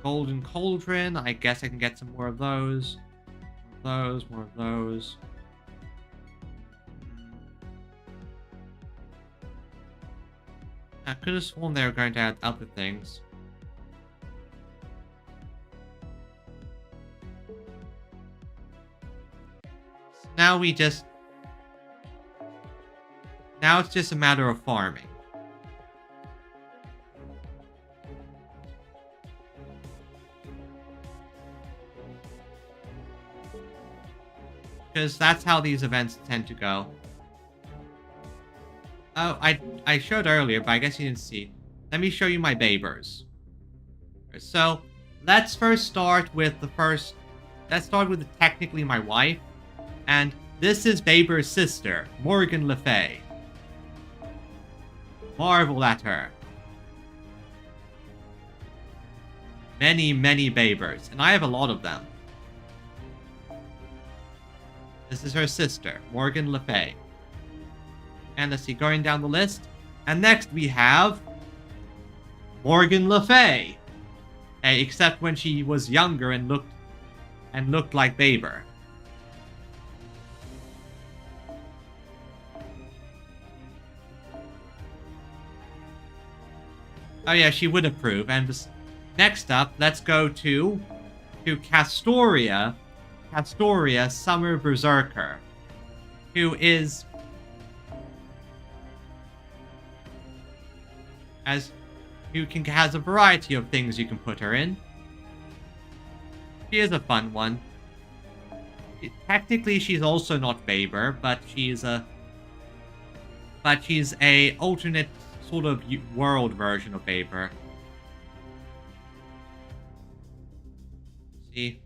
Golden cauldron. I guess I can get some more of those. More of those. I could have sworn they were going to add other things. now we just... Now it's just a matter of farming. Because that's how these events tend to go. Oh, I showed earlier, but I guess you didn't see. Let me show you my babers. So, let's first start with the first... Let's start with technically my wife. And this is Baber's sister, Morgan Le Fay. Marvel at her. Many, many Babers. And I have a lot of them. This is her sister, Morgan Le Fay. And let's see, going down the list. And next we have... Morgan Le Fay. Except when she was younger and looked like Baber. Oh yeah, she would approve. And next up, let's go to Castoria. Castoria, Summer Berserker. Who is... has a variety of things you can put her in. She is a fun one. Technically, she's also not Baber, but she's a alternate sort of world version of Baber. See?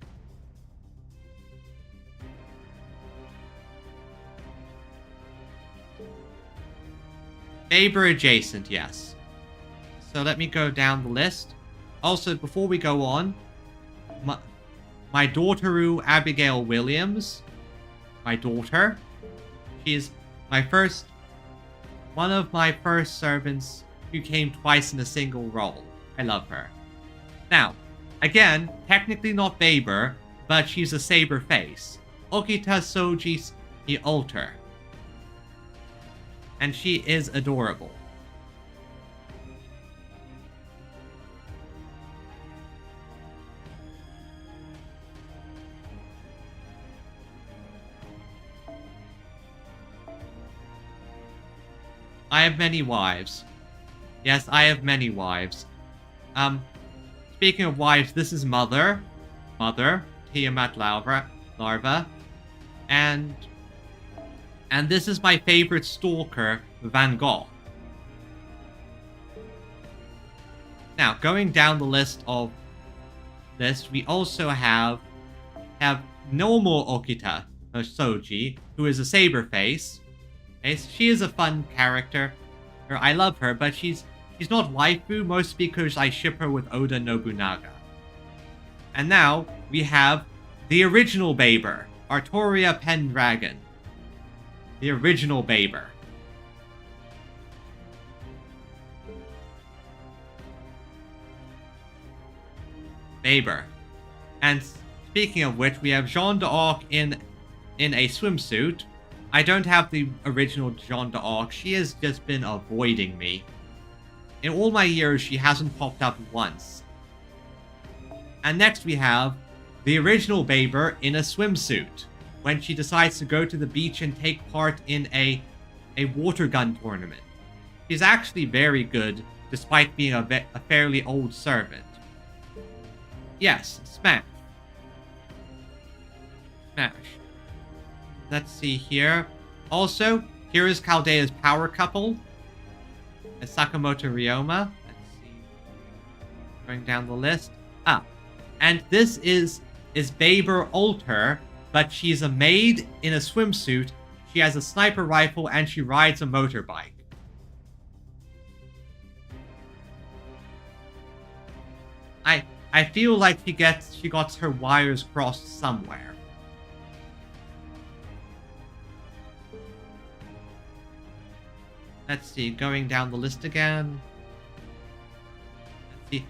Baber adjacent, yes. So let me go down the list. Also, before we go on, my daughter Abigail Williams, my daughter, she's one of my first servants who came twice in a single role. I love her. Now, again, technically not Baber, but she's a saber face. Okita Soji the Alter. And she is adorable. I have many wives. Yes, I have many wives. Speaking of wives, this is Mother, Tiamat Larva, and this is my favorite stalker, Van Gogh. Now, going down the list of this, we also have normal Okita Soji, who is a saber face. She is a fun character. I love her, but she's not waifu, mostly because I ship her with Oda Nobunaga. And now, we have the original Baber, Artoria Pendragon. The original Baber. Baber. And speaking of which, we have Jeanne d'Arc in a swimsuit. I don't have the original Jeanne d'Arc. She has just been avoiding me. In all my years, she hasn't popped up once. And next we have the original Baber in a swimsuit, when she decides to go to the beach and take part in a water gun tournament. She's actually very good, despite being a fairly old servant. Yes, smash. Smash. Let's see here. Also, here is Chaldea's power couple. Sakamoto Ryoma. Let's see. Going down the list. And this is Baber Alter, but she's a maid in a swimsuit. She has a sniper rifle and she rides a motorbike. I feel like she got her wires crossed somewhere. Let's see, going down the list again. Let's see.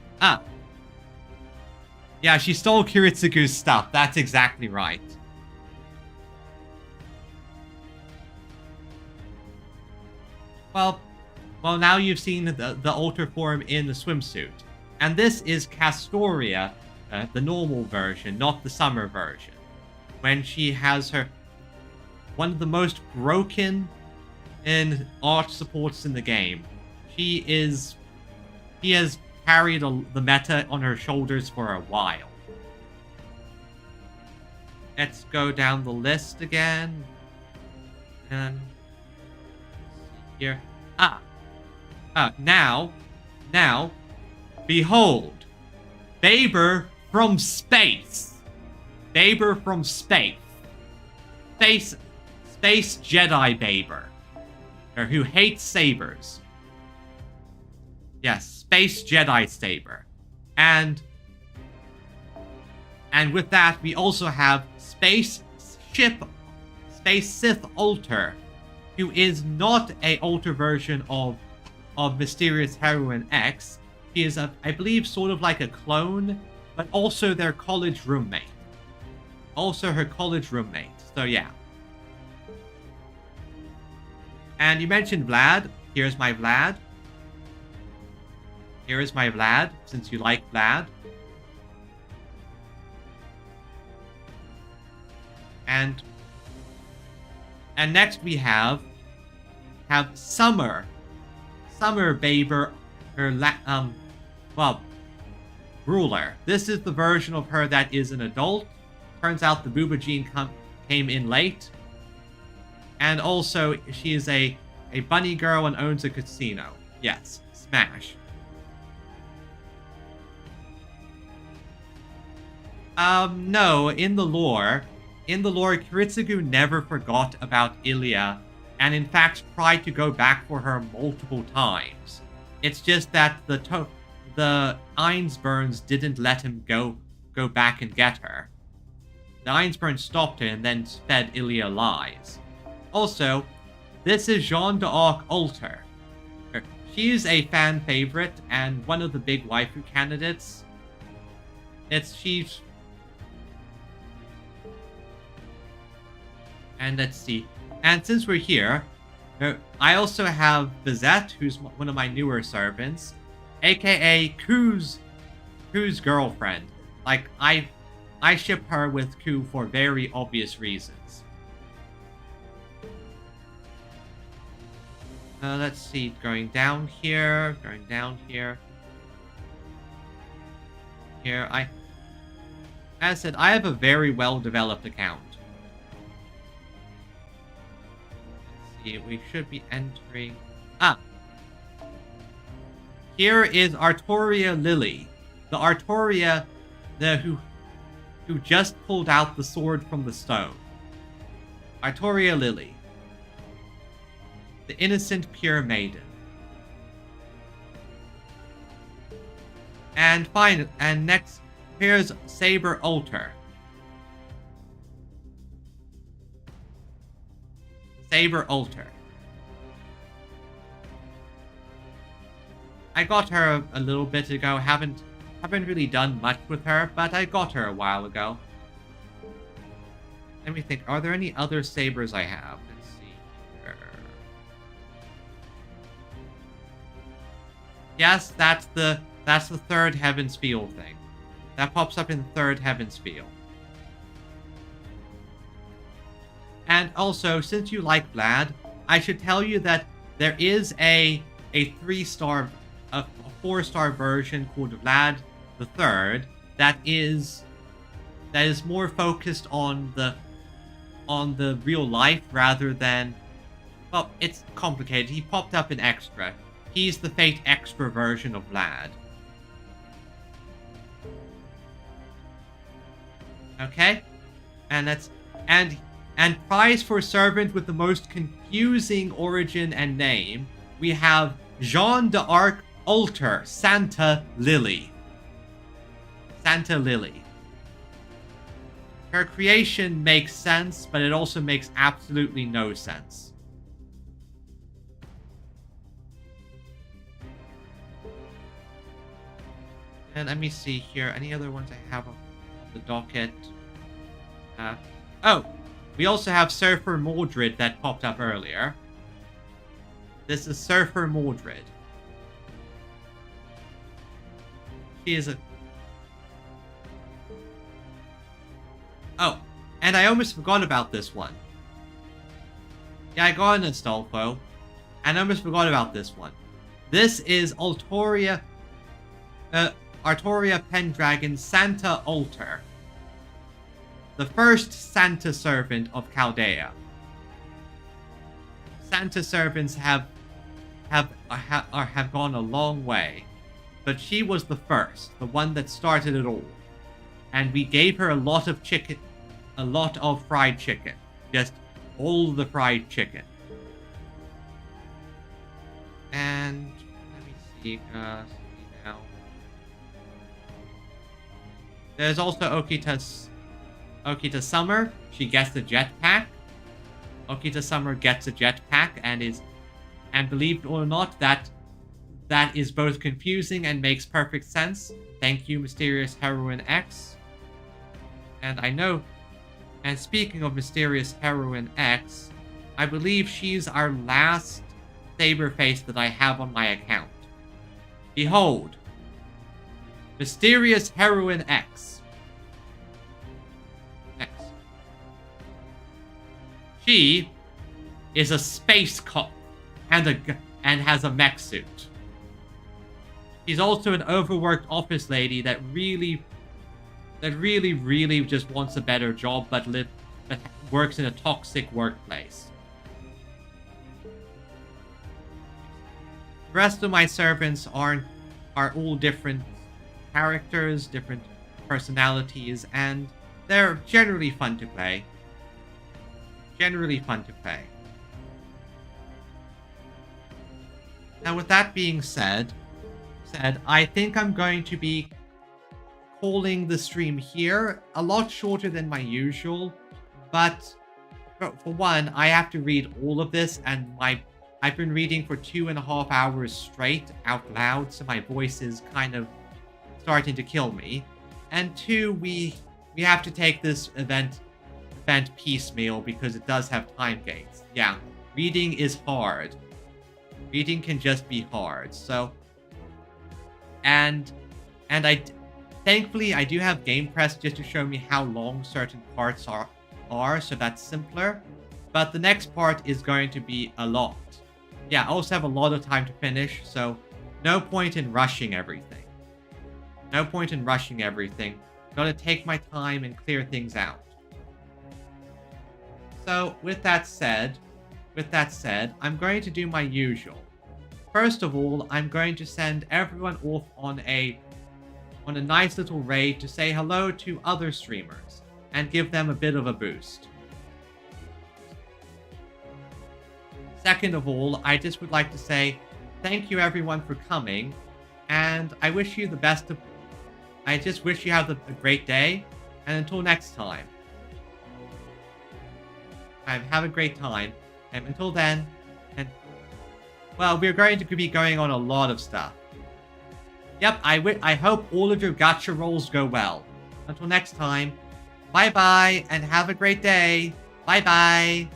Yeah, she stole Kiritsugu's stuff. That's exactly right. Well, now you've seen the alter form in the swimsuit. And this is Castoria, the normal version, not the summer version. When she has her... one of the most broken in arch supports in the game. She has carried the meta on her shoulders for a while. Let's go down the list again. And here. Now, behold, Baber from space. Baber from space. Space Jedi Baber. Or who hates sabers. Yes, Space Jedi Saber. And with that, we also have Space Sith Alter, who is not a alter version of Mysterious Heroine X. She is, I believe, sort of like a clone, but also their college roommate. Also her college roommate. So yeah. And you mentioned Vlad. Here's my Vlad. Here is my Vlad, since you like Vlad. And next we have Summer Baber, Ruler. This is the version of her that is an adult. Turns out the booba gene came in late. And also, she is a bunny girl and owns a casino. Yes, smash. No, in the lore, Kiritsugu never forgot about Ilya, and in fact tried to go back for her multiple times. It's just that the Einsburns didn't let him go back and get her. The Einsburns stopped her and then fed Ilya lies. Also, this is Jeanne d'Arc Alter. She's a fan favorite and one of the big waifu candidates. She's... And let's see. And since we're here, I also have Bizette, who's one of my newer servants, aka Ku's girlfriend. Like, I ship her with Ku for very obvious reasons. Let's see, going down here. Here, as I said, I have a very well-developed account. Let's see, we should be entering... Here is Artoria Lily. The Artoria who just pulled out the sword from the stone. Artoria Lily. The innocent pure maiden. And next, here's Saber Alter. Saber Alter. I got her a little bit ago. Haven't really done much with her, but I got her a while ago. Let me think. Are there any other sabers I have? Let's see here. Yes, that's the third Heaven's Feel thing. That pops up in the third Heaven's Feel. And also, since you like Vlad, I should tell you that there is a 4-star version called Vlad the Third that is more focused on the real life rather than, well, it's complicated. He popped up in Extra. He's the Fate Extra version of Vlad. Okay? And prize for servant with the most confusing origin and name, we have Jeanne d'Arc Alter Santa Lily. Santa Lily. Her creation makes sense, but it also makes absolutely no sense. And let me see here. Any other ones I have on the docket? Oh! We also have Surfer Mordred that popped up earlier. This is Surfer Mordred. She is a... Oh, and I almost forgot about this one. Yeah, I got an Astolfo. And I almost forgot about this one. This is Artoria Pendragon Santa Altar. The first Santa servant of Chaldea. Santa servants have gone a long way. But she was the first, the one that started it all. And we gave her a lot of chicken, a lot of fried chicken. Just all the fried chicken. And let me see now. There's also Okita Summer. She gets the jetpack. Okita Summer gets a jetpack and believe it or not, that is both confusing and makes perfect sense. Thank you, Mysterious Heroine X. And I know, and speaking of Mysterious Heroine X, I believe she's our last saber face that I have on my account. Behold, Mysterious Heroine X. She is a space cop and has a mech suit. She's also an overworked office lady that really just wants a better job, but works in a toxic workplace. The rest of my servants are all different characters, different personalities, and they're generally fun to play. Now, with that being said, I think I'm going to be calling the stream here. A lot shorter than my usual, but for one, I have to read all of this, and I've been reading for 2.5 hours straight out loud, so my voice is kind of starting to kill me. And two, we have to take this event piecemeal because it does have time gates. Yeah, reading is hard. Reading can just be hard. So, and thankfully I do have Game Press just to show me how long certain parts are, so that's simpler. But the next part is going to be a lot. Yeah, I also have a lot of time to finish, so no point in rushing everything. Gotta take my time and clear things out. So, with that said, I'm going to do my usual. First of all, I'm going to send everyone off on a nice little raid to say hello to other streamers and give them a bit of a boost. Second of all, I just would like to say thank you everyone for coming, and I wish you the best of... I just wish you have a great day, and until next time. Have a great time, and until then, well, we're going to be going on a lot of stuff. Yep, I hope all of your gacha rolls go well. Until next time, bye-bye, and have a great day. Bye-bye.